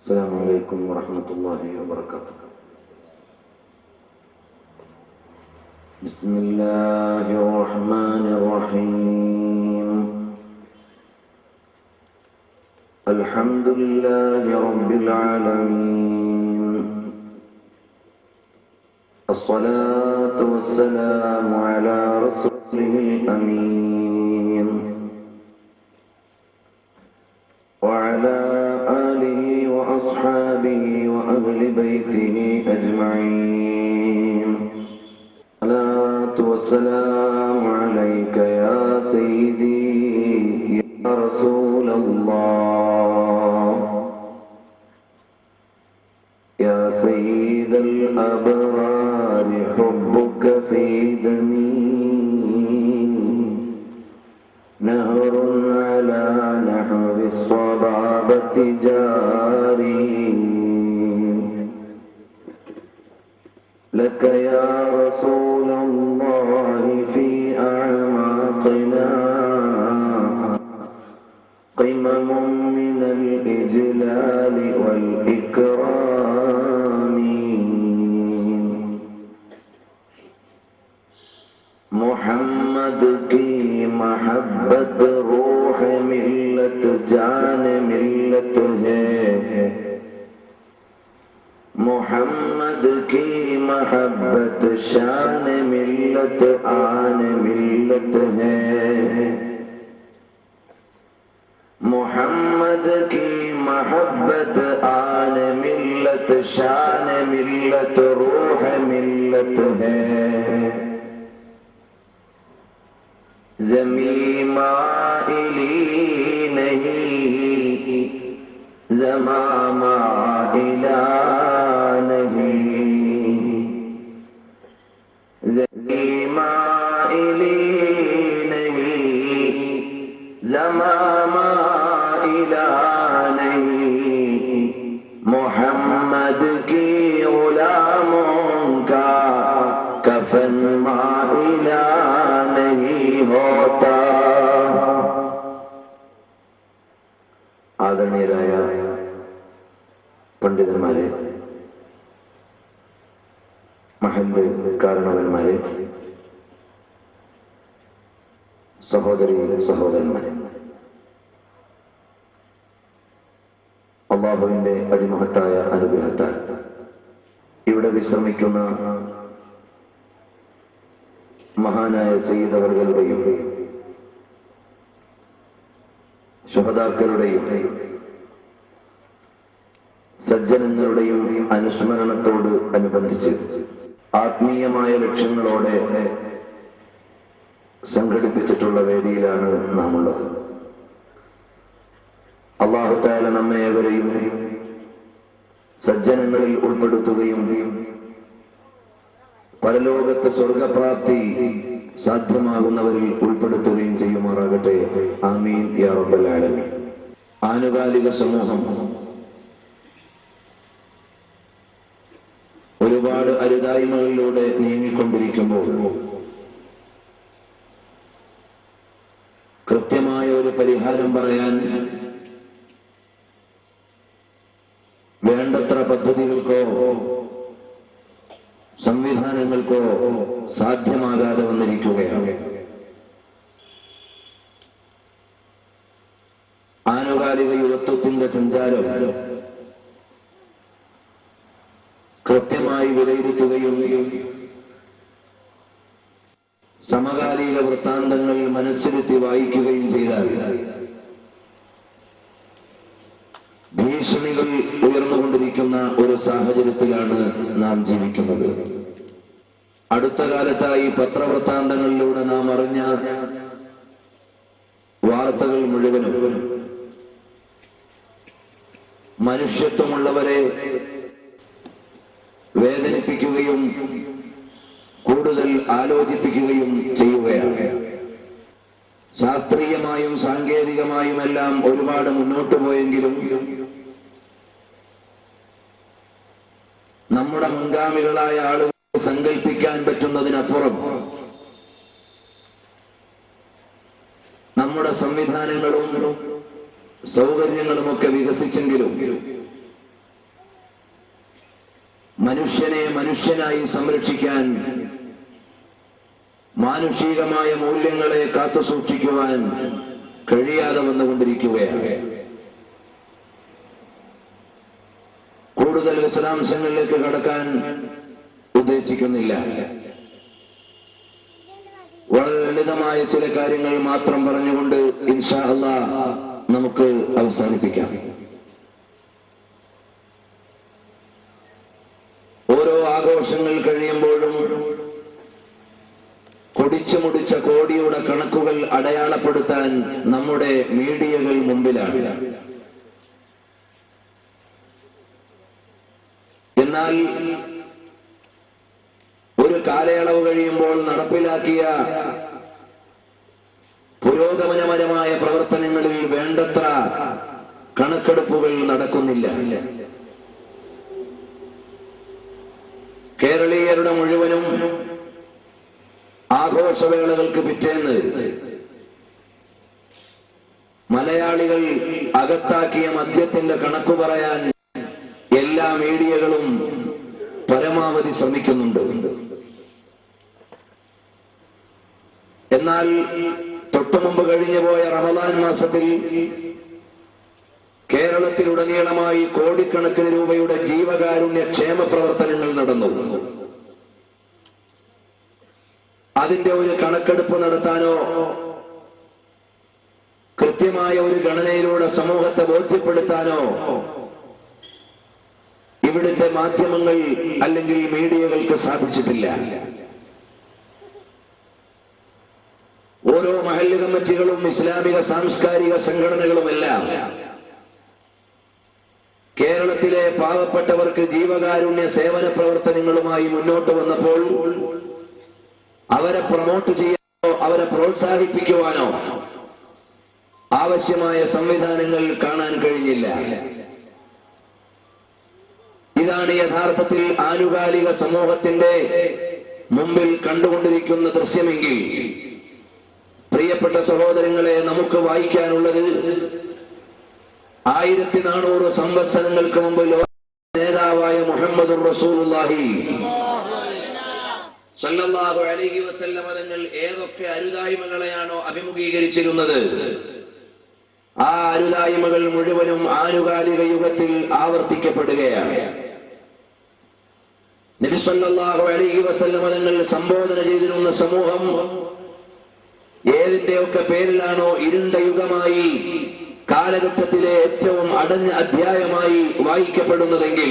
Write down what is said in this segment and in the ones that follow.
السلام عليكم ورحمة الله وبركاته. بسم الله الرحمن الرحيم. الحمد لله رب العالمين. الصلاة والسلام على رسوله الأمين وعلى آله وأصحابه وأهل بيته أجمعين. الصلاة والسلام عليك يا سيدي يا رسول الله، يا سيد الأبرار حبك في دمي نهر على نحو الصبابة جاري. لك يا رسول الله في أعماقنا قمم من الإجلال والإكرام. محمد کی محبت روح ملت جان ملت ہے، محمد کی محبت شان ملت آن ملت ہے، محمد کی محبت آن ملت شان ملت روح ملت ہے. زمین مائلی نہیں زمان مائلہ نہیں، زمین مائلی نہیں زمان مائلہ نہیں، محمد کی غلاموں کا کفن مائلہ نہیں ہوتا. ആദരണീയരായ പണ്ഡിതന്മാരെ, മഹല്ല് കാരണവന്മാരെ, സഹോദരി സഹോദരന്മാരെ, അല്ലാഹുവിന്റെ അതിമഹത്തായ അനുഗ്രഹത്താൽ ഇവിടെ വിശ്രമിക്കുന്ന മഹാനായ സയ്യിദ് അവറുകളുടെയും ശുഹദാക്കളുടെയും സജ്ജനങ്ങളുടെയും അനുസ്മരണത്തോട് അനുബന്ധിച്ച് ആത്മീയമായ ലക്ഷ്യങ്ങളോടെ സംഘടിപ്പിച്ചിട്ടുള്ള വേദിയിലാണ് നാം ഉള്ളത്. അല്ലാഹു തആല നമ്മെ ഏവരെയും സജ്ജനങ്ങളിൽ ഉൾപ്പെടുത്തുകയും പരലോകത്ത് സ്വർഗപ്രാപ്തി സാധ്യമാകുന്നവരിൽ ഉൾപ്പെടുത്തുകയും ചെയ്യുമാറാകട്ടെ. ആമീൻ യാ റബ്ബൽ ആലമീൻ. ആനുകാലിക സമൂഹം ഒരുപാട് അരുതായ്മകളിലൂടെ നീങ്ങിക്കൊണ്ടിരിക്കുമ്പോൾ കൃത്യമായ ഒരു പരിഹാരം പറയാൻ വേണ്ടത്ര പദ്ധതികൾക്കോ സംവിധാനങ്ങൾക്കോ സാധ്യമാകാതെ വന്നിരിക്കുകയാണ്. ആനുകാലിക യുവത്വത്തിന്റെ സഞ്ചാരം കൃത്യമായി വിലയിരുത്തുകയും സമകാലിക വൃത്താന്തങ്ങൾ മനസ്സിരുത്തി വായിക്കുകയും ചെയ്താൽ ഭീഷണികൾ ഉയർന്നുകൊണ്ടിരിക്കുന്ന ഒരു സാഹചര്യത്തിലാണ് നാം ജീവിക്കുന്നത്. അടുത്ത കാലത്തായി പത്രവൃത്താന്തങ്ങളിലൂടെ നാം അറിഞ്ഞ വാർത്തകൾ മുഴുവനും മനുഷ്യത്വമുള്ളവരെ വേദനിപ്പിക്കുകയും കൂടുതൽ ആലോചിപ്പിക്കുകയും ചെയ്യുകയാണ്. ശാസ്ത്രീയമായും സാങ്കേതികമായുമെല്ലാം ഒരുപാട് മുന്നോട്ട് പോയെങ്കിലും നമ്മുടെ മുൻഗാമികളായ ആളുകൾ സങ്കല്പിക്കാൻ പറ്റുന്നതിനപ്പുറം നമ്മുടെ സംവിധാനങ്ങളും സൗകര്യങ്ങളുമൊക്കെ വികസിച്ചെങ്കിലും മനുഷ്യനെ മനുഷ്യനായി സംരക്ഷിക്കാൻ, മാനുഷികമായ മൂല്യങ്ങളെ കാത്തുസൂക്ഷിക്കുവാൻ കഴിയാതെ വന്നുകൊണ്ടിരിക്കുകയാണ്. കൂടുതൽ വിശദാംശങ്ങളിലേക്ക് കടക്കാൻ ഉദ്ദേശിക്കുന്നില്ല. വളരെ ലളിതമായ ചില കാര്യങ്ങൾ മാത്രം പറഞ്ഞുകൊണ്ട് ഇൻഷാ അല്ലാഹ് നമുക്ക് അവസാനിപ്പിക്കാം. ഓരോ ആഘോഷങ്ങൾ കഴിയുമ്പോഴും കൊടിച്ചു മുടിച്ച കോടിയുടെ കണക്കുകൾ അടയാളപ്പെടുത്താൻ നമ്മുടെ മീഡിയകൾ മുമ്പിലാണ്. എന്നാൽ ഒരു കാലയളവ് കഴിയുമ്പോൾ നടപ്പിലാക്കിയ പുരോഗമനപരമായ പ്രവർത്തനങ്ങളിൽ വേണ്ടത്ര കണക്കെടുപ്പുകൾ നടക്കുന്നില്ല. കേരളീയരുടെ മുഴുവനും ആഘോഷവേളകൾക്ക് പിറ്റേന്ന് മലയാളികൾ അകത്താക്കിയ മദ്യത്തിന്റെ കണക്കു പറയാൻ എല്ലാ മീഡിയകളും പരമാവധി ശ്രമിക്കുന്നുണ്ട്. എന്നാൽ തൊട്ടുമുമ്പ് കഴിഞ്ഞുപോയ റമദാൻ മാസത്തിൽ കേരളത്തിലുടനീളമായി കോടിക്കണക്കിന് രൂപയുടെ ജീവകാരുണ്യ ക്ഷേമ പ്രവർത്തനങ്ങൾ നടന്നു. അതിന്റെ ഒരു കണക്കെടുപ്പ് നടത്താനോ കൃത്യമായ ഒരു ഗണനയിലൂടെ സമൂഹത്തെ ബോധ്യപ്പെടുത്താനോ ഇവിടുത്തെ മാധ്യമങ്ങൾ അല്ലെങ്കിൽ മീഡിയകൾക്ക് സാധിച്ചിട്ടില്ല. ഓരോ മഹല്ല് കമ്മിറ്റികളും ഇസ്ലാമിക സാംസ്കാരിക സംഘടനകളുമെല്ലാം കേരളത്തിലെ പാവപ്പെട്ടവർക്ക് ജീവകാരുണ്യ സേവന പ്രവർത്തനങ്ങളുമായി മുന്നോട്ട് വന്നപ്പോൾ അവരെ പ്രൊമോട്ട് ചെയ്യാനോ അവരെ പ്രോത്സാഹിപ്പിക്കുവാനോ ആവശ്യമായ സംവിധാനങ്ങൾ കാണാൻ കഴിഞ്ഞില്ല. ഇതാണ് യഥാർത്ഥത്തിൽ ആനുകാലിക സമൂഹത്തിന്റെ മുമ്പിൽ കണ്ടുകൊണ്ടിരിക്കുന്ന ദൃശ്യമെങ്കിൽ, പ്രിയപ്പെട്ട സഹോദരങ്ങളെ, നമുക്ക് വായിക്കാനുള്ളത് 1400 സംവത്സരങ്ങൾക്ക് മുമ്പ് ലോക നേതാവായ മുഹമ്മദുർ റസൂലുള്ളാഹി സല്ലല്ലാഹു അലൈഹി വസല്ലം തങ്ങൾ ഏതൊക്കെ അരുതായ്മകളെയാണോ അഭിമുഖീകരിച്ചിരുന്നത്, ആ അരുതായ്മകൾ മുഴുവനും ആനുകാലിക യുഗത്തിൽ ആവർത്തിക്കപ്പെടുകയാണ്. നബി സല്ലല്ലാഹു അലൈഹി വസല്ലം തങ്ങൾ സംബോധന ചെയ്തിരുന്ന സമൂഹം ഏതിന്റെയൊക്കെ പേരിലാണോ ഇരുണ്ട യുഗമായി കാലഘട്ടത്തിലെ ഏറ്റവും അടഞ്ഞ അധ്യായമായി വായിക്കപ്പെടുന്നതെങ്കിൽ,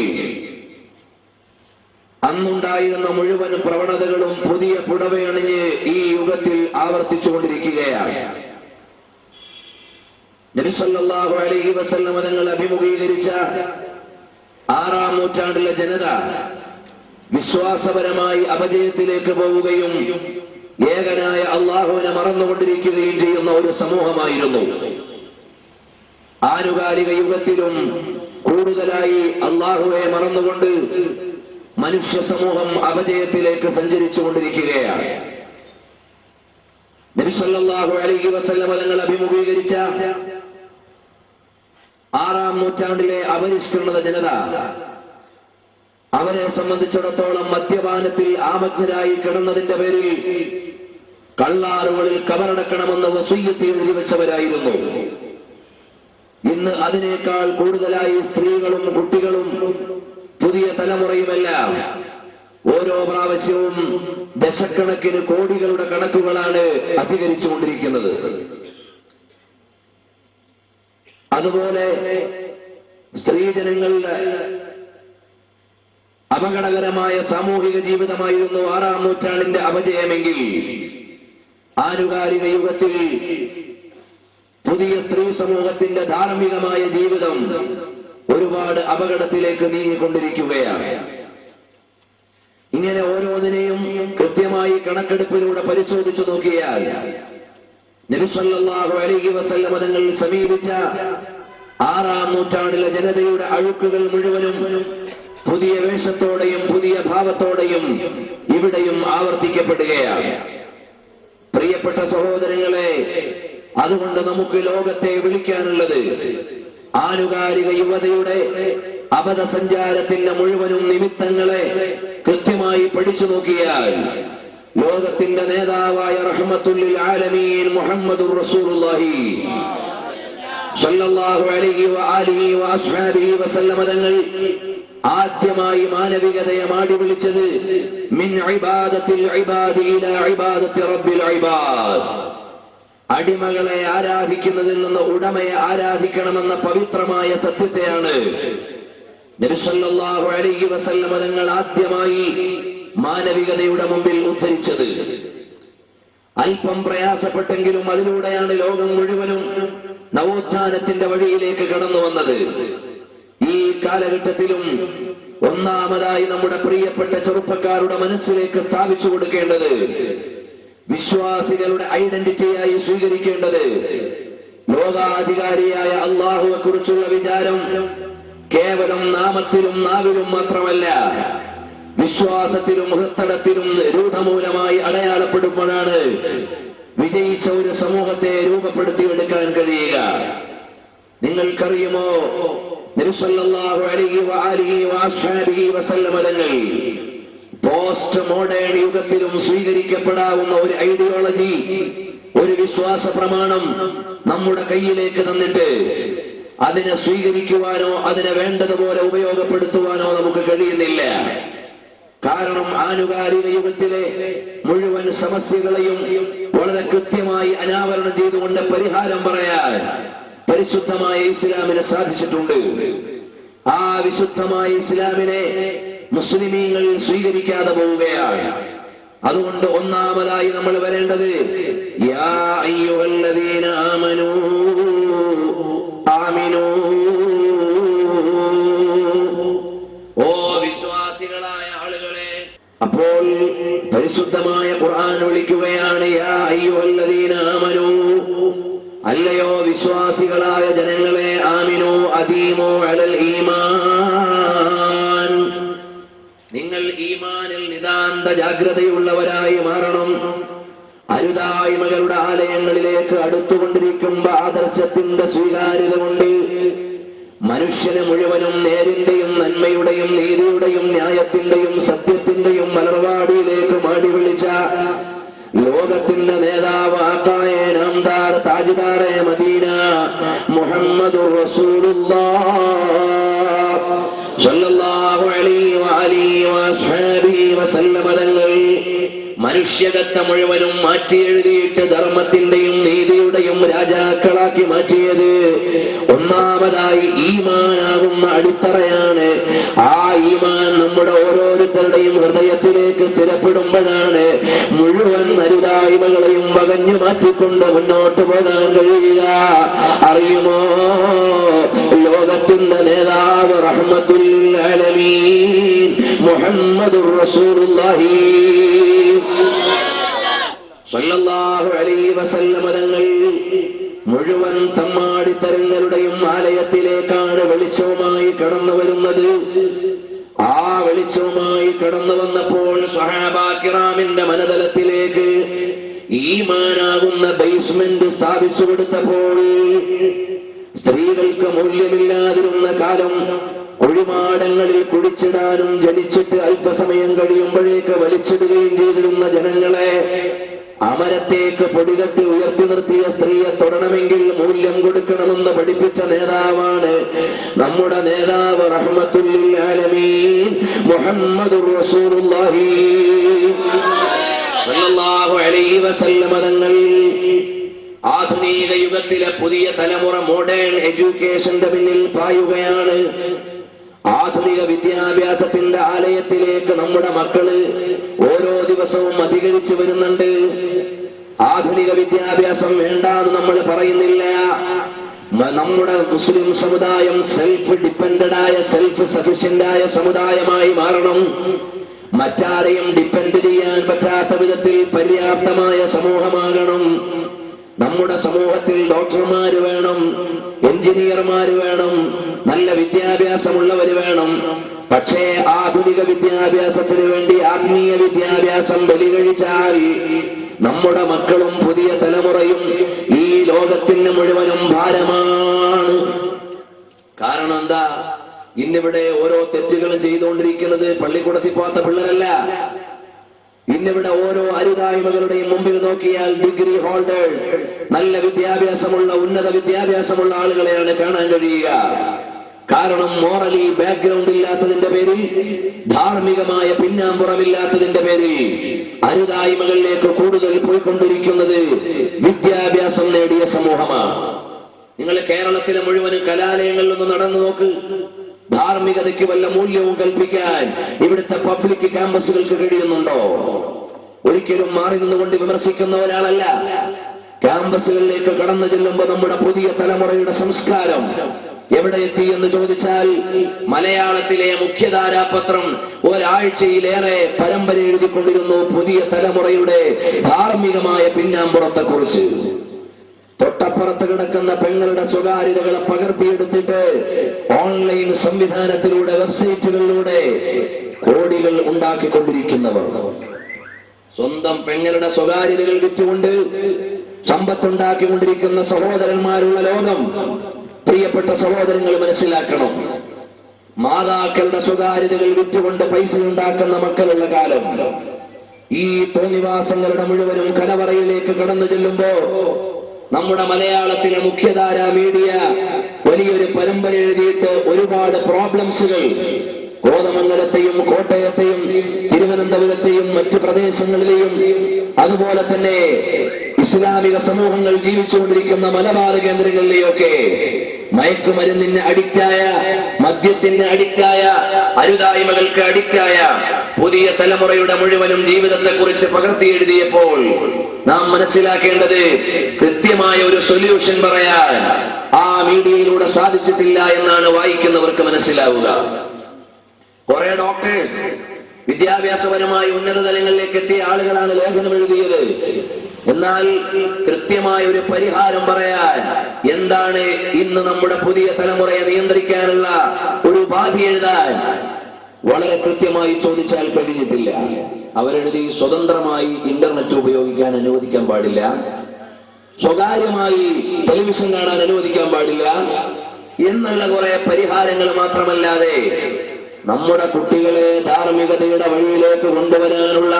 അന്നുണ്ടായിരുന്ന മുഴുവൻ പ്രവണതകളും പുതിയ പുടവയണിഞ്ഞ് ഈ യുഗത്തിൽ ആവർത്തിച്ചുകൊണ്ടിരിക്കുകയാണ്. നബി സല്ലല്ലാഹു അലൈഹി വസല്ലം തങ്ങൾ അഭിമുഖീകരിച്ച 6-ാം നൂറ്റാണ്ടിലെ ജനത വിശ്വാസപരമായി അപജയത്തിലേക്ക് പോവുകയും ഏകനായ അള്ളാഹുവിനെ മറന്നുകൊണ്ടിരിക്കുകയും ചെയ്യുന്ന ഒരു സമൂഹമായിരുന്നു. ആനുകാലിക യുഗത്തിലും കൂടുതലായി അള്ളാഹുവെ മറന്നുകൊണ്ട് മനുഷ്യ സമൂഹം അപജയത്തിലേക്ക് സഞ്ചരിച്ചുകൊണ്ടിരിക്കുകയാണ്. നബി സല്ലല്ലാഹു അലൈഹി വസല്ലം തങ്ങൾ അഭിമുഖീകരിച്ച 6-ാം നൂറ്റാണ്ടിലെ അപരിഷ്കൃത ജനത, അവരെ സംബന്ധിച്ചിടത്തോളം മദ്യപാനത്തിൽ ആമഗ്നരായി കിടന്നതിന്റെ പേരിൽ കള്ളാറുകളിൽ കബറടക്കണമെന്ന് വസിയ്യത്ത് എഴുതി വെച്ചവരായിരുന്നു. ഇന്ന് അതിനേക്കാൾ കൂടുതലായി സ്ത്രീകളും കുട്ടികളും പുതിയ തലമുറയുമെല്ലാം ഓരോ പ്രാവശ്യവും ദശക്കണക്കിന് കോടികളുടെ കണക്കുകളാണ് അധികരിച്ചുകൊണ്ടിരിക്കുന്നത്. അതുപോലെ സ്ത്രീജനങ്ങളുടെ അപകടകരമായ സാമൂഹിക ജീവിതമായിരുന്നു 6-ാം നൂറ്റാണ്ടിന്റെ അപജയമെങ്കിൽ, ആനുകാലിക യുഗത്തിൽ പുതിയ സ്ത്രീ സമൂഹത്തിന്റെ ധാർമ്മികമായ ജീവിതം ഒരുപാട് അപകടത്തിലേക്ക് നീങ്ങിക്കൊണ്ടിരിക്കുകയാണ്. ഇങ്ങനെ ഓരോന്നിനെയും കൃത്യമായി കണക്കെടുപ്പിലൂടെ പരിശോധിച്ചു നോക്കിയാൽ നബി സല്ലല്ലാഹു അലൈഹി വസല്ലം തങ്ങൾ സമീപിച്ച 6-ാം നൂറ്റാണ്ടിലെ ജനതയുടെ അഴുക്കുകൾ മുഴുവനും പുതിയ വേഷത്തോടെയും പുതിയ ഭാവത്തോടെയും ഇവിടെയും ആവർത്തിക്കപ്പെടുകയാണ്. പ്രിയപ്പെട്ട സഹോദരങ്ങളെ, അതുകൊണ്ട് നമുക്ക് ലോകത്തെ വിളിക്കാനുള്ളത് ആനുകാലിക യുവതയുടെ അബദ്ധസഞ്ചാരത്തിന്റെ മുഴുവനും നിമിത്തങ്ങളെ കൃത്യമായി പഠിച്ചു നോക്കിയാൽ ലോകത്തിന്റെ നേതാവായ റഹ്മത്തുൽ ആലമീൻ മുഹമ്മദുർ റസൂലുള്ളാഹി സ്വല്ലല്ലാഹു അലൈഹി വആലിഹി വഅസ്ഹാബിഹി വസല്ലമ തങ്ങൾ ആദ്യമായി മാനവികതയെ മാടി വിളിച്ചത് മിൻ ഇബാദത്തിൽ ഇബാദി ഇലാ ഇബാദത്തി റബ്ബിൽ ഇബാദ്. അടിമകളെ ആരാധിക്കുന്നതിൽ നിന്ന് ഉടമയെ ആരാധിക്കണമെന്ന പവിത്രമായ സത്യത്തെയാണ് നബി സല്ലല്ലാഹു അലൈഹി വസല്ലമ തങ്ങൾ ആദ്യമായി മാനവികതയുടെ മുമ്പിൽ ഉദ്ധരിച്ചത്. അല്പം പ്രയാസപ്പെട്ടെങ്കിലും അതിലൂടെയാണ് ലോകം മുഴുവനും നവോത്ഥാനത്തിന്റെ വഴിയിലേക്ക് കടന്നു വന്നത്. ഈ കാലഘട്ടത്തിലും ഒന്നാമതായി നമ്മുടെ പ്രിയപ്പെട്ട ചെറുപ്പക്കാരുടെ മനസ്സിലേക്ക് സ്ഥാപിച്ചു കൊടുക്കേണ്ടത്, വിശ്വാസികളുടെ ഐഡന്റിറ്റിയായി സ്വീകരിക്കേണ്ടത്, ലോകാധികാരിയായ അള്ളാഹുവെ കുറിച്ചുള്ള വിചാരം കേവലം നാമത്തിലും നാവിലും മാത്രമല്ല, വിശ്വാസത്തിലും ഹൃത്തടത്തിലും രൂഢമൂലമായി അടയാളപ്പെടുമ്പോഴാണ് വിജയിച്ച ഒരു സമൂഹത്തെ രൂപപ്പെടുത്തിയെടുക്കാൻ കഴിയുക. നിങ്ങൾക്കറിയുമോ, നബി സല്ലല്ലാഹു അലൈഹി വആലിഹി വഅസ്ഹാബിഹി വസല്ലമ തങ്ങൾ പോസ്റ്റ് മോഡേൺ യുഗത്തിലും സ്വീകരിക്കപ്പെടാവുന്ന ഒരു ഐഡിയോളജി, ഒരു വിശ്വാസ പ്രമാണം നമ്മുടെ കയ്യിലേക്ക് തന്നിട്ട് അതിനെ സ്വീകരിക്കുവാനോ അതിനെ വേണ്ടതുപോലെ ഉപയോഗപ്പെടുത്തുവാനോ നമുക്ക് കഴിയുന്നില്ല. കാരണം ആനുകാലിക യുഗത്തിലെ മുഴുവൻ സമസ്യകളെയും വളരെ കൃത്യമായി അനാവരണം ചെയ്തുകൊണ്ട് പരിഹാരം പറയാൻ പരിശുദ്ധമായ ഇസ്ലാമിന് സാധിച്ചിട്ടുണ്ട്. ആ വിശുദ്ധമായ ഇസ്ലാമിനെ മുസ്ലിമീങ്ങൾ സ്വീകരിക്കാതെ പോവുകയാണ്. അതുകൊണ്ട് ഒന്നാമതായി നമ്മൾ വരേണ്ടത് യാ അയ്യുഹല്ലദീന ആമനൂ ആമിനൂ, ഓ വിശ്വാസികളായ ആളുകളെ. അപ്പോൾ പരിശുദ്ധമായ ഖുർആൻ വിളിക്കുകയാണ് യാ അയ്യുഹല്ലദീന ആമനൂ, അല്ലയോ വിശ്വാസികളായ ജനങ്ങളെ, ആമിനൂ അദീമു അലൽ ഈമാൻ, നിങ്ങൾ ഈമാനിൽ നിതാന്ത ജാഗ്രതയുള്ളവരായി മാറണം. അരുതായ്മകളുടെ ആലയങ്ങളിലേക്ക് അടുത്തുകൊണ്ടിരിക്കുമ്പോ ആദർശത്തിന്റെ സ്വീകാര്യത കൊണ്ട് മനുഷ്യനെ മുഴുവനും നേരിന്റെയും നന്മയുടെയും നീതിയുടെയും ന്യായത്തിന്റെയും സത്യത്തിന്റെയും മലർവാടിയിലേക്ക് മാടി വിളിച്ച ലോകത്തിന്റെ നേതാവ് ആക്കായ നാംദാർ താജ്ദാറെ മദീന മുഹമ്മദുർ റസൂലുള്ളാഹ് സ്വല്ലല്ലാഹു അലൈഹി വആലിഹി വഅസ്ഹാബിഹി വസല്ലമ തങ്ങൾ മനുഷ്യകത്ത മുഴുവനും മാറ്റി എഴുതിയിട്ട് ധർമ്മത്തിന്റെയും നീതിയുടെയും രാജാക്കളാക്കി മാറ്റിയത് ഒന്നാമതായി ഈമാനാകുന്ന അടിത്തറയാണ്. ആ ഈമാൻ നമ്മുടെ ഓരോരുത്തരുടെയും ഹൃദയത്തിലേക്ക് സ്ഥിരപ്പെടുമ്പോഴാണ് മുഴുവൻ അരുതായ്മകളെയും വകഞ്ഞു മാറ്റിക്കൊണ്ട് മുന്നോട്ട് പോകാൻ കഴിയുക. അറിയുമോ, ലോകത്തിന്റെ നേതാവ് റഹ്മത്തുൽ ആലമീൻ മുഹമ്മദുർ റസൂലുള്ളാഹി സ്വല്ലല്ലാഹു അലൈഹി വസല്ലമ തങ്ങൾ മുഴുവൻ തമ്മാടിത്തരങ്ങളുടെയും ആലയത്തിലേക്കാണ് വെളിച്ചവുമായി കടന്നു വരുന്നത്. ആ വെളിച്ചവുമായി കടന്നു വന്നപ്പോൾ സ്വഹാബാ കിറാമിന്റെ മനതലത്തിലേക്ക് ഈമാനാകുന്ന ബേസ്മെന്റ് സ്ഥാപിച്ചു കൊടുത്തപ്പോൾ സ്ത്രീകൾക്ക് മൂല്യമില്ലാതിരുന്ന കാലം, ഒഴിമാടങ്ങളിൽ കുടിച്ചിടാനും ജനിച്ചിട്ട് അല്പസമയം കഴിയുമ്പോഴേക്ക് വലിച്ചിടുകയും ചെയ്തിരുന്ന ജനങ്ങളെ അമരത്തേക്ക് പൊടികെട്ടി ഉയർത്തി നിർത്തിയ സ്ത്രീയെ തൊടണമെങ്കിൽ മൂല്യം കൊടുക്കണമെന്ന് പഠിപ്പിച്ച നേതാവാണ് നമ്മുടെ നേതാവ് റഹ്മത്തുൽ ആലമീൻ മുഹമ്മദുർ റസൂലുള്ളാഹി സ്വല്ലല്ലാഹു അലൈഹി വസല്ലമ തങ്ങൾ. ആധുനിക യുഗത്തിലെ പുതിയ തലമുറ മോഡേൺ എഡ്യൂക്കേഷന്റെ പിന്നിൽ പായുകയാണ്. ആധുനിക വിദ്യാഭ്യാസത്തിന്റെ ആലയത്തിലേക്ക് നമ്മുടെ മക്കള് ഓരോ ദിവസവും അധികരിച്ചു വരുന്നുണ്ട്. ആധുനിക വിദ്യാഭ്യാസം വേണ്ടാന്ന് നമ്മൾ പറയുന്നില്ല. നമ്മുടെ മുസ്ലിം സമുദായം സെൽഫ് ഡിപ്പെൻഡായ സെൽഫ് സഫിഷ്യന്റായ സമുദായമായി മാറണം. മറ്റാരെയും ഡിപ്പെൻഡ് ചെയ്യാൻ പറ്റാത്ത വിധത്തിൽ പര്യാപ്തമായ സമൂഹമാകണം. നമ്മുടെ സമൂഹത്തിൽ ഡോക്ടർമാര് വേണം, എഞ്ചിനീയർമാര് വേണം, നല്ല വിദ്യാഭ്യാസമുള്ളവർ വേണം. പക്ഷേ ആധുനിക വിദ്യാഭ്യാസത്തിന് വേണ്ടി ആത്മീയ വിദ്യാഭ്യാസം ബലികഴിച്ചാൽ നമ്മുടെ മക്കളും പുതിയ തലമുറയും ഈ ലോകത്തിന് മുഴുവനും ഭാരമാണ്. കാരണം എന്താ? ഇന്നിവിടെ ഓരോ തെറ്റുകളും ചെയ്തുകൊണ്ടിരിക്കുന്നത് പള്ളിക്കൂടത്തിൽ പോകാത്ത പിള്ളേരല്ല. ഇന്നിവിടെ ഓരോ അരുതായ്മകളുടെയും മുമ്പിൽ നോക്കിയാൽ ഡിഗ്രി ഹോൾഡേഴ്സ്, നല്ല വിദ്യാഭ്യാസമുള്ള ഉന്നത വിദ്യാഭ്യാസമുള്ള ആളുകളെയാണ് കാണാൻ കഴിയുക. കാരണം മോറലി ബാക്ക്ഗ്രൗണ്ട് ഇല്ലാത്തതിന്റെ പേരിൽ, ധാർമ്മികമായ പിന്നാമ്പുറമില്ലാത്തതിന്റെ പേരിൽ അരുതായ്മകളിലേക്ക് കൂടുതൽ പോയിക്കൊണ്ടിരിക്കുന്നത് വിദ്യാഭ്യാസം നേടിയ സമൂഹമാണ്. നിങ്ങൾ കേരളത്തിലെ മുഴുവനും കലാലയങ്ങളിലൊന്ന് നടന്നു നോക്ക്. ധാർമ്മികതയ്ക്ക് വല്ല മൂല്യവും കൽപ്പിക്കാൻ ഇവിടുത്തെ പബ്ലിക് ക്യാമ്പസുകൾക്ക് കഴിയുന്നുണ്ടോ? ഒരിക്കലും മാറി നിന്നുകൊണ്ട് വിമർശിക്കുന്ന ഒരാളല്ല. ക്യാമ്പസുകളിലേക്ക് കടന്നു ചെല്ലുമ്പോൾ നമ്മുടെ പുതിയ തലമുറയുടെ സംസ്കാരം എവിടെ എത്തി എന്ന് ചോദിച്ചാൽ, മലയാളത്തിലെ മുഖ്യധാരാ പത്രം ഒരാഴ്ചയിലേറെ പരമ്പര എഴുതിക്കൊണ്ടിരുന്നു പുതിയ തലമുറയുടെ ധാർമ്മികമായ പിന്നാമ്പുറത്തെക്കുറിച്ച്. തൊട്ടപ്പുറത്ത് കിടക്കുന്ന പെങ്ങളുടെ സ്വകാര്യതകളെ പകർത്തിയെടുത്തിട്ട് ഓൺലൈൻ സംവിധാനത്തിലൂടെ, വെബ്സൈറ്റുകളിലൂടെ കോടികൾ ഉണ്ടാക്കിക്കൊണ്ടിരിക്കുന്നവർ, സ്വന്തം പെങ്ങളുടെ സ്വകാര്യതകൾ വിറ്റുകൊണ്ട് സമ്പത്തുണ്ടാക്കിക്കൊണ്ടിരിക്കുന്ന സഹോദരന്മാരുള്ള ലോകം. പ്രിയപ്പെട്ട സഹോദരങ്ങൾ മനസ്സിലാക്കണം, മാതാക്കളുടെ സ്വകാര്യതകൾ വിറ്റുകൊണ്ട് പൈസ ഉണ്ടാക്കുന്ന മക്കളുള്ള കാലം. ഈ തോന്നിവാസങ്ങളുടെ മുഴുവനും കലവറയിലേക്ക് കടന്നു ചെല്ലുമ്പോ നമ്മുടെ മലയാളത്തിലെ മുഖ്യധാരാ മീഡിയ വലിയൊരു പരമ്പര എഴുതിയിട്ട് ഒരുപാട് പ്രോബ്ലംസുകൾ കോതമംഗലത്തെയും കോട്ടയത്തെയും തിരുവനന്തപുരത്തെയും മറ്റു പ്രദേശങ്ങളിലെയും അതുപോലെ തന്നെ ഇസ്ലാമിക സമൂഹങ്ങൾ ജീവിച്ചുകൊണ്ടിരിക്കുന്ന മലബാർ കേന്ദ്രങ്ങളിലെയൊക്കെ മയക്കുമരുന്നിന് അഡിക്റ്റായ, മദ്യത്തിന് അഡിക്റ്റായ, അരുതായ്മകൾക്ക് അഡിക്റ്റായ പുതിയ തലമുറയുടെ മുഴുവനും ജീവിതത്തെക്കുറിച്ച് പകർത്തി എഴുതിയപ്പോൾ നാം മനസ്സിലാക്കേണ്ടത്, കൃത്യമായ ഒരു സൊല്യൂഷൻ പറയാൻ ആ മീഡിയയിലൂടെ സാധിച്ചിട്ടില്ല എന്നാണ് വായിക്കുന്നവർക്ക് മനസ്സിലാവുക. കുറെ ഡോക്ടേഴ്സ്, വിദ്യാഭ്യാസപരമായി ഉന്നത തലങ്ങളിലേക്ക് എത്തിയ ആളുകളാണ് ലേഖനം എഴുതിയത്. എന്നാൽ കൃത്യമായ ഒരു പരിഹാരം പറയാൻ, എന്താണ് ഇന്ന് നമ്മുടെ പുതിയ തലമുറയെ നിയന്ത്രിക്കാനുള്ള ഒരു ഉപാധി എഴുതാൻ വളരെ കൃത്യമായി ചോദിച്ചാൽ കഴിഞ്ഞിട്ടില്ല. അവരെഴുതി, സ്വതന്ത്രമായി ഇന്റർനെറ്റ് ഉപയോഗിക്കാൻ അനുവദിക്കാൻ പാടില്ല, സ്വകാര്യമായി ടെലിവിഷൻ കാണാൻ അനുവദിക്കാൻ പാടില്ല എന്നുള്ള കുറെ പരിഹാരങ്ങൾ മാത്രമല്ലാതെ നമ്മുടെ കുട്ടികളെ ധാർമ്മികതയുടെ വഴിയിലേക്ക് കൊണ്ടുവരാനുള്ള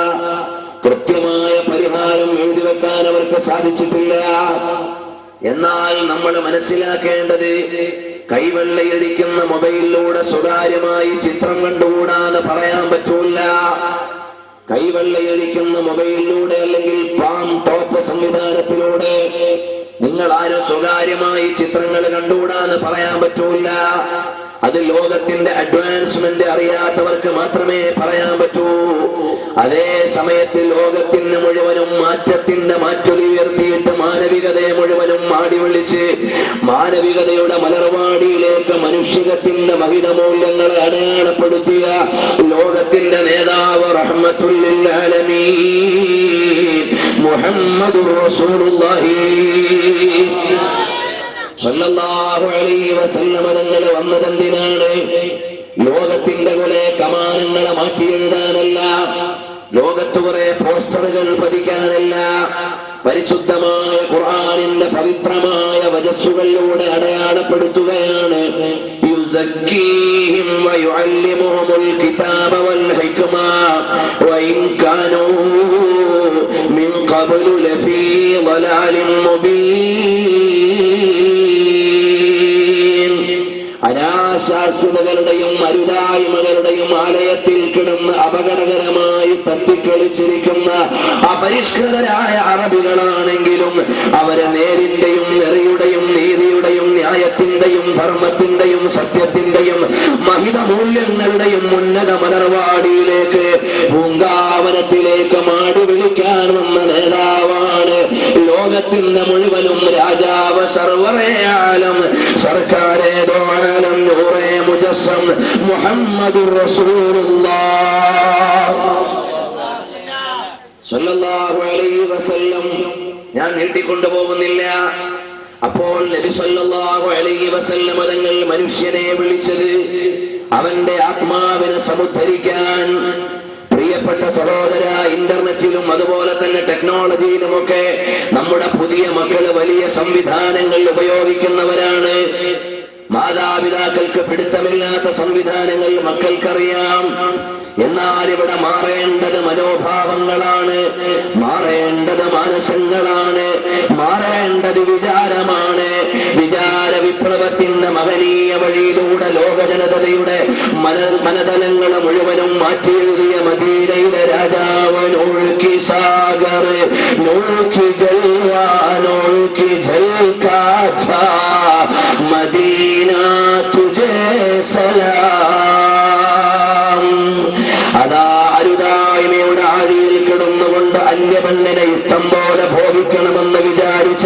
കൃത്യമായ പരിഹാരം എഴുതി വെക്കാൻ അവർക്ക് സാധിച്ചിട്ടില്ല. എന്നാൽ നമ്മൾ മനസ്സിലാക്കേണ്ടത്, കൈവെള്ളയടിക്കുന്ന മൊബൈലിലൂടെ സ്വകാര്യമായി ചിത്രം കണ്ടുകൂടാതെ പറയാൻ പറ്റൂല. കൈവെള്ളയടിക്കുന്ന മൊബൈലിലൂടെ അല്ലെങ്കിൽ പാം ടോപ്പ് സംവിധാനത്തിലൂടെ നിങ്ങൾ ആരും സ്വകാര്യമായി ചിത്രങ്ങൾ കണ്ടുകൂടാന്ന് പറയാൻ പറ്റൂല. അത് ലോകത്തിന്റെ അഡ്വാൻസ്മെന്റ് അറിയാത്തവർക്ക് മാത്രമേ പറയാൻ പറ്റൂ. അതേ സമയത്ത് ലോകത്തിന് മുഴുവനും മാറ്റത്തിന്റെ മാറ്റൊലി ഉയർത്തിയിട്ട് മാനവികതയെ മുഴുവനും മാടി വിളിച്ച് മാനവികതയുടെ മലർവാടിയിലേക്ക് മനുഷ്യത്തിന്റെ മഹിതമൂല്യങ്ങളെ അടയാളപ്പെടുത്തിയ ലോകത്തിന്റെ നേതാവ് റഹ്മത്തുൽ ലിൽ ആലമീൻ മുഹമ്മദുർ റസൂലുള്ളാഹി സല്ലല്ലാഹു അലൈഹി വസല്ലം തങ്ങൾ വന്നതെന്തിനാണ്? ലോകത്തിന്റെ കുറെ കമാനങ്ങളെ മാറ്റിയെഴുതാനല്ല, ലോകത്ത് കുറെ പോസ്റ്ററുകൾ പതിക്കാനല്ല, പരിശുദ്ധമായ ഖുർആനിന്റെ പവിത്രമായ വചസ്സുകളിലൂടെ അടയാളപ്പെടുത്തുകയാണ്. യുസക്കീഹിം വയുഅല്ലിമുഹുൽ കിതാബ വൽ ഹിക്മ വഇൻ കാനൂ മിൻ ഖബ്ലു ലഫീ ളലാലിൻ മുബീൻ. അനാശാസ്യതകളുടെയും അരുതായ്മകളുടെയും ആലയത്തിൽ കിടന്ന് അപകടകരമായി തത്തിക്കളിച്ചിരിക്കുന്ന അപരിഷ്കൃതരായ അറബികളാണെങ്കിലും അവരെ നേരിന്റെയും നെറിയുടെയും നീതിയുടെയും ന്യായത്തിന്റെയും ധർമ്മത്തിന്റെയും സത്യത്തിന്റെയും മഹിതമൂല്യങ്ങളുടെയും ഉന്നത മലർവാടിയിലേക്ക്, പൂങ്കാവനത്തിലേക്ക് മാടി വിളിക്കാൻ വന്ന നേതാവാണ് ലോകത്തിന്റെ മുഴുവനും രാജാവ്, സർവ്വേ ആലം, സർക്കാരേ ദോആലം, നൂറേ മുജസ്സം, മുഹമ്മദുർ റസൂലുള്ളാഹ് സല്ലല്ലാഹു അലൈഹി വസല്ലം. ഞാൻ നീട്ടിക്കൊണ്ടുപോകുന്നില്ല. അപ്പോൾ നബി സല്ലല്ലാഹു അലൈഹി വസല്ലം തങ്ങൾ മനുഷ്യനെ വിളിച്ചത് അവന്റെ ആത്മാവിനെ സമുദ്ധരിക്കാൻ. പ്രിയപ്പെട്ട സഹോദര, ഇന്റർനെറ്റിലും അതുപോലെ തന്നെ ടെക്നോളജിയിലുമൊക്കെ നമ്മുടെ പുതിയ മക്കള് വലിയ സംവിധാനങ്ങൾ ഉപയോഗിക്കുന്നവരാണ്. മാതാപിതാക്കൾക്ക് പിടുത്തമില്ലാത്ത സംവിധാനങ്ങൾ മക്കൾക്കറിയാം. എന്നാൽ ഇവിടെ മാറേണ്ടത് മനോഭാവങ്ങളാണ്, മാറേണ്ടത് മാനസങ്ങളാണ്, മാറേണ്ടത് വിചാരമാണ്. വിചാര വിപ്ലവത്തിന്റെ മഹനീയ വഴിയിലൂടെ ലോകജനതയുടെ മനതലങ്ങൾ മുഴുവനും മാറ്റിയെഴുതിയ മദീനയിലെ രാജാവ് നോക്കി സാഗർ നോക്കി ജൽവാനോക്കി ജൽക്കാച്ച മദീന തുജേ സലാം. അതാ അരുതായ്മയുടെ ആഴിയിൽ കിടന്നുകൊണ്ട് അന്യപെണ്ണിനെ ഇഷ്ടം പോലെ ഭോഗിക്കണമെന്ന് വിചാരിച്ച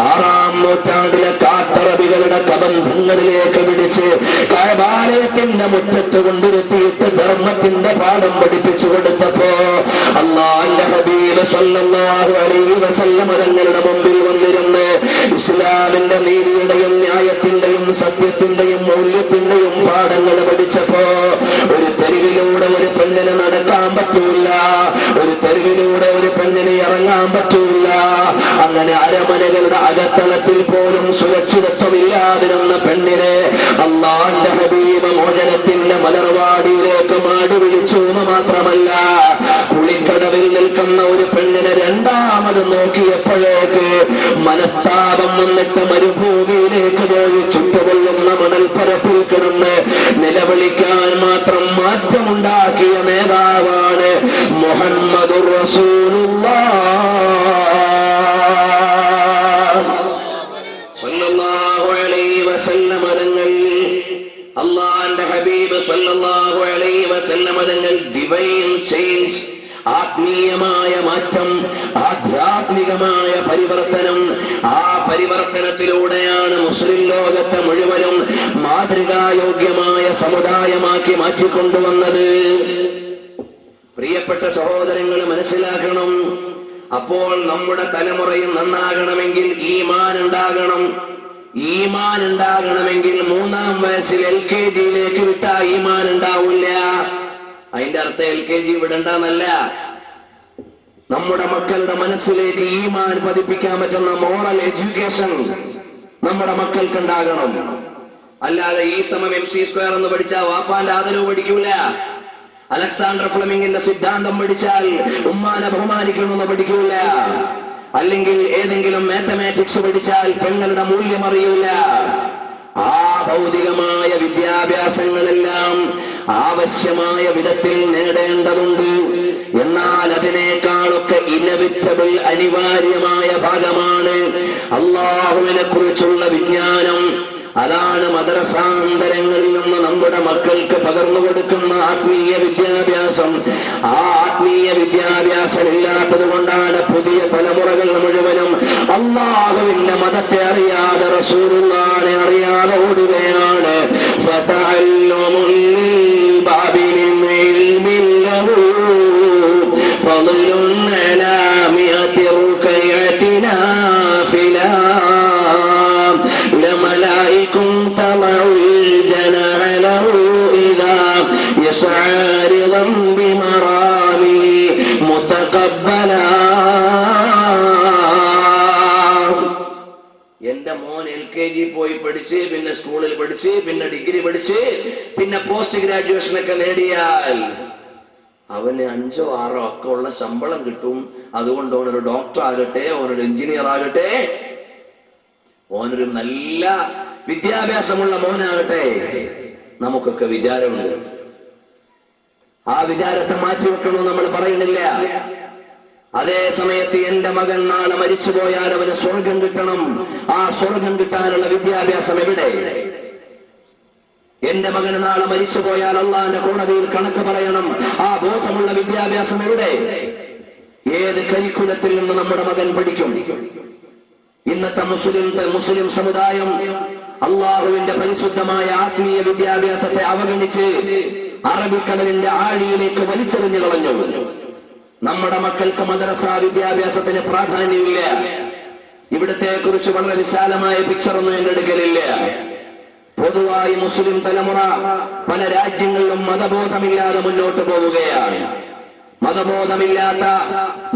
6-ാം നൂറ്റാണ്ടിലെ കാട്ടറബികളുടെ കബന്ധങ്ങളിലേക്ക് പിടിച്ച് കഅബാലയത്തിന്റെ മുറ്റത്ത് കൊണ്ടിരുത്തിയിട്ട് ധർമ്മത്തിന്റെ പാഠം പഠിപ്പിച്ചു കൊടുത്തപ്പോ അല്ലാഹുവിന്റെ ഹബീബ് സ്വല്ലല്ലാഹു അലൈഹി വസല്ലം തങ്ങളുടെ മുമ്പിൽ വന്നിരുന്ന് ഇസ്ലാമിന്റെ നീതിയുടെയും ന്യായത്തിന്റെയും സത്യത്തിന്റെയും മൂല്യത്തിന്റെയും പാഠങ്ങൾ പഠിച്ചപ്പോ ഒരു തെരുവിലൂടെ ഒരു പെണ്ണിന് നടക്കാൻ പറ്റൂല, ഒരു തെരുവിലൂടെ ഒരു പെണ്ണിന് ഇറങ്ങാൻ പറ്റൂല. അങ്ങനെ അരമനകളുടെ അകത്തളത്തിൽ പോലും സുരക്ഷിതത്വമില്ലാതിരുന്ന പെണ്ണിനെ അല്ലാഹുവിന്റെ ഹബീബ് മോചനത്തിന്റെ മലർവാടിയിലേക്ക് മാടി വിളിച്ചു എന്ന് മാത്രമല്ല, കുളിക്കടവിൽ നിൽക്കുന്ന ഒരു പെണ്ണിനെ രണ്ടാമത് നോക്കിയപ്പോഴേക്ക് മനസ്താപം വന്നിട്ട് മരുഭൂമിയിലേക്ക് പോയി ചുട്ടുകൊള്ളുന്ന മണൽപ്പരപ്പിൽ കിടന്ന് നിലവിളിക്കാൻ മാത്രം മാറ്റമുണ്ടാക്കിയ നേതാവാണ് മുഹമ്മദുർ റസൂലുള്ളാഹ് സ്വല്ലല്ലാഹു അലൈഹി വസല്ലം തങ്ങൾ. അല്ലാഹുവിന്റെ ഹബീബ് സ്വല്ലല്ലാഹു അലൈഹി വസല്ലം തങ്ങൾ ഡിവൈൻ ചേഞ്ച്, ആത്മീയമായ മാറ്റം, ആധ്യാത്മികമായ പരിവർത്തനം. ആ പരിവർത്തനത്തിലൂടെയാണ് മുസ്ലിം ലോകത്തെ മുഴുവനും മാതൃകായോഗ്യമായ സമുദായമാക്കി മാറ്റിക്കൊണ്ടുവന്നത്. പ്രിയപ്പെട്ട സഹോദരങ്ങൾ മനസ്സിലാക്കണം, അപ്പോൾ നമ്മുടെ തലമുറയും നന്നാകണമെങ്കിൽ ഈമാൻ ഉണ്ടാകണം. ഈമാൻ ഉണ്ടാകണമെങ്കിൽ 3-ാം വയസ്സിൽ LKG-യിലേക്ക് വിട്ടാ ഈമാൻ ഉണ്ടാവില്ല. അതിന്റെ അർത്ഥം LKG വിടണ്ടെന്നല്ല. നമ്മുടെ മക്കളുടെ മനസ്സിലേക്ക് ഈമാൻ പതിപ്പിക്കാൻ പറ്റുന്ന മോറൽ എഡ്യൂക്കേഷൻ നമ്മുടെ മക്കൾക്കുണ്ടാകണം. അല്ലാതെ E=MC² എന്ന് പഠിച്ചാൽ വാപ്പാന്റെ ആദരവ് പഠിക്കൂല, അലക്സാണ്ടർ ഫ്ലെമിങ്ങിന്റെ സിദ്ധാന്തം പഠിച്ചാൽ ഉമ്മാനെ ബഹുമാനിക്കണമെന്ന് പഠിക്കൂല, അല്ലെങ്കിൽ ഏതെങ്കിലും മാത്തമാറ്റിക്സ് പഠിച്ചാൽ പെങ്ങളുടെ മൂല്യം അറിയൂല. ആ ഭൗതികമായ വിദ്യാഭ്യാസങ്ങളെല്ലാം ആവശ്യമായ വിധത്തിൽ നേടേണ്ടതുണ്ട്. എന്നാൽ അതിനേക്കാളൊക്കെ ഇനവിറ്റബിൾ അനിവാര്യമായ ഭാഗമാണ് അല്ലാഹുവിനെ കുറിച്ചുള്ള വിജ്ഞാനം. അതാണ് മദ്രസാന്തരങ്ങളിൽ നിന്ന് നമ്മുടെ മക്കൾക്ക് പകർന്നു കൊടുക്കുന്ന ആത്മീയ വിദ്യാഭ്യാസം. ആ ആത്മീയ വിദ്യാഭ്യാസം ഇല്ലാത്തത് കൊണ്ടാണ് പുതിയ തലമുറകൾ മുഴുവനും അല്ലാഹുവിന്റെ മതത്തെ അറിയാതെ റസൂലുള്ളാഹിനെ അറിയാതെ ഓടുകയാണ്. ഫതഅല്ലുമുൽ ബാബി മിൻ ഇൽമിൻ ലഹു ഫളലുൻ അലാ മിഅതി റുകയതിനാ ഫിലാ لملائكم تضعوا الجناح له إذا يسعى رضا بمرامه متقبلا. എന്റെ മോൻ LKG പോയി പഠിച്ച്, പിന്നെ സ്കൂളിൽ പഠിച്ച്, പിന്നെ ഡിഗ്രി പഠിച്ച്, പിന്നെ പോസ്റ്റ് ഗ്രാജുവേഷനൊക്കെ നേടിയാൽ അവന് 5-ഓ 6-ഓ ഒക്കെ ഉള്ള ശമ്പളം കിട്ടും. അതുകൊണ്ട് ഓനൊരു ഡോക്ടർ ആകട്ടെ, ഓനൊരു എഞ്ചിനീയർ ആകട്ടെ, ഓനൊരു നല്ല വിദ്യാഭ്യാസമുള്ള മോനാകട്ടെ, നമുക്കൊക്കെ വിചാരമുണ്ട്. ആ വിചാരത്തെ മാറ്റിവെക്കണമെന്ന് നമ്മൾ പറയുന്നില്ല. അതേ സമയത്ത് എന്റെ മകൻ നാളെ മരിച്ചുപോയാൽ അവന് സ്വർഗം കിട്ടണം. ആ സ്വർഗം കിട്ടാനുള്ള വിദ്യാഭ്യാസം എവിടെ? എന്റെ മകന് നാളെ മരിച്ചുപോയാൽ അള്ളാന്റെ കോടതിയിൽ കണക്ക് പറയണം. ആ ബോധമുള്ള വിദ്യാഭ്യാസം എവിടെ? ഏത് കരിക്കുലത്തിൽ നിന്ന് നമ്മുടെ മകൻ പഠിക്കും? ഇന്നത്തെ മുസ്ലിം സമുദായം അള്ളാഹുവിന്റെ പരിശുദ്ധമായ ആത്മീയ വിദ്യാഭ്യാസത്തെ അവഗണിച്ച് അറബിക്കടലിന്റെ ആഴിയിലേക്ക് വലിച്ചെറിഞ്ഞു കളഞ്ഞു. നമ്മുടെ മക്കൾക്ക് മദ്രസ വിദ്യാഭ്യാസത്തിന് പ്രാധാന്യമില്ല. ഇവിടത്തെ കുറിച്ച് വളരെ വിശാലമായ പിക്ചറൊന്നും എന്റെ അടുക്കലില്ല. പൊതുവായി മുസ്ലിം തലമുറ പല രാജ്യങ്ങളിലും മതബോധമില്ലാതെ മുന്നോട്ട് പോവുകയാണ്. മതബോധമില്ലാത്ത,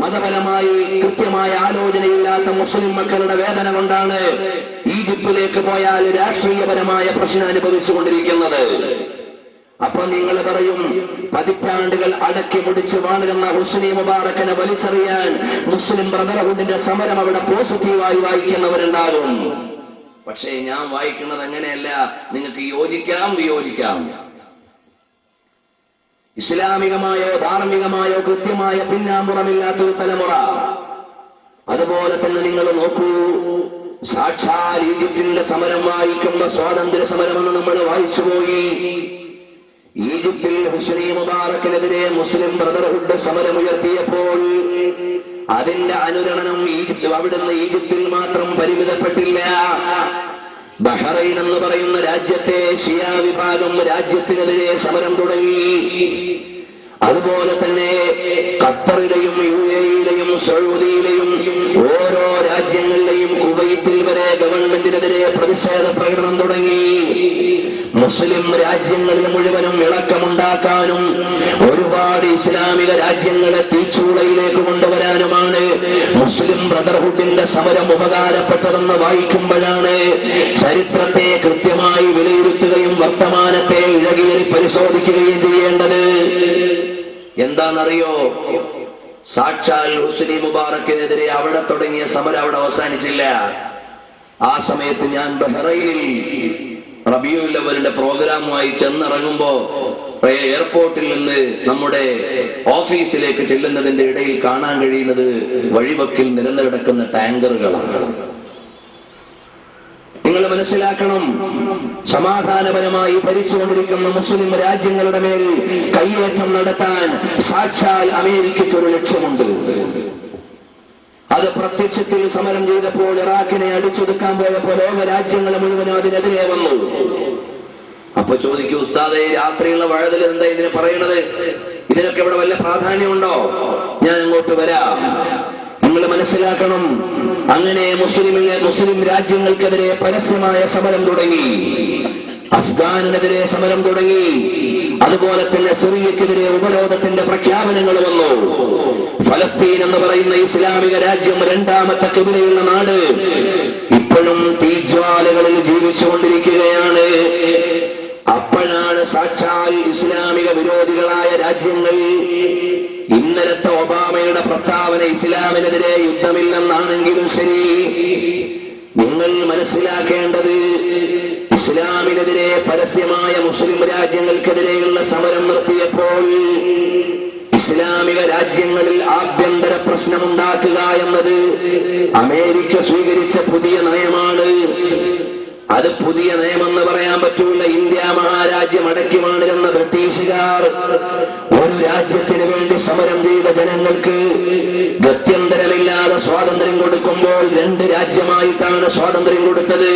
മതപരമായി കൃത്യമായ ആലോചനയില്ലാത്ത മുസ്ലിം മക്കളുടെ വേദന കൊണ്ടാണ് ഈജിപ്തിലേക്ക് പോയാൽ രാഷ്ട്രീയപരമായ പ്രശ്നം അനുഭവിച്ചുകൊണ്ടിരിക്കുന്നത്. അപ്പൊ നിങ്ങൾ പറയും, പതിറ്റാണ്ടുകൾ അടക്കി മുടിച്ച് വാണിരുന്ന ഹുസ്നി മുബാറക്കിനെ വലിച്ചെറിയാൻ മുസ്ലിം ബ്രദർഹുഡിന്റെ സമരം അവിടെ പോസിറ്റീവായി വായിക്കുന്നവരുണ്ടാകും. പക്ഷേ ഞാൻ വായിക്കുന്നത് അങ്ങനെയല്ല. നിങ്ങൾക്ക് യോജിക്കാം, വിയോജിക്കാം. ഇസ്ലാമികമായോ ധാർമ്മികമായോ കൃത്യമായ പിന്നാമ്പുറമില്ലാത്തൊരു തലമുറ. അതുപോലെ തന്നെ നിങ്ങൾ നോക്കൂ, സാക്ഷാൽ ഈജിപ്തിന്റെ സമരം വായിക്കുമ്പോ സ്വാതന്ത്ര്യ സമരമെന്ന് നമ്മൾ വായിച്ചുപോയി. ഈജിപ്തിൽ ഹുസ്നി മുബാറക്കിനെതിരെ മുസ്ലിം ബ്രദർഹുഡ് സമരമുയർത്തിയപ്പോൾ അതിന്റെ അനുരണനം അവിടുന്ന് ഈജിപ്തിൽ മാത്രം പരിമിതപ്പെട്ടില്ല. ബഹ്റൈൻ എന്ന് പറയുന്ന രാജ്യത്തെ ഷിയ വിഭാഗം രാജ്യത്തിനെതിരെ സമരം തുടങ്ങി. അതുപോലെ തന്നെ ഖത്തറിലെയും UAE-യിലെയും സൗദിയിലെയും ഓരോ രാജ്യങ്ങളിലെയും കുവൈത്തിൽ വരെ ഗവൺമെന്റിനെതിരെ പ്രതിഷേധ പ്രകടനം തുടങ്ങി. മുസ്ലിം രാജ്യങ്ങളിൽ മുഴുവനും ഇളക്കമുണ്ടാക്കാനും ഒരുപാട് ഇസ്ലാമിക രാജ്യങ്ങളെ തീച്ചൂളയിലേക്ക് കൊണ്ടുവരാനുമാണ് മുസ്ലിം ബ്രദർഹുഡിന്റെ സമരം ഉപകാരപ്പെട്ടതെന്ന് വായിക്കുമ്പോഴാണ് ചരിത്രത്തെ കൃത്യമായി വിലയിരുത്തുകയും വർത്തമാനത്തെ ഇഴകിയേറി പരിശോധിക്കുകയും ചെയ്യേണ്ടത്. എന്താണെന്നറിയോ? സാക്ഷാൽ ഹുസ്നി മുബാറക്കിനെതിരെ അവിടെ തുടങ്ങിയ സമരം അവിടെ അവസാനിച്ചില്ല. ആ സമയത്ത് ഞാൻ ബഹ്റൈനിൽ റബീഉൽ അവ്വലിന്റെ പ്രോഗ്രാമുമായി ചെന്നിറങ്ങുമ്പോ എയർപോർട്ടിൽ നിന്ന് നമ്മുടെ ഓഫീസിലേക്ക് ചെല്ലുന്നതിന്റെ ഇടയിൽ കാണാൻ കഴിയുന്നത് വഴിവക്കിൽ നിരന്നു കിടക്കുന്ന ടാങ്കറുകളാണ്. നിങ്ങൾ മനസ്സിലാക്കണം, സമാധാനപരമായി ഭരിച്ചുകൊണ്ടിരിക്കുന്ന മുസ്ലിം രാജ്യങ്ങളുടെ മേൽ കയ്യേറ്റം നടത്താൻ സാക്ഷാൽ അമേരിക്കയ്ക്ക് ഒരു ലക്ഷ്യമുണ്ട്. അത് പ്രത്യക്ഷത്തിൽ സമരം ചെയ്തപ്പോൾ ഇറാഖിനെ അടിച്ചൊതുക്കാൻ പോയപ്പോൾ ലോക രാജ്യങ്ങൾ മുഴുവനും അതിനെതിരെ വന്നു. അപ്പൊ ചോദിക്കൂ, ഉസ്താദേ, രാത്രിയുള്ള വഴുതൽ എന്താ ഇതിനെ പറയണത്? ഇതിനൊക്കെ ഇവിടെ വല്ല പ്രാധാന്യമുണ്ടോ? ഞാൻ അങ്ങോട്ട് വരാം. നിങ്ങൾ മനസ്സിലാക്കണം, അങ്ങനെ മുസ്ലിം രാജ്യങ്ങൾക്കെതിരെ പരസ്യമായ സമരം തുടങ്ങി. അഫ്ഗാനിനെതിരെ സമരം തുടങ്ങി. അതുപോലെ തന്നെ സിറിയക്കെതിരെ ഉപരോധത്തിന്റെ പ്രഖ്യാപനങ്ങൾ വന്നു. ഫലസ്തീൻ എന്ന് പറയുന്ന ഇസ്ലാമിക രാജ്യം, രണ്ടാമത്തെ ഖിബ്ലയുള്ള നാട്, ഇപ്പോഴും തീജ്വാലകളിൽ ജീവിച്ചുകൊണ്ടിരിക്കുകയാണ്. അപ്പോഴാണ് സാക്ഷാൽ ഇസ്ലാമിക വിരോധികളായ രാജ്യങ്ങൾ, ഇന്നലത്തെ ഒബാമയുടെ പ്രസ്താവന ഇസ്ലാമിനെതിരെ യുദ്ധമില്ലെന്നാണെങ്കിലും ശരി, നിങ്ങൾ മനസ്സിലാക്കേണ്ടത്, ഇസ്ലാമിനെതിരെ പരസ്യമായ മുസ്ലിം രാജ്യങ്ങൾക്കെതിരെയുള്ള സമരം നിർത്തിയപ്പോൾ ഇസ്ലാമിക രാജ്യങ്ങളിൽ ആഭ്യന്തര പ്രശ്നമുണ്ടാക്കുക എന്നത് അമേരിക്ക സ്വീകരിച്ച പുതിയ നയമാണ്. അത് പുതിയ നയമെന്ന് പറയാൻ പറ്റൂല. ഇന്ത്യ മഹാരാജ്യം അടക്കി വാണിരുന്ന ബ്രിട്ടീഷുകാർ ഒരു രാജ്യത്തിന് വേണ്ടി സമരം ചെയ്ത ജനങ്ങൾക്ക് ഗത്യന്തരമില്ലാതെ സ്വാതന്ത്ര്യം കൊടുക്കുമ്പോൾ രണ്ട് രാജ്യമായിട്ടാണ് സ്വാതന്ത്ര്യം കൊടുത്തത്.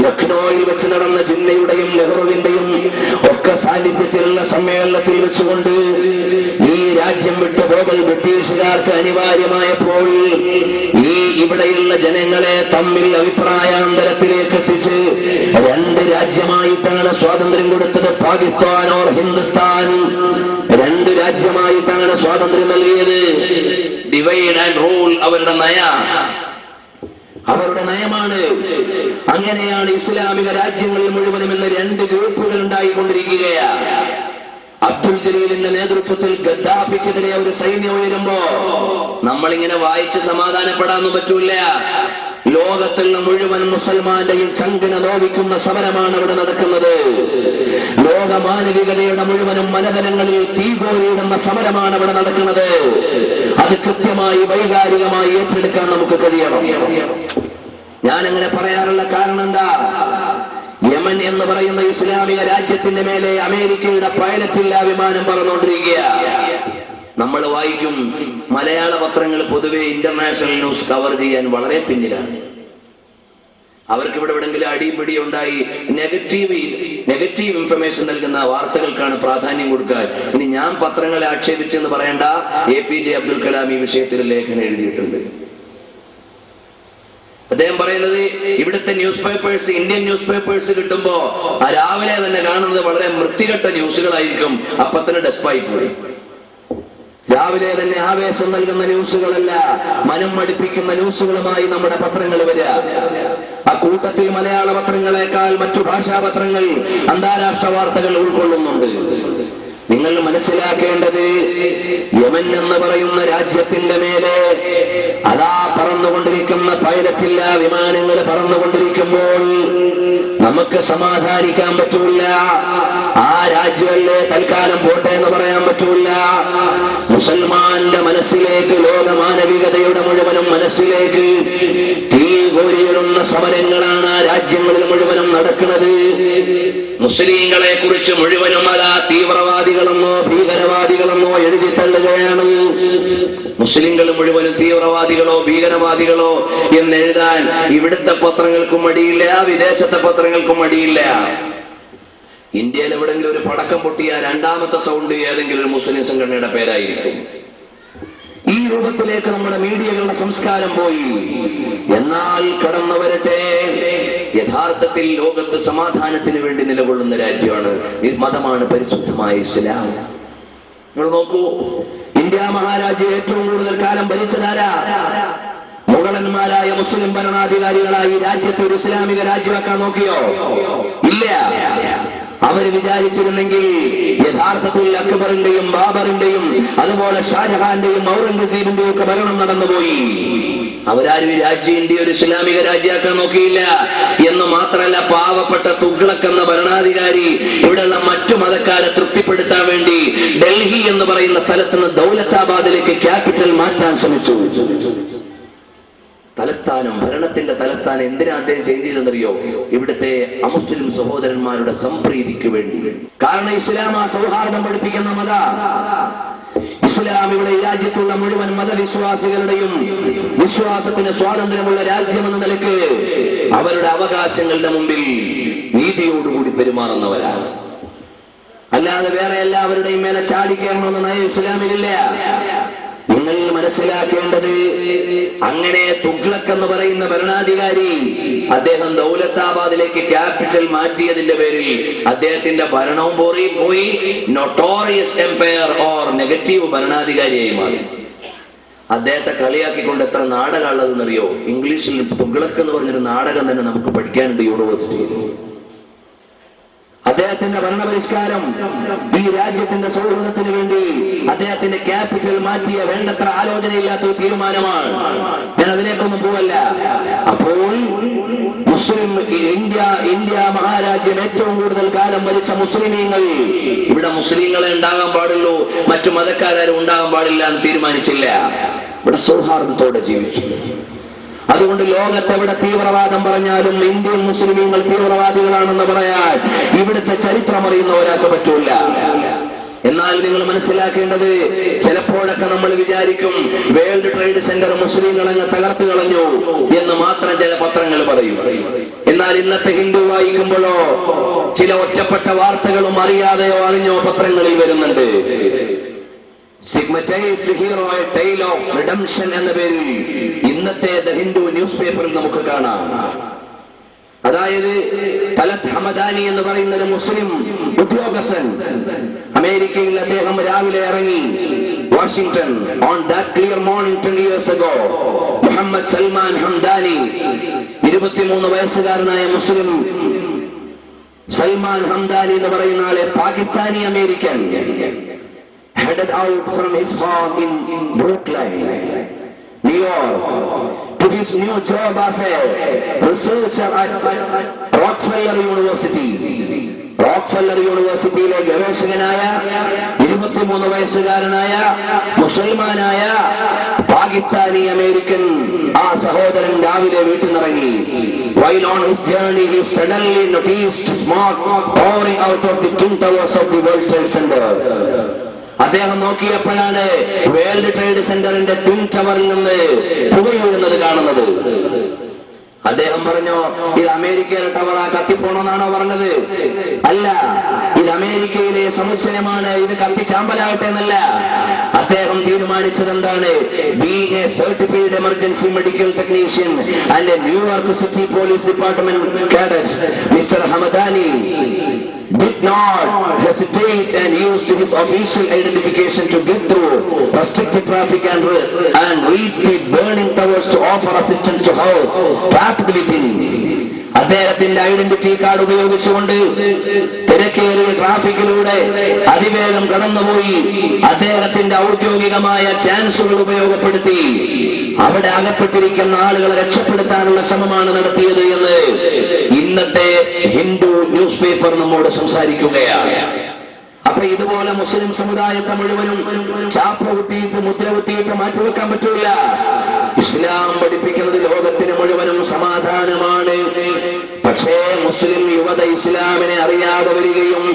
ലക്നോയിൽ വെച്ച് നടന്ന ജിന്നയുടെയും നെഹ്റുവിന്റെയും ഒക്കെ സാന്നിധ്യത്തിലുള്ള സമ്മേളനത്തിൽ വെച്ചുകൊണ്ട് ഈ രാജ്യം വിട്ടുപോകൽ ബ്രിട്ടീഷുകാർക്ക് അനിവാര്യമായപ്പോൾ ഇവിടെയുള്ള ജനങ്ങളെ തമ്മിൽ അഭിപ്രായാന്തരത്തിലേക്ക് എത്തിച്ച് രണ്ട് രാജ്യമായിട്ടാണ് സ്വാതന്ത്ര്യം കൊടുത്തത്. പാകിസ്ഥാനോ ഹിന്ദുസ്ഥാൻ, രണ്ട് രാജ്യമായിട്ടാണ് സ്വാതന്ത്ര്യം നൽകിയത്. ഡിവൈഡ് ആൻഡ് റൂൾ അവരുടെ നയമാണ്. അങ്ങനെയാണ് ഇസ്ലാമിക രാജ്യങ്ങളിൽ മുഴുവനും ഇന്ന് രണ്ട് ഗ്രൂപ്പുകൾ ഉണ്ടായിക്കൊണ്ടിരിക്കുകയാണ്. അബ്ദുൽ ജലീലിന്റെ നേതൃത്വത്തിൽ ഗദ്ദാഫിക്കെതിരെ ഒരു സൈന്യം ഉയരുമ്പോ നമ്മളിങ്ങനെ വായിച്ച് സമാധാനപ്പെടാനൊന്നും പറ്റൂല. ലോകത്തുള്ള മുഴുവൻ മുസൽമാന്റെയും ചങ്കിനെ നോവിക്കുന്ന സമരമാണ് അവിടെ നടക്കുന്നത്. ലോക മാനവികതയുടെ മുഴുവനും മനതലങ്ങളിൽ തീഗോരിയിടുന്ന സമരമാണ് അവിടെ നടക്കുന്നത്. അത് കൃത്യമായി വൈകാരികമായി ഏറ്റെടുക്കാൻ നമുക്ക് കഴിയണം. ഞാനങ്ങനെ പറയാനുള്ള കാരണം എന്താ? യമൻ എന്ന് പറയുന്ന ഇസ്ലാമിക രാജ്യത്തിന്റെ മേലെ അമേരിക്കയുടെ പൈലറ്റില്ലാ വിമാനം പറന്നുകൊണ്ടിരിക്കുക. നമ്മൾ വായിക്കും, മലയാള പത്രങ്ങൾ പൊതുവെ ഇന്റർനാഷണൽ ന്യൂസ് കവർ ചെയ്യാൻ വളരെ പിന്നിലാണ്. അവർക്ക് ഇവിടെ എവിടെങ്കിലും അടിപിടി ഉണ്ടായി നെഗറ്റീവ് ഇൻഫർമേഷൻ നൽകുന്ന വാർത്തകൾക്കാണ് പ്രാധാന്യം കൊടുക്കുക. ഇനി ഞാൻ പത്രങ്ങളെ ആക്ഷേപിച്ചെന്ന് പറയേണ്ട, APJ അബ്ദുൽ കലാം ഈ വിഷയത്തിൽ ലേഖനം എഴുതിയിട്ടുണ്ട്. അദ്ദേഹം പറയുന്നത്, ഇവിടുത്തെ news papers, Indian news papers കിട്ടുമ്പോ രാവിലെ തന്നെ കാണുന്നത് വളരെ വൃത്തികെട്ട ന്യൂസുകളായിരിക്കും. അപ്പൊ തന്നെ ഡെസ്പായി പോയി. രാവിലെ തന്നെ ആവേശം നൽകുന്ന ന്യൂസുകളല്ല, മനം മടുപ്പിക്കുന്ന ന്യൂസുകളുമായി നമ്മുടെ പത്രങ്ങൾ വരിക. അക്കൂട്ടത്തിൽ മലയാള പത്രങ്ങളെക്കാൾ മറ്റു ഭാഷാ പത്രങ്ങൾ അന്താരാഷ്ട്ര വാർത്തകൾ ഉൾക്കൊള്ളുന്നുണ്ട്. നിങ്ങൾ മനസ്സിലാക്കേണ്ടത്, യമൻ എന്ന് പറയുന്ന രാജ്യത്തിന്റെ മേലെ അതാ പറന്നുകൊണ്ടിരിക്കുന്ന പൈലറ്റില്ല വിമാനങ്ങൾ പറന്നുകൊണ്ടിരിക്കുമ്പോൾ നമുക്ക് സമാധാനിക്കാൻ പറ്റൂല. ആ രാജ്യമല്ലേ, തൽക്കാലം പോട്ടെ എന്ന് പറയാൻ പറ്റൂല. മുസൽമാന്റെ മനസ്സിലേക്ക്, ലോക മാനവികതയുടെ മുഴുവനും മനസ്സിലേക്ക് തീ കോരിയിടുന്ന സമരങ്ങളാണ് ആ രാജ്യങ്ങളിൽ മുഴുവനും നടക്കുന്നത്. മുസ്ലിങ്ങളെ കുറിച്ച് മുഴുവനും അതാ തീവ്രവാദികളെന്നോ ഭീകരവാദികളെന്നോ എഴുതി തള്ളുകയാണ്. മുസ്ലിങ്ങൾ മുഴുവനും തീവ്രവാദികളോ ഭീകരവാദികളോ എന്നെഴുതാൻ ഇവിടുത്തെ പത്രങ്ങൾക്കും മടിയില്ല, വിദേശത്തെ പത്രങ്ങൾക്കും മടിയില്ല. ഇന്ത്യയിൽ എവിടെങ്കിലും ഒരു പടക്കം പൊട്ടിയ രണ്ടാമത്തെ സൗണ്ട് ഏതെങ്കിലും ഒരു മുസ്ലിം സംഘടനയുടെ പേരായിരിക്കും. ഈ രൂപത്തിലേക്ക് നമ്മുടെ മീഡിയകളുടെ സംസ്കാരം പോയി. എന്നാൽ കടന്നു വരട്ടെ, യഥാർത്ഥത്തിൽ ലോകത്ത് സമാധാനത്തിന് വേണ്ടി നിലകൊള്ളുന്ന രാജ്യമാണ്, മതമാണ് പരിശുദ്ധമായ ഇസ്ലാം. നിങ്ങൾ നോക്കൂ, ഇന്ത്യ മഹാരാജ്യം ഏറ്റവും കൂടുതൽ കാലം ഭരിച്ചതാരാ? മുഗളന്മാരായ മുസ്ലിം ഭരണാധികാരികളായി രാജ്യത്തെ ഒരു ഇസ്ലാമിക രാജ്യമാക്കാൻ നോക്കിയോ? ഇല്ല. അവർ വിചാരിച്ചിരുന്നെങ്കിൽ യഥാർത്ഥത്തിൽ അക്ബറിന്റെയും ബാബറിന്റെയും അതുപോലെ ഷാജഹാന്റെയും ഔറംഗസീബിന്റെയും ഒക്കെ ഭരണം നടന്നുപോയി. അവരാരും ഈ രാജ്യം ഇന്ത്യ ഒരു ഇസ്ലാമിക രാജ്യമാക്കാൻ നോക്കിയില്ല. എന്ന് മാത്രമല്ല, പാവപ്പെട്ട തുഗ്ലക് എന്ന ഭരണാധികാരി ഇവിടെയുള്ള മറ്റു മതക്കാരെ തൃപ്തിപ്പെടുത്താൻ വേണ്ടി ഡൽഹി എന്ന് പറയുന്ന സ്ഥലത്തുനിന്ന് ദൗലത്താബാദിലേക്ക് ക്യാപിറ്റൽ മാറ്റാൻ ശ്രമിച്ചു. തലസ്ഥാനം, ഭരണത്തിന്റെ തലസ്ഥാനം എന്തിനാ അദ്ദേഹം ചെയ്തതെന്നറിയോ? ഇവിടുത്തെ അമുസ്ലിം സഹോദരന്മാരുടെ സംപ്രീതിക്ക് വേണ്ടി. കാരണം ഇസ്ലാം ആ സൗഹാർദ്ദം പഠിപ്പിക്കുന്ന മത. ഇസ്ലാം ഇവിടെ ഈ രാജ്യത്തുള്ള മുഴുവൻ മതവിശ്വാസികളുടെയും വിശ്വാസത്തിന് സ്വാതന്ത്ര്യമുള്ള രാജ്യമെന്ന നിലയ്ക്ക് അവരുടെ അവകാശങ്ങളുടെ മുമ്പിൽ നീതിയോടുകൂടി പെരുമാറുന്നവരാണ്. അല്ലാതെ വേറെ എല്ലാവരുടെയും മേലെ ചാടിക്കണമെന്ന നയം ഇസ്ലാമിലില്ല. നിങ്ങൾ മനസ്സിലാക്കേണ്ടത്, അങ്ങനെ തുഗ്ലക് എന്ന് പറയുന്ന ഭരണാധികാരി അദ്ദേഹം ദൗലത്താബാദിലേക്ക് ക്യാപിറ്റൽ മാറ്റിയതിന്റെ പേരിൽ അദ്ദേഹത്തിന്റെ ഭരണവും പോയി നൊട്ടോറിയസ് എംപയർ ഓർ നെഗറ്റീവ് ഭരണാധികാരിയായി മാറി. അദ്ദേഹത്തെ കളിയാക്കിക്കൊണ്ട് എത്ര നാടകം ഉള്ളതെന്നറിയോ? ഇംഗ്ലീഷിൽ തുഗ്ലക് എന്ന് പറഞ്ഞൊരു നാടകം തന്നെ നമുക്ക് പഠിക്കാനുണ്ട് യൂണിവേഴ്സിറ്റിയിൽ. അദ്ദേഹത്തിന്റെ ഭരണപരിഷ്കാരം ഈ രാജ്യത്തിന്റെ സൗഹൃദത്തിന് വേണ്ടി അദ്ദേഹത്തിന്റെ ക്യാപിറ്റൽ മാറ്റിയ വേണ്ടത്ര ആലോചനയില്ലാത്ത ഒരു തീരുമാനമാണ്. ഞാൻ അതിലേക്കൊന്നും പോവല്ല. അപ്പോൾ മുസ്ലിം ഇന്ത്യ മഹാരാജ്യം ഏറ്റവും കൂടുതൽ കാലം ഭരിച്ച മുസ്ലിമീങ്ങൾ, ഇവിടെ മുസ്ലിങ്ങളെ ഉണ്ടാകാൻ പാടുള്ളൂ, മറ്റു മതക്കാരും ഉണ്ടാകാൻ പാടില്ല എന്ന് തീരുമാനിച്ചില്ല. ഇവിടെ സൗഹാർദ്ദത്തോടെ ജീവിച്ചു. അതുകൊണ്ട് ലോകത്തെവിടെ തീവ്രവാദം പറഞ്ഞാലും ഇന്ത്യൻ മുസ്ലിമീങ്ങൾ തീവ്രവാദികളാണെന്ന് പറയാൻ ഇവിടുത്തെ ചരിത്രം അറിയുന്ന ഒരാൾക്ക് പറ്റൂല. എന്നാൽ നിങ്ങൾ മനസ്സിലാക്കേണ്ടത്, ചിലപ്പോഴൊക്കെ നമ്മൾ വിചാരിക്കും വേൾഡ് ട്രേഡ് സെന്റർ മുസ്ലിങ്ങളങ്ങ് തകർത്തു കളഞ്ഞു എന്ന് മാത്രം ചില പത്രങ്ങൾ പറയും. എന്നാൽ ഇന്നത്തെ ഹിന്ദു വായിക്കുമ്പോഴോ ചില ഒറ്റപ്പെട്ട വാർത്തകളും അറിയാതെയോ അറിഞ്ഞോ പത്രങ്ങളിൽ വരുന്നുണ്ട്. Stigmatized hero, a tale of redemption എന്ന പേരിൽ ഇന്നത്തെ ദ ഹിന്ദു ന്യൂസ് പേപ്പറിൽ നമുക്ക് കാണാം. അതായത് തലത് ഹമദാനി എന്ന് പറയുന്ന ഒരു മുസ്ലിം ഉദ്യോഗസ്ഥൻ അമേരിക്കയിൽ അദ്ദേഹം രാവിലെ ഇറങ്ങി Washington. On that clear morning 20 years ago, Muhammad Salman Hamdani, 23 വയസ്സുകാരനായ മുസ്ലിം സൽമാൻ ഹംദാനി എന്ന് പറയുന്ന ആളെ Pakistani American headed out from his home in Brooklyn, New York, to his new job as a researcher at Rockefeller University. Rockefeller യൂണിവേഴ്സിറ്റിയിലെ ഗവേഷകനായ 23 വയസ്സുകാരനായ മുസൽമാനായ പാകിസ്ഥാനി അമേരിക്കൻ ആ സഹോദരൻ രാവിലെ വീട്ടിൽ നിന്നിറങ്ങി. While on his journey, he suddenly noticed smoke pouring out of the twin towers of the World Trade Center. അദ്ദേഹം നോക്കിയപ്പോഴാണ് world trade സെന്ററിന്റെ ട്വിൻ ടവറിൽ നിന്ന് പുകയുന്നത് കാണുന്നത്. അദ്ദേഹം പറഞ്ഞു, ഇത് അമേരിക്കയിലെ ടവറാ, കത്തിപ്പോണമെന്നാണോ പറഞ്ഞത്? അല്ല, ഇത് അമേരിക്കയിലെ വലിയ സമുച്ചയമാണ്, ഇത് കത്തിച്ചാമ്പലാകട്ടെ എന്നല്ല. അദ്ദേഹം തീരുമാനിച്ചത് എന്താണ്? Being A certified emergency medical technician and A New York city police department cadet, mister Hamadani did not hesitate and used his official identification to get through restricted traffic and reach the burning towers to offer assistance to house trapped within. അദ്ദേഹത്തിന്റെ identity card ഉപയോഗിച്ചുകൊണ്ട് തിരക്കേറിയ ട്രാഫിക്കിലൂടെ അതിവേഗം കടന്നുപോയി അദ്ദേഹത്തിന്റെ ഔദ്യോഗികമായ ചാൻസുകൾ ഉപയോഗപ്പെടുത്തി അവിടെ അകപ്പെട്ടിരിക്കുന്ന ആളുകളെ രക്ഷപ്പെടുത്താനുള്ള ശ്രമമാണ് നടത്തിയത് എന്ന് ഇന്നത്തെ ഹിന്ദു ന്യൂസ് പേപ്പർ നമ്മോട് സംസാരിക്കുകയാണ്. അപ്പൊ ഇതുപോലെ മുസ്ലിം സമുദായത്തെ മുഴുവനും ചാപ്പ കുത്തിയിട്ട് മുദ്ര കുത്തിയിട്ട് മാറ്റിവെക്കാൻ പറ്റൂല. ഇസ്ലാം പഠിപ്പിക്കുന്നത് ലോകത്തിന് മുഴുവനും സമാധാനമാണ്. പക്ഷേ മുസ്ലിം യുവത ഇസ്ലാമിനെ അറിയാതെ വരികയും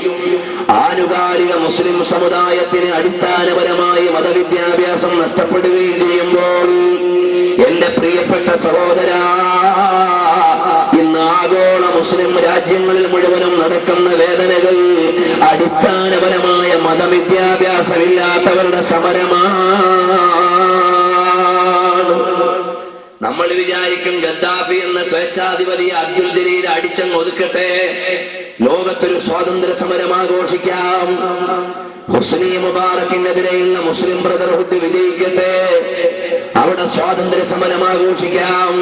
ആനുകാലിക മുസ്ലിം സമുദായത്തിന് അടിസ്ഥാനപരമായി മതവിദ്യാഭ്യാസം നഷ്ടപ്പെടുകയും ചെയ്യുമ്പോൾ എന്റെ പ്രിയപ്പെട്ട സഹോദരാ, ഇന്ന് ആഗോള മുസ്ലിം രാജ്യങ്ങളിൽ മുഴുവനും നടക്കുന്ന വേദനകൾ അടിസ്ഥാനപരമായ മതവിദ്യാഭ്യാസമില്ലാത്തവരുടെ സമരമാണ്. നമ്മൾ വിചാരിക്കും ഗദ്ദാഫി എന്ന സ്വേച്ഛാധിപതി അബ്ദുൽ ജലീൽ അടിച്ചങ്ങ് ഒതുക്കട്ടെ, ലോകത്തൊരു സ്വാതന്ത്ര്യ സമരം ആഘോഷിക്കാം, ഹുസ്നി മുബാറക്കിനെതിരെയുള്ള മുസ്ലിം ബ്രദർഹുഡ് വിജയിക്കട്ടെ, അവിടെ സ്വാതന്ത്ര്യ സമരം ആഘോഷിക്കാം.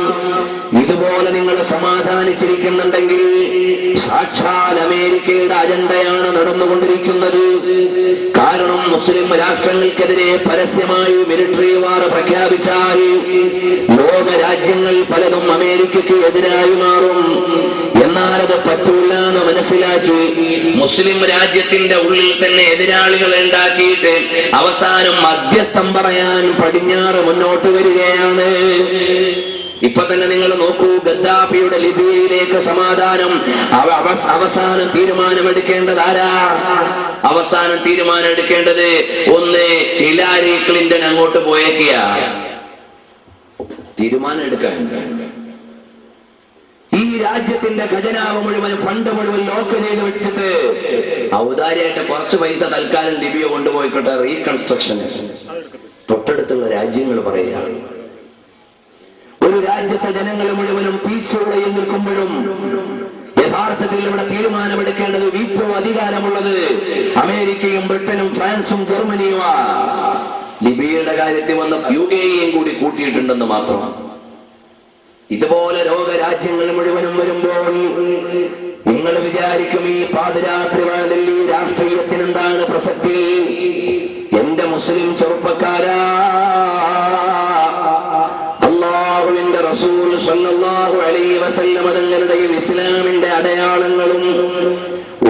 ഇതുപോലെ നിങ്ങൾ സമാധാനിച്ചിരിക്കുന്നുണ്ടെങ്കിൽ സാക്ഷാൽ അമേരിക്കയുടെ അജണ്ടയാണ് നടന്നുകൊണ്ടിരിക്കുന്നത്. കാരണം മുസ്ലിം രാഷ്ട്രങ്ങൾക്കെതിരെ പരസ്യമായി മിലിറ്ററി വാർ പ്രഖ്യാപിച്ചാൽ ലോക രാജ്യങ്ങൾ പലതും അമേരിക്കയ്ക്ക് എതിരായി മാറും. എന്നാൽ അത് പറ്റൂല എന്ന് മനസ്സിലാക്കി മുസ്ലിം രാജ്യത്തിന്റെ ഉള്ളിൽ തന്നെ എതിരാളികൾ ഉണ്ടാക്കിയിട്ട് അവസാനം മധ്യസ്ഥം പറയാൻ പടിഞ്ഞാറ് മുന്നോട്ട് വരികയാണ്. ഇപ്പൊ തന്നെ നിങ്ങൾ നോക്കൂ, ഗദ്ദാഫിയുടെ ലിബിയയിലേക്ക് സമാധാനം അവസാനം തീരുമാനമെടുക്കേണ്ടത് ആരാ? അവസാനം തീരുമാനം എടുക്കേണ്ടത് ഒന്ന് ഹിലാരി ക്ലിന്റൺ അങ്ങോട്ട് പോയേക്കുക, തീരുമാനം എടുക്കാൻ. ഈ രാജ്യത്തിന്റെ ഖജനാവ് മുഴുവൻ ഫണ്ട് മുഴുവൻ ലോക്ക് ചെയ്ത് വെച്ചിട്ട് ഔദാര്യമായിട്ട് കുറച്ച് പൈസ തൽക്കാലം ലിബിയ കൊണ്ടുപോയിക്കോട്ടെ, റീകൺസ്ട്രക്ഷൻ. തൊട്ടടുത്തുള്ള രാജ്യങ്ങൾ പറയുകയാണ്. ഒരു രാജ്യത്തെ ജനങ്ങൾ മുഴുവനും തീച്ചുളയിൽ നിൽക്കുമ്പോഴും യഥാർത്ഥത്തിൽ ഇവിടെ തീരുമാനമെടുക്കേണ്ടത് വീറ്റോ അധികാരമുള്ളത് അമേരിക്കയും ബ്രിട്ടനും ഫ്രാൻസും ജർമ്മനിയുമാണ്. ലിബിയയുടെ കാര്യത്തിൽ വന്ന യുകെയും കൂടി കൂട്ടിയിട്ടുണ്ടെന്ന് മാത്രം. ഇതുപോലെ ലോകരാജ്യങ്ങൾ മുഴുവനും വരുമ്പോൾ നിങ്ങൾ വിചാരിക്കും ഈ പാതിരാത്രി വേളയിൽ ഈ രാഷ്ട്രീയത്തിന് എന്താണ് പ്രസക്തി? എന്റെ മുസ്ലിം ചെറുപ്പക്കാരാ, അല്ലാഹുവിന്റെ റസൂൽ സ്വല്ലല്ലാഹു അലൈഹി വസല്ലം തങ്ങളുടെയും ഇസ്ലാമിന്റെ അടയാളങ്ങളും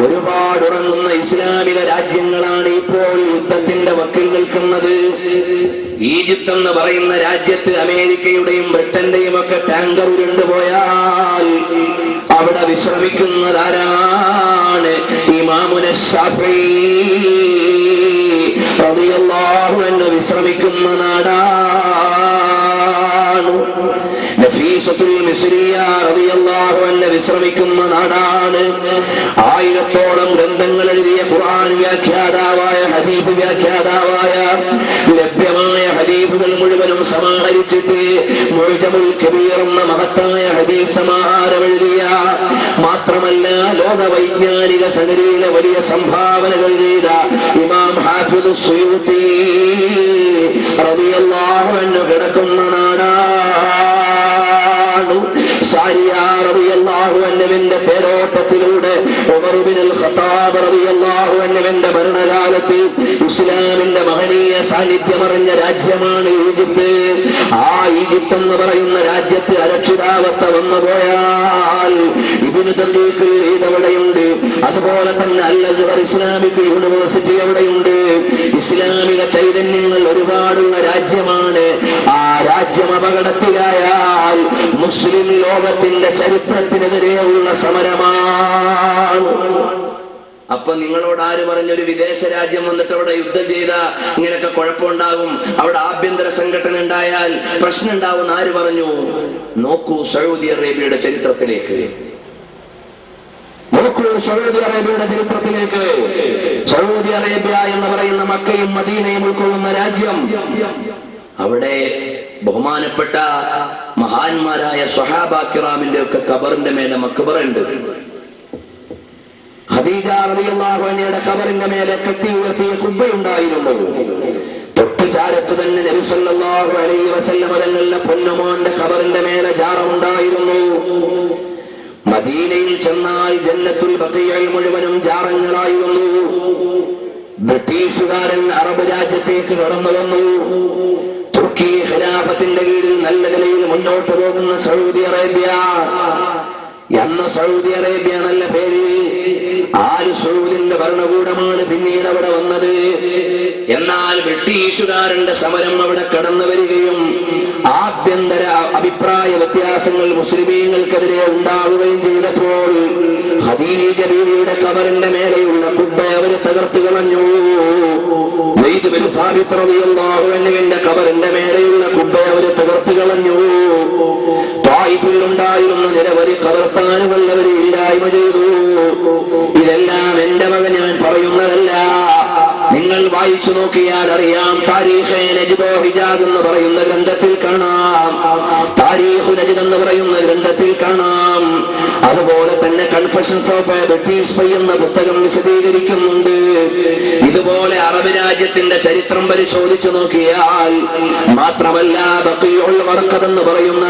ഒരുപാട് ഉറങ്ങുന്ന ഇസ്ലാമിക രാജ്യങ്ങളാണ് ഇപ്പോൾ യുദ്ധത്തിന്റെ വക്കിൽ നിൽക്കുന്നത്. ഈജിപ്ത് എന്ന് പറയുന്ന രാജ്യത്ത് അമേരിക്കയുടെയും ബ്രിട്ടന്റെയും ഒക്കെ ടാങ്കർ ഉരുണ്ടുപോയാൽ അവിടെ വിശ്രമിക്കുന്നതാരാണ്? ഇമാമുന ശാഫിഈ റളിയല്ലാഹു അൻഹു വിശ്രമിക്കുന്ന നാടാണ്. നഫീസത്തുൽ മിസ്രിയ റളിയല്ലാഹു അൻഹ വിശ്രമിക്കുന്ന നാടാണ്. 1000ഓളം ഗ്രന്ഥങ്ങൾ എഴുതിയ ഖുർആൻ വ്യാഖ്യാതാവായ ഹദീസ് വ്യാഖ്യാതാവായ ലഭ്യമായ ഹദീസുകൾ മുഴുവനും സമാഹരിച്ചിട്ട് മുഅ്ജമുൽ കബീർ എന്ന മഹത്തായ ഹദീസ് സമാഹാരം എഴുതിയ, മാത്രമല്ല ലോക വൈജ്ഞാനിക സനരിയിലെ വലിയ സംഭാവനകൾ ചെയ്ത ഇമാം ഹാഫിദ് സുയൂത്തി റളിയല്ലാഹു അൻഹു കിടക്കുന്ന നാടാണ്. സാരിയ റളിയല്ലാഹു അൻഹുവിന്റെ തേരോട്ടത്തിലൂടെ ഉമർ ഇബ്നുൽ ഖത്താബ് റളിയല്ലാഹു അൻഹുവിന്റെ ഭരണകാലത്ത് ഇസ്ലാമിന്റെ മഹനീയ സാന്നിധ്യമറിഞ്ഞ രാജ്യമാണ് ഈജിപ്ത്. ആ ഈജിപ്ത് എന്ന് പറയുന്ന രാജ്യത്ത് അരക്ഷിതാവസ്ഥ വന്നുപോയാൽ ഇബ്നു തഖീഖ് ഇതവിടെയുണ്ട്. അതുപോലെ തന്നെ അൽ അസ്ഹർ ഇസ്ലാമിക് യൂണിവേഴ്സിറ്റി എവിടെയുണ്ട്. ഇസ്ലാമിക ചൈതന്യങ്ങൾ ഒരുപാടുള്ള രാജ്യമാണ്. ആ രാജ്യം അപകടത്തിലായാൽ മുസ്ലിം ലോകത്തിന്റെ ചരിത്രത്തിനെതിരെയുള്ള സമരമാണ്. അപ്പൊ നിങ്ങളോട് ആര് പറഞ്ഞൊരു വിദേശ രാജ്യം വന്നിട്ട് അവിടെ യുദ്ധം ചെയ്ത ഇങ്ങനെയൊക്കെ കുഴപ്പമുണ്ടാകും, അവിടെ ആഭ്യന്തര സംഘടന ഉണ്ടായാൽ പ്രശ്നം ഉണ്ടാവും ആര് പറഞ്ഞു? നോക്കൂ സൗദി അറേബ്യയുടെ ചരിത്രത്തിലേക്ക്. നോക്കൂ സൗദി അറേബ്യയുടെ ചരിത്രത്തിലേക്ക്. സൗദി അറേബ്യ എന്ന് പറയുന്ന മക്കയും മദീനയും ഉൾക്കൊള്ളുന്ന രാജ്യം, അവിടെ ബഹുമാനപ്പെട്ട മഹാന്മാരായ സ്വഹാബ കിറാമിന്റെ ഒക്കെ ഖബറിന്റെ മേലെ മക്ബറുണ്ട്. ഖദീജ റളിയല്ലാഹു അൻഹയുടെ ഖബറിന്റെ മേലെ കെട്ടി ഉയർത്തിയ ഖുബ്ബയുണ്ടായിരുന്നു. തൊട്ടു ചാരത്ത് തന്നെ നബി സല്ലല്ലാഹു അലൈഹി വസല്ലം തങ്ങളുടെ പൊന്നുമോന്റെ ഖബറിന്റെ മേലെ ജാറമുണ്ടായിരുന്നു. മദീനയിൽ ചെന്നാൽ ജന്നത്തുൽ ബഖീഅയിൽ മുഴുവനും ജാറങ്ങളായിരുന്നു. ബ്രിട്ടീഷുകാരൻ അറബ് രാജ്യത്തേക്ക് കടന്നു വന്നു. തുർക്കി ഖിലാഫത്തിന്റെ കീഴിൽ നല്ല നിലയിൽ മുന്നോട്ട് പോകുന്ന സൗദി അറേബ്യ, എന്ന സൗദി അറേബ്യ നല്ല പേര്. ആര് സൗദിന്റെ ഭരണകൂടമാണ് പിന്നീട് അവിടെ വന്നത്. എന്നാൽ ബ്രിട്ടീഷുകാരന്റെ സമരം അവിടെ കടന്നു വരികയും ആഭ്യന്തര അഭിപ്രായ വ്യത്യാസങ്ങൾ മുസ്ലിമീങ്ങൾക്കെതിരെ ഉണ്ടാവുകയും ചെയ്തപ്പോൾ ഖദീജ ബീവിയുടെ ഖബറിന്റെ മേലെയുള്ള ഖുബ്ബ അവർ തകർത്തു കളഞ്ഞു. സെയ്ദ് ബിൻ സാബിത്ത് റളിയല്ലാഹു അൻഹുവിന്റെ ഖബറിന്റെ മേലെയുള്ള ഖുബ്ബ അവർ തകർത്തു കളഞ്ഞു. ത്വായിഫിൽ ഉണ്ടായിരുന്ന നിരവധി ഖബർസ്ഥാനുകൾ അവർ ഇല്ലായ്മ ചെയ്തു. ഇതെല്ലാം എന്റെ മകൻ ഞാൻ പറയുന്നതല്ല, നിങ്ങൾ വായിച്ചു നോക്കിയാൽ അറിയാം. താരീഖ് നജ്ദ് ഹിജാസ് എന്ന് പറയുന്ന ഗ്രന്ഥത്തിൽ കാണാം, താരീഖ് നജ്ദ് എന്ന് പറയുന്ന ഗ്രന്ഥത്തിൽ കാണാം. അതുപോലെ തന്നെ confessions of A British spy എന്ന പുസ്തകം വിശദീകരിക്കുന്നുണ്ട്. ഇതുപോലെ അറബ് രാജ്യത്തിന്റെ ചരിത്രം പരിശോധിച്ചു നോക്കിയാൽ മാത്രമല്ല, ബഖീഉൽ ഗർഖദ് എന്ന് പറയുന്ന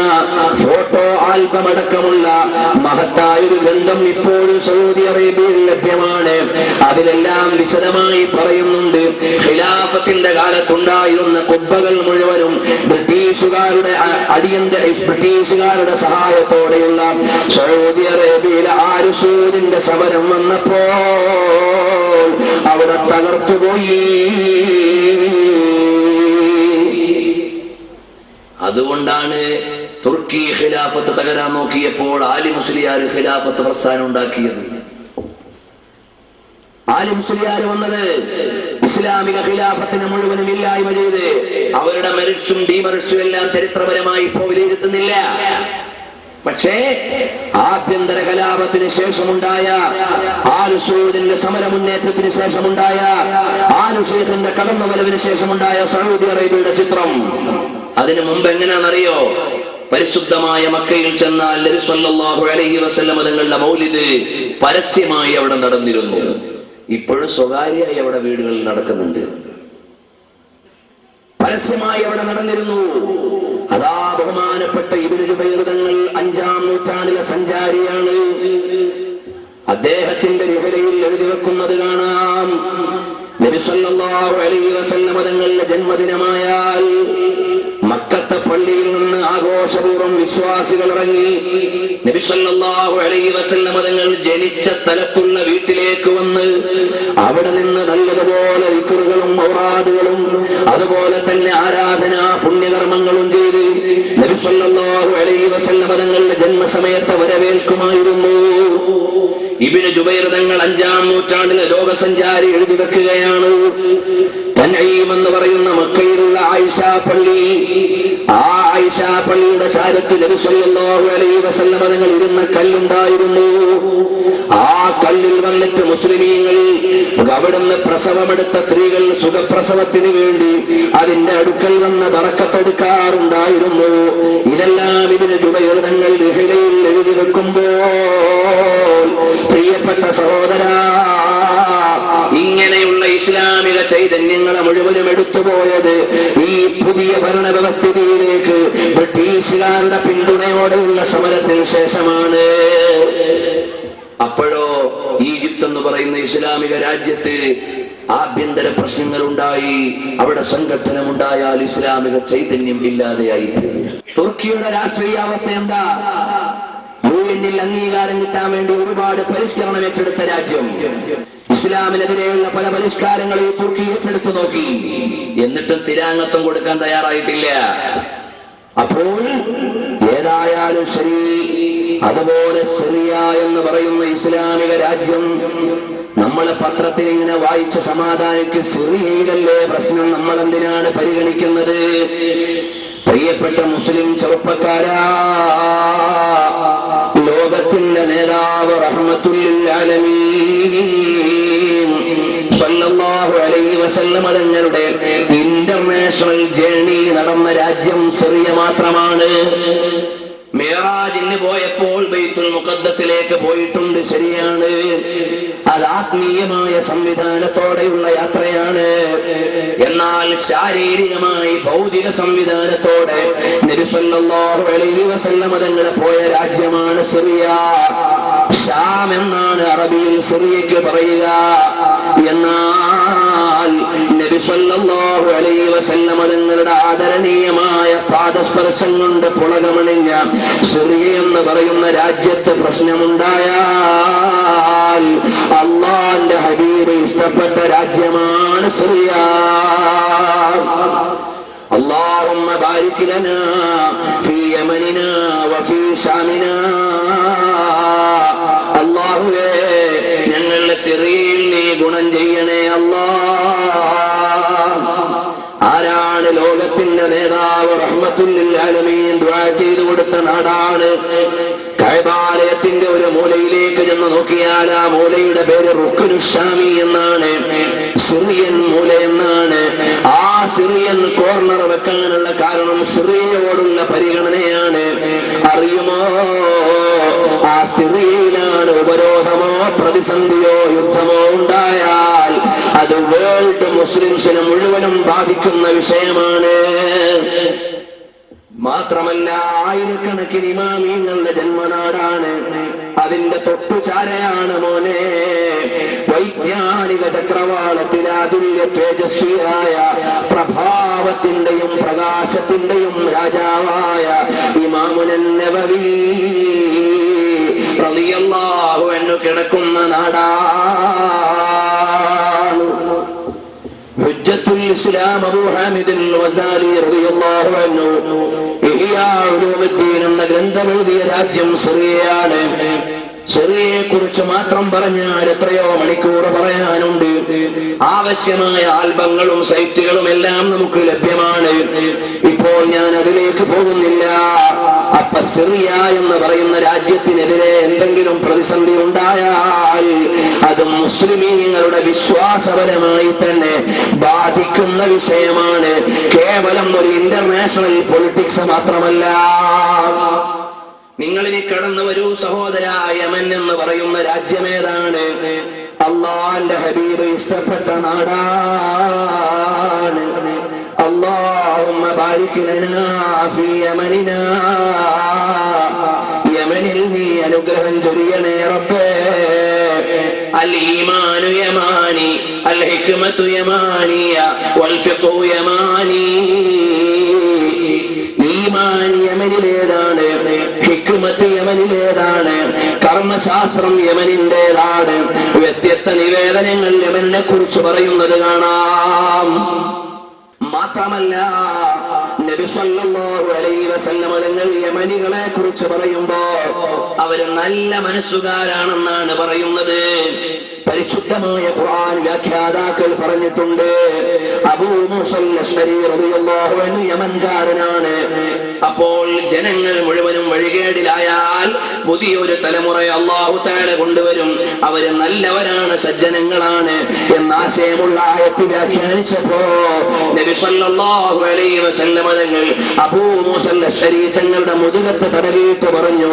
ഫോട്ടോ ആൽബം അടക്കമുള്ള മഹത്തായ ഒരു ഗ്രന്ഥം ഇപ്പോഴും സൗദി അറേബ്യയിൽ ലഭ്യമാണ്. അതിലെല്ലാം വിശദമായി പറയുന്നുണ്ട് ഖിലാഫത്തിന്റെ കാലത്തുണ്ടായിരുന്ന ഖുബ്ബകൾ മുഴുവനും ബ്രിട്ടീഷുകാരുടെ ബ്രിട്ടീഷുകാരുടെ സഹായത്തോടെയുള്ള സൗദി അറേബ്യയിലെ ആരുസൂദിന്റെ സമരം വന്നപ്പോൾ അവിടെ തകർത്തുപോയി. അതുകൊണ്ടാണ് തുർക്കി ഖിലാഫത്ത് തകരാൻ നോക്കിയപ്പോൾ ആലി മുസ്ലിയാർ ഖിലാഫത്ത് പ്രസ്ഥാനം ഉണ്ടാക്കിയത്. ആലി മുസ്ലിയാർ വന്നത് ഇസ്ലാമിക ഖിലാഫത്തിനെ മുഴുവനും ഇല്ലായ്മ ചെയ്ത് അവരുടെ മെറിറ്റ്സും ഡീമെറിറ്റ്സും എല്ലാം ചരിത്രപരമായി ഇപ്പോൾ വിലയിരുത്തുന്നില്ല. പക്ഷേ ആഭ്യന്തര കലാപത്തിന് ശേഷമുണ്ടായ ആലുസൂദിന്റെ സമരമുന്നേറ്റത്തിന് ശേഷമുണ്ടായ ആലുഷേഖിന്റെ കടന്നുവരവിന് ശേഷമുണ്ടായ സൗദി അറേബ്യയുടെ ചിത്രം, അതിനു മുമ്പ് എങ്ങനെയാണെന്നറിയോ? പരിശുദ്ധമായ മക്കയിൽ ചെന്നാൽ നബി സല്ലല്ലാഹു അലൈഹി വസല്ലം തങ്ങളുടെ മൗലിദ് പരസ്യമായി അവിടെ നടന്നിരുന്നു. ഇപ്പോഴും സ്വകാര്യമായി അവിടെ വീടുകളിൽ നടക്കുന്നുണ്ട്. പരസ്യമായി അവിടെ നടന്നിരുന്നു. അതാ ബഹുമാനപ്പെട്ട ഇബ്നു ജുബൈർ തങ്ങൾ 5-ാം നൂറ്റാണ്ടിലെ സഞ്ചാരിയാണ്. അദ്ദേഹത്തിന്റെ ലിഖലയിൽ എഴുതി വെക്കുന്നത് കാണാം, നബി സല്ലല്ലാഹു അലൈഹി വസല്ലം തങ്ങളുടെ ജന്മദിനമായാൽ മക്കത്തെ പള്ളിയിൽ നിന്ന് ആഘോഷപൂർവ്വം വിശ്വാസികൾ ഇറങ്ങി നബി സല്ലല്ലാഹു അലൈഹി വസല്ലം തങ്ങൾ ജനിച്ച സ്ഥലത്തുള്ള വീട്ടിലേക്ക് വന്ന് അവിടെ നിന്ന് നല്ലതുപോലെ ദിക്റുകളും ഔറാദുകളും അതുപോലെ തന്നെ ആരാധനാ പുണ്യകർമ്മങ്ങളും ചെയ്ത് നബി സല്ലല്ലാഹു അലൈഹി വസല്ലം തങ്ങളുടെ ജന്മസമയത്ത് വരവേൽക്കുമായിരുന്നു. ഇബ്നു ജുബൈർ തങ്ങൾ 5-ാം നൂറ്റാണ്ടിലെ ലോകസഞ്ചാരി എഴുതി വെക്കുകയാണ്, തൻഈം എന്ന് പറയുന്ന മക്കയിലുള്ള ആയിഷ പള്ളി, ആ ആയിഷ പള്ളിയുടെ ചാരത്ത് നബി സല്ലല്ലാഹു അലൈഹി വസല്ലം തങ്ങൾ ഇരുന്ന കല്ലുണ്ടായിരുന്നു. ആ കല്ലിൽ വന്നിട്ട് മുസ്ലിമീങ്ങൾ അവിടുന്ന് പ്രസവമെടുത്ത സ്ത്രീകൾ സുഖപ്രസവത്തിന് വേണ്ടി അതിന്റെ അടുക്കൽ വന്ന് ബറക്കത്തെടുക്കാറുണ്ടായിരുന്നു. ഇതെല്ലാം ഇബ്നു ജുബൈർ തങ്ങൾ ലിഖലയിൽ എഴുതി വെക്കുമ്പോൾ പ്രിയപ്പെട്ട സഹോദരാ, ഇങ്ങനെയുള്ള ഇസ്ലാമിക ചൈതന്യങ്ങളെ മുഴുവനും എടുത്തുപോയത് ഈ പുതിയ ഭരണവ്യവസ്ഥിതിയിലേക്ക് ബ്രിട്ടീഷുകാരുടെ പിന്തുണയോടെയുള്ള സമരത്തിന് ശേഷമാണ്. അപ്പോഴോ ഈജിപ്ത് എന്ന് പറയുന്ന ഇസ്ലാമിക രാജ്യത്ത് ആഭ്യന്തര പ്രശ്നങ്ങളുണ്ടായി, അവിടെ സംഘട്ടനമുണ്ടായാൽ ഇസ്ലാമിക ചൈതന്യം ഇല്ലാതെയായി. തുർക്കിയുടെ രാഷ്ട്രീയ അവസ്ഥ എന്താ? യുഎന്നിൽ അംഗീകാരം കിട്ടാൻ വേണ്ടി ഒരുപാട് പരിഷ്കരണം ഏറ്റെടുത്ത രാജ്യം. ഇസ്ലാമിനെതിരെയുള്ള പല പരിഷ്കാരങ്ങളും തുർക്കി ഏറ്റെടുത്തു നോക്കി, എന്നിട്ടും സ്ഥിരാംഗത്വം കൊടുക്കാൻ തയ്യാറായിട്ടില്ല. അപ്പോൾ ഏതായാലും ശരി, അതുപോലെ സിറിയ എന്ന് പറയുന്ന ഇസ്ലാമിക രാജ്യം നമ്മളെ പത്രത്തിൽ ഇങ്ങനെ വായിച്ച സമാധാനിക്ക് സിറിയയിലല്ലേ പ്രശ്നം, നമ്മൾ എന്തിനാണ് പരിഗണിക്കുന്നത്? പ്രിയപ്പെട്ട മുസ്ലിം ചെറുപ്പക്കാരാ, ലോക ലോകത്തിന്റെ നേതാവ് റഹ്മത്തുൽ ലിൽ ആലമീൻ സല്ലല്ലാഹു അലൈഹി വസല്ലം തങ്ങളുടെ ഇന്റർനാഷണൽ ജേർണി നടന്ന രാജ്യം സിറിയ മാത്രമാണ്. മിഅ്റാജിന് പോയപ്പോൾ ബൈത്തുൽ മുഖദ്ദസിലേക്ക് പോയിട്ടുണ്ട്, ശരിയാണ്. അത് ആത്മീയമായ സംവിധാനത്തോടെയുള്ള യാത്രയാണ്. എന്നാൽ ശാരീരികമായി ഭൗതിക സംവിധാനത്തോടെ നബി സല്ലല്ലാഹു അലൈഹി വസല്ലം തങ്ങൾ പോയ രാജ്യമാണ് സിറിയ. ഷാം എന്നാണ് അറബിയിൽ സിറിയയ്ക്ക് പറയുക. എന്നാൽ നബി സല്ലല്ലാഹു അലൈഹി വസല്ലം തങ്ങളുടെ ആദരണീയമായ പാദസ്പർശം കൊണ്ട് പുളകമണിഞ്ഞ സിറിയ എന്ന് പറയുന്ന രാജ്യത്ത് പ്രശ്നമുണ്ടായാൽ അല്ലാഹുവിന്റെ ഹബീബ് ഇഷ്ടപ്പെട്ട രാജ്യമാണ് സിറിയ. اللهم بارك لنا في يمننا وفي شامنا. അല്ലാഹുവേ, ഞങ്ങളുടെ സിറിയയിൽ നീ ഗുണം ചെയ്യണേ അല്ലാഹ്. ആരാണ് ലോകത്തിന്റെ നേതാവ് റഹ്മത്തുൽ ലിൽ ആലമീൻ ദുആ ചെയ്തു കൊടുത്ത നാടാണ്. കഅബാലയത്തിന്റെ ഒരു മൂലയിലേക്ക് ചെന്ന് നോക്കിയാൽ ആ മൂലയുടെ പേര് റുക്നുശ്ശാമി എന്നാണ്, സിറിയൻ മൂല എന്നാണ്. ആ സിറിയൻ കോർണർ വെക്കാനുള്ള കാരണം സിറിയയോടുള്ള പരിഗണനയാണ്. അറിയുമോ, ആ സിറിയയിലാണ് ഉപരോധമോ പ്രതിസന്ധിയോ യുദ്ധമോ ഉണ്ടായാൽ അത് വേൾഡ് മുസ്ലിംസിനെ മുഴുവനും ബാധിക്കുന്ന വിഷയമാണ്. മാത്രമല്ല, ആയിരക്കണക്കിന് ഇമാമിങ്ങളുടെ ജന്മനാടാണ്. അതിന്റെ തൊട്ടുചാരയാണ് മോനെ വൈജ്ഞാനിക ചക്രവാളത്തിലെ അതുല്യ തേജസ്വിയായ പ്രഭാവത്തിന്റെയും പ്രകാശത്തിന്റെയും രാജാവായ ഇമാമുൻ നബവി റളിയല്ലാഹു അൻഹു കിടക്കുന്ന നാടാണ്. ഹുജ്ജത്തുൽ ഇസ്ലാം അബൂ ഹാമിദ് അൽ ഗസാലി റളിയല്ലാഹു അൻഹു ഇഹ്യാ ഉലൂമുദ്ദീൻ എന്ന ഗ്രന്ഥമെഴുതിയ രാജ്യം സിറിയയാണ്. സിറിയയെ കുറിച്ച് മാത്രം പറഞ്ഞാൽ എത്രയോ മണിക്കൂർ പറയാനുണ്ട്. ആവശ്യമായ ആൽബങ്ങളും സൈറ്റുകളും എല്ലാം നമുക്ക് ലഭ്യമാണ്. ഇപ്പോൾ ഞാൻ അതിലേക്ക് പോകുന്നില്ല. അപ്പൊ സിറിയ എന്ന് പറയുന്ന രാജ്യത്തിനെതിരെ എന്തെങ്കിലും പ്രതിസന്ധി ഉണ്ടായാൽ അത് മുസ്ലിമീങ്ങളുടെ വിശ്വാസപരമായി തന്നെ ബാധിക്കുന്ന വിഷയമാണ്. കേവലം ഒരു ഇന്റർനാഷണൽ പൊളിറ്റിക്സ് മാത്രമല്ല. നിങ്ങളിനി കടന്നു വരൂ സഹോദര, യമൻ എന്ന് പറയുന്ന രാജ്യമേതാണ്? അല്ലാഹുവിന്റെ ഹബീബ് ഇഷ്ടപ്പെട്ട നാടാണ്. اللهم بارك لنا في يمننا. യമനിൽ നീ അനുഗ്രഹം ചൊരിയണേ റബ്ബേ. അൽ ഈമാനു യമാനി അൽ ഹിക്മതു യമാനിയ വൽ ഫിഖ്ഹു യമാനി. ഈമാൻ യമനിലേതാണ്, ഹിക്മത്ത് യമനിലേതാണ്, കർമ്മശാസ്ത്രം യമനിന്റേതാണ്. വ്യത്യസ്ത നിവേദനങ്ങൾ യമനെ കുറിച്ച് പറയുന്നത് കാണാം. മാത്രമല്ല, നബി സല്ലല്ലാഹു അലൈഹി വസല്ലം തങ്ങൾ യമനികളെ കുറിച്ച് പറയുമ്പോ അവര് നല്ല മനസ്സുകാരാണെന്നാണ് പറയുന്നത്. പരിശുദ്ധമായ ഖുർആൻ വ്യാഖ്യാതാക്കൾ പറഞ്ഞിട്ടുണ്ട്, അബൂ മൂസൽ അശ്അരി റളിയല്ലാഹു അൻഹു യമൻകാരനാണ്. അപ്പോൾ ജനങ്ങൾ മുഴുവനും വഴികേടിലായാൽ പുതിയൊരു തലമുറയെ അല്ലാഹു തആല കൊണ്ടുവരും. അവര് നല്ലവരാണ്, സജ്ജനങ്ങളാണ് എന്ന ആശയമുള്ള ആയത്ത് വ്യാഖ്യാനിച്ചപ്പോ നബി സല്ലല്ലാഹു അലൈഹി വസല്ലം തങ്ങൾ അബൂ മൂസൽ അശ്അരി തങ്ങളുടെ മുതുകത്ത് തടവിയിട്ട് പറഞ്ഞു,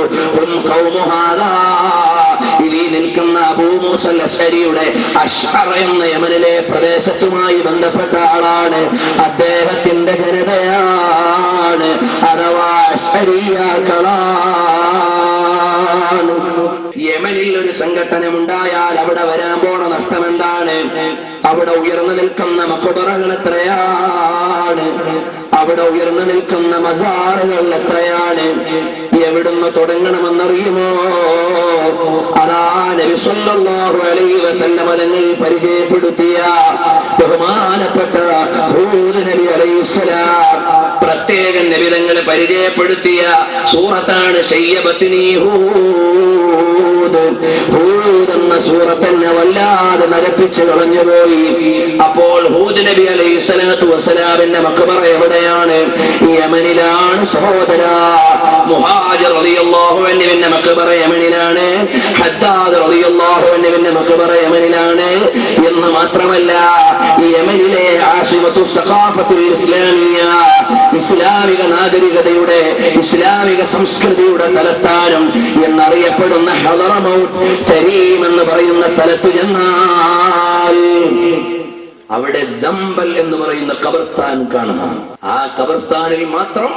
ഇനി നിൽക്കുന്ന അബൂ മൂസൽ അശ്അരിയുടെ അശ്അർ എന്ന യമനിലെ പ്രദേശത്തുമായി ബന്ധപ്പെട്ട ആളാണ്. അദ്ദേഹത്തിന്റെ ജനതയാണ്, അഥവാ അശ്അരിയാക്കളാണ്. യമനിൽ ഒരു സംഘടനമുണ്ടായാൽ അവിടെ വരാൻ പോണ നഷ്ടം എന്താണ്? അവിടെ ഉയർന്നു നിൽക്കുന്ന മഖബറകൾ എത്രയാണ്, അവിടെ ഉയർന്നു നിൽക്കുന്ന മസാറുകൾ എത്രയാണ്. എവിടുന്ന് തുടങ്ങണമെന്നറിയുമോ? അതാ നബി സല്ലല്ലാഹു അലൈഹി വസല്ലം തങ്ങൾ പരിചയപ്പെടുത്തിയ ബഹുമാനപ്പെട്ട ഹൂദ് നബി അലൈഹിസ്സലാം പ്രത്യേകം നബി തങ്ങൾ പരിചയപ്പെടുത്തിയ സൂറത്താണ് ശയ്യബത്നി ഹൂദ്. ഹൂദ് എന്ന സൂറത്തിനെ വല്ലാതെ നരപ്പിച്ച് കളഞ്ഞുപോയി. അപ്പോൾ ഹൂദ് നബി അലൈഹി സ്വലാത്തു വസ്സലാമിന്റെ മഖ്ബറ എവിടെയാണ്? യമനിലാണ് സഹോദര. മുഹാജിർ റളിയല്ലാഹു അൻഹുവിന്റെ മഖ്ബറ യമനിലാണ്. ഹദ്ദാദ് റളിയല്ലാഹു അൻഹുവിന്റെ മഖ്ബറ യമനിലാണ്. എന്ന് മാത്രമല്ല, യമനിലെ ആസിമത്തു സഖാഫത്തുൽ ഇസ്ലാമിയ, ഇസ്ലാമിക നാഗരികതയുടെ ഇസ്ലാമിക സംസ്കൃതിയുടെ തലസ്ഥാനം എന്നറിയപ്പെടുന്ന ഹദറമൗത്ത് തരീം എന്ന് പറയുന്ന സ്ഥലത്ത് ചെന്നാൽ അവിടെ ജംബൽ എന്ന് പറയുന്ന ഖബർസ്ഥാൻ കാണാം. ആ ഖബർസ്ഥാനിൽ മാത്രം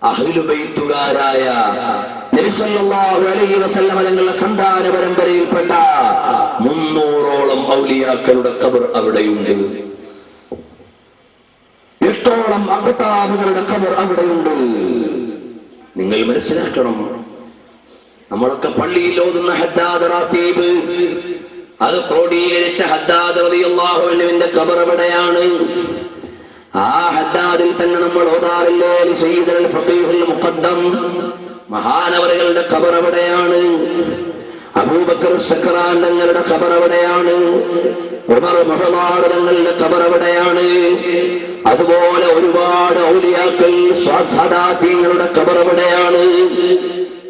അഹ്ലുബൈത്തുകാരായ നബി സല്ലല്ലാഹു അലൈഹി വസല്ലം തങ്ങളുടെ സന്താന പരമ്പരയിൽപ്പെട്ട 300ഓളം ഔലിയാക്കളുടെ ഖബർ അവിടെയുണ്ട്. 8ഓളം അഖ്താബുകളുടെ ഖബർ അവിടെയുണ്ട്. നിങ്ങൾ മനസ്സിലാക്കണം, നമ്മളൊക്കെ പള്ളിയിൽ ഓതുന്ന ഹദ്ദാദ് റാത്തീബ്, അത് ക്രോഡീകരിച്ച ഹദ്ദാദ് റളിയല്ലാഹു അൻഹുവിന്റെ ഖബർ എവിടെയാണ്? ആ ഹദ്ദാദിൽ തന്നെ നമ്മൾ ഓതാറില്ലേ സയ്യിദുൽ ഫഖീഹുൽ മുഖദ്ദം, മഹാനവറുകളുടെ ഖബർ എവിടെയാണ്? അബൂബക്കർ സക്കറാൻ തങ്ങളുടെ ഖബർ എവിടെയാണ്? ഉമർ മുഹ്ളാർ തങ്ങളുടെ ഖബർ എവിടെയാണ്? അതുപോലെ ഒരുപാട് ഔലിയാക്കൾ സാദാത്യങ്ങളുടെ ഖബർ എവിടെയാണ്?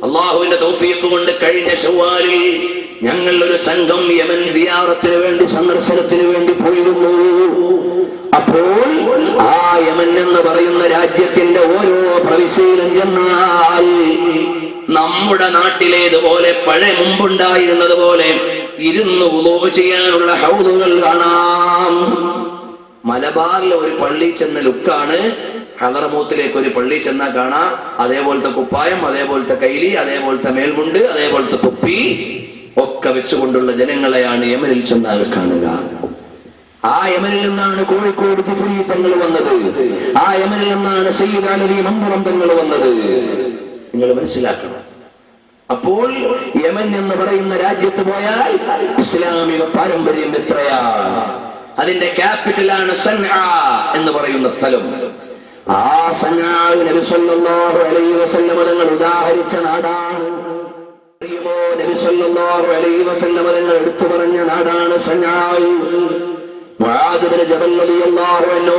അള്ളാഹുവിന്റെ തൗഫീഖ് കൊണ്ട് കഴിഞ്ഞ ശവ്വാലിൽ ഞങ്ങൾ ഒരു സംഘം യമൻ സിയാറത്തിന് വേണ്ടി, സന്ദർശനത്തിന് വേണ്ടി പോയിരുന്നു. അപ്പോൾ ആ യമൻ എന്ന് പറയുന്ന രാജ്യത്തിന്റെ ഓരോ പ്രവിശ്യയിലും ചെന്നാൽ നമ്മുടെ നാട്ടിലേതുപോലെ പഴയ മുമ്പുണ്ടായിരുന്നത് പോലെ ഇരുന്ന് വുളൂ ചെയ്യാനുള്ള ഹൗദുകൾ കാണാം. മലബാറിലെ ഒരു പള്ളി ചെന്ന ലുക്കാണ് ഹദറമൗത്തിലേക്ക് ഒരു പള്ളി ചെന്നാൽ കാണാം. അതേപോലത്തെ കുപ്പായം, അതേപോലത്തെ കൈലി, അതേപോലത്തെ മേൽമുണ്ട്, അതേപോലത്തെ തൊപ്പി ഒക്കെ വെച്ചുകൊണ്ടുള്ള ജനങ്ങളെയാണ് യമനിൽ ചെന്നാൽ കാണുക. ആ യമനിൽ നിന്നാണ് കോഴിക്കോട് ജിഫ്രി തങ്ങൾ വന്നത്. ആ യമനിൽ നിന്നാണ് സയ്യിദ് അലവി മമ്പുറം തങ്ങൾ വന്നത്. നിങ്ങൾ മനസ്സിലാക്കണം. അപ്പോൾ യമൻ എന്ന് പറയുന്ന രാജ്യത്ത് പോയാൽ ഇസ്ലാമിക പാരമ്പര്യം എത്രയാണ്. അതിന്റെ ക്യാപിറ്റലാണ് സൻആ എന്ന് പറയുന്ന സ്ഥലം. ആ സൻആ നബി സല്ലല്ലാഹു അലൈഹി വസല്ലം തങ്ങൾ ഉദാഹരിച്ച നാടാണ്. നബി സല്ലല്ലാഹു അലൈഹി വസല്ലം തങ്ങൾ എടുത്തു പറഞ്ഞ നാടാണ് സൻആ. മുആദ് ഇബ്നു ജബൽ റളിയല്ലാഹു അൻഹു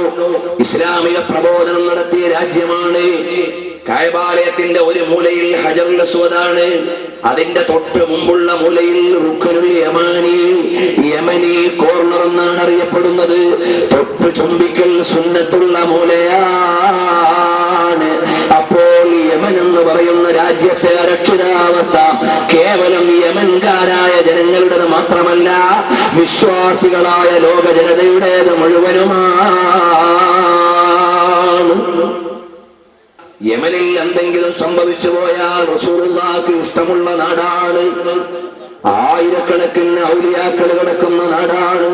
ഇസ്ലാമിക പ്രബോധനം നടത്തിയ രാജ്യമാണ്. കഅബാലയത്തിന്റെ ഒരു മൂലയിൽ ഹജറുൽ അസ്വദാണ്. അതിന്റെ തൊട്ട് മുമ്പുള്ള മൂലയിൽ റുക്നുൽ യമാനി, യമനി കോർണർ എന്നാണ് അറിയപ്പെടുന്നത്. തൊട്ട് ചുംബിക്കൽ സുന്നത്തുള്ള മൂലയാണ്. അപ്പോൾ യമൻ എന്ന് പറയുന്ന രാജ്യത്തെ അരക്ഷിതാവസ്ഥ കേവലം യമൻകാരായ ജനങ്ങളുടേത് മാത്രമല്ല, വിശ്വാസികളായ ലോക ജനതയുടേത് മുഴുവനുമാണ്. യമനിൽ എന്തെങ്കിലും സംഭവിച്ചു പോയാൽ റസൂലുള്ളാഹിക്ക് ഇഷ്ടമുള്ള നാടാണ്. ആയിരക്കണക്കിന് ഔലിയാക്കൾ കിടക്കുന്ന നാടാണ്.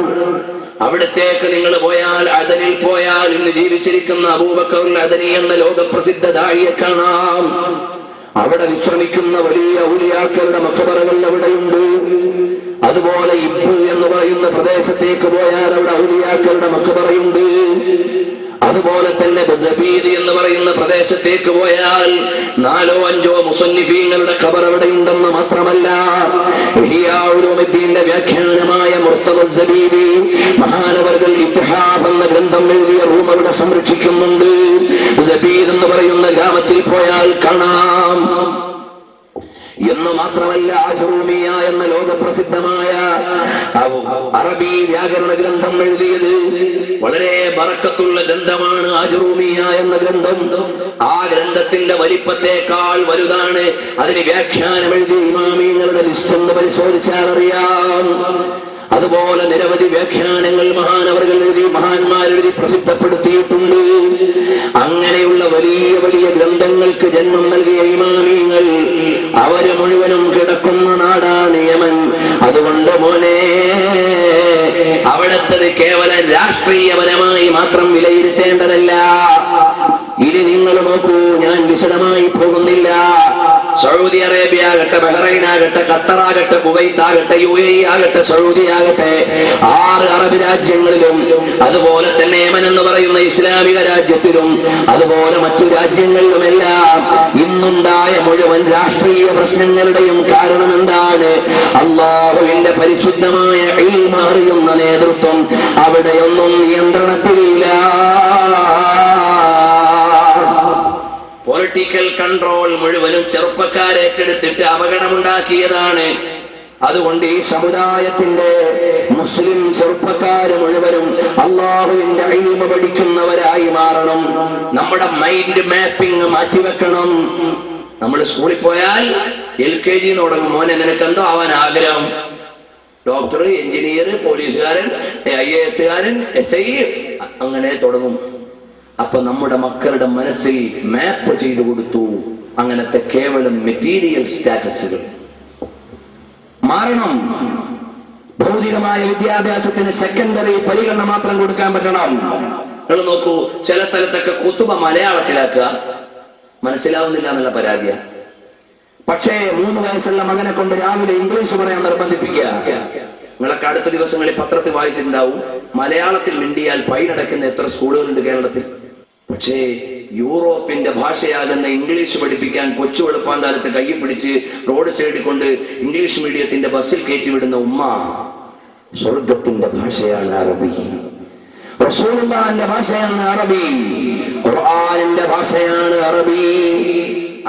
അവിടത്തേക്ക് നിങ്ങൾ പോയാൽ, അദനിൽ പോയാൽ ഇന്ന് ജീവിച്ചിരിക്കുന്ന അബൂബക്കർ അദനി എന്ന ലോകപ്രസിദ്ധ ദാഇയെ കാണാം. അവിടെ വിശ്രമിക്കുന്ന വലിയ ഔലിയാക്കളുടെ മഖബറകൾ അവിടെയുണ്ട്. അതുപോലെ ഇബ്ബ് എന്ന് പറയുന്ന പ്രദേശത്തേക്ക് പോയാൽ അവിടെ ഔലിയാക്കളുടെ മഖബറയുണ്ട്. അതുപോലെ തന്നെ ബസബീദ് എന്ന് പറയുന്ന പ്രദേശത്തേക്ക് പോയാൽ 4ഓ 5ഓ മുസന്നിഫീങ്ങളുടെ ഖബർ അവിടെയുണ്ടെന്ന് മാത്രമല്ല, ഇഹ്യാ ഉലൂമുദ്ദീന്റെ വ്യാഖ്യാനമായ മുർത്തദ സബീബി മഹാനവർകൾ ഇത്തിഹാഫ് എന്ന ഗ്രന്ഥം എഴുതിയ റൂം അവിടെ സംരക്ഷിക്കുന്നുണ്ട്. സബീദ് എന്ന് പറയുന്ന ഗ്രാമത്തിൽ പോയാൽ കാണാം. എന്ന് മാത്രമല്ല, ആജറൂമിയ എന്ന ലോകപ്രസിദ്ധമായ അറബി വ്യാകരണ ഗ്രന്ഥം എഴുതിയത് വളരെ ബറക്കത്തുള്ള ഗ്രന്ഥമാണ് ആജറൂമിയ എന്ന ഗ്രന്ഥം. ആ ഗ്രന്ഥത്തിന്റെ വലിപ്പത്തേക്കാൾ വലുതാണ് അതിന് വ്യാഖ്യാനം എഴുതി ഇമാമിങ്ങളുടെ ലിസ്റ്റ് എന്ന് പരിശോധിച്ചാൽ അറിയാം. അതുപോലെ നിരവധി വ്യാഖ്യാനങ്ങൾ മഹാനവറുകൾ എഴുതി, മഹാന്മാരെഴുതി പ്രസിദ്ധപ്പെടുത്തിയിട്ടുണ്ട്. അങ്ങനെയുള്ള വലിയ വലിയ ഗ്രന്ഥങ്ങൾക്ക് ജന്മം നൽകിയ ഇമാമിങ്ങൾ അവര് മുഴുവനും കിടക്കുന്ന നാടാണ് യമൻ. അതുകൊണ്ട് മോനെ, അവിടത്തത് കേവലം രാഷ്ട്രീയപരമായി മാത്രം വിലയിരുത്തേണ്ടതല്ല. ഇനി നിങ്ങൾ നോക്കൂ, ഞാൻ വിശദമായി പോകുന്നില്ല. സൗദി അറേബ്യ ആകട്ടെ, ബഹ്റൈൻ ആകട്ടെ, ഖത്തറാകട്ടെ, കുവൈത്ത് ആകട്ടെ, UAE ആകട്ടെ, സൗദി ആകട്ടെ, 6 അറബ് രാജ്യങ്ങളിലും അതുപോലെ തന്നെ യമൻ എന്ന് പറയുന്ന ഇസ്ലാമിക രാജ്യത്തിലും അതുപോലെ മറ്റു രാജ്യങ്ങളിലുമെല്ലാം ഇന്നുണ്ടായ മുഴുവൻ രാഷ്ട്രീയ പ്രശ്നങ്ങളുടെയും കാരണം എന്താണ്? അല്ലാഹുവിന്റെ പരിശുദ്ധമായ ഇൽമ അറിയുന്ന നേതൃത്വം അവിടെയൊന്നും നിയന്ത്രണത്തിലില്ല. പൊളിറ്റിക്കൽ കൺട്രോൾ മുഴുവനും ചെറുപ്പക്കാരെ ഏറ്റെടുത്തിട്ട് അപകടമുണ്ടാക്കിയതാണ്. അതുകൊണ്ട് ഈ സമുദായത്തിന്റെ മുസ്ലിം ചെറുപ്പക്കാർ മുഴുവനും അല്ലാഹുവിന്റെ ഇൽമ പഠിക്കുന്നവരായി മാറണം. നമ്മുടെ മൈൻഡ് മാപ്പിംഗ് മാറ്റിവെക്കണം. നമ്മൾ സ്കൂളിൽ പോയാൽ LKG തുടങ്ങും. മോനെ നിനക്കെന്തോ ആവാൻ ആഗ്രഹം? ഡോക്ടർ, എഞ്ചിനീയർ, പോലീസുകാരൻ, IAS കാരൻ, SI, അങ്ങനെ തുടങ്ങും. അപ്പൊ നമ്മുടെ മക്കളുടെ മനസ്സിൽ മാപ്പ് ചെയ്തു കൊടുത്തു. അങ്ങനത്തെ കേവലം മെറ്റീരിയൽ സ്റ്റാറ്റസുകൾ മാറണം. ഭൗതികമായ വിദ്യാഭ്യാസത്തിന് സെക്കൻഡറി പരിഗണന മാത്രം കൊടുക്കാൻ പറ്റണം. നിങ്ങൾ നോക്കൂ, ചില സ്ഥലത്തൊക്കെ കുത്തുബ മലയാളത്തിലാക്കുക, മനസ്സിലാവുന്നില്ല എന്നുള്ള പരാതിയാണ്. പക്ഷേ 3 വയസ്സുള്ള മകനെ കൊണ്ട് രാവിലെ ഇംഗ്ലീഷ് പറയാൻ നിർബന്ധിപ്പിക്കുക. നിങ്ങളൊക്കെ അടുത്ത ദിവസങ്ങളിൽ പത്രത്തിൽ വായിച്ചിട്ടുണ്ടാവും, മലയാളത്തിൽ മിണ്ടിയാൽ ഫൈൻ അടയ്ക്കുന്ന എത്ര സ്കൂളുകളുണ്ട് കേരളത്തിൽ. പക്ഷേ യൂറോപ്പിന്റെ ഭാഷയാകുന്ന ഇംഗ്ലീഷ് പഠിപ്പിക്കാൻ കൊച്ചു വെളുപ്പാങ്കാലത്ത് കയ്യിൽ പിടിച്ച് റോഡ് സൈഡിൽ കൊണ്ട് ഇംഗ്ലീഷ് മീഡിയത്തിന്റെ ബസ്സിൽ കയറ്റിവിടുന്ന ഉമ്മ, സ്വർഗത്തിന്റെ ഭാഷയാണ് അറബി, റസൂലുള്ളാഹിന്റെ ഭാഷയാണ് അറബി, ഖുർആനിന്റെ ഭാഷയാണ് അറബി.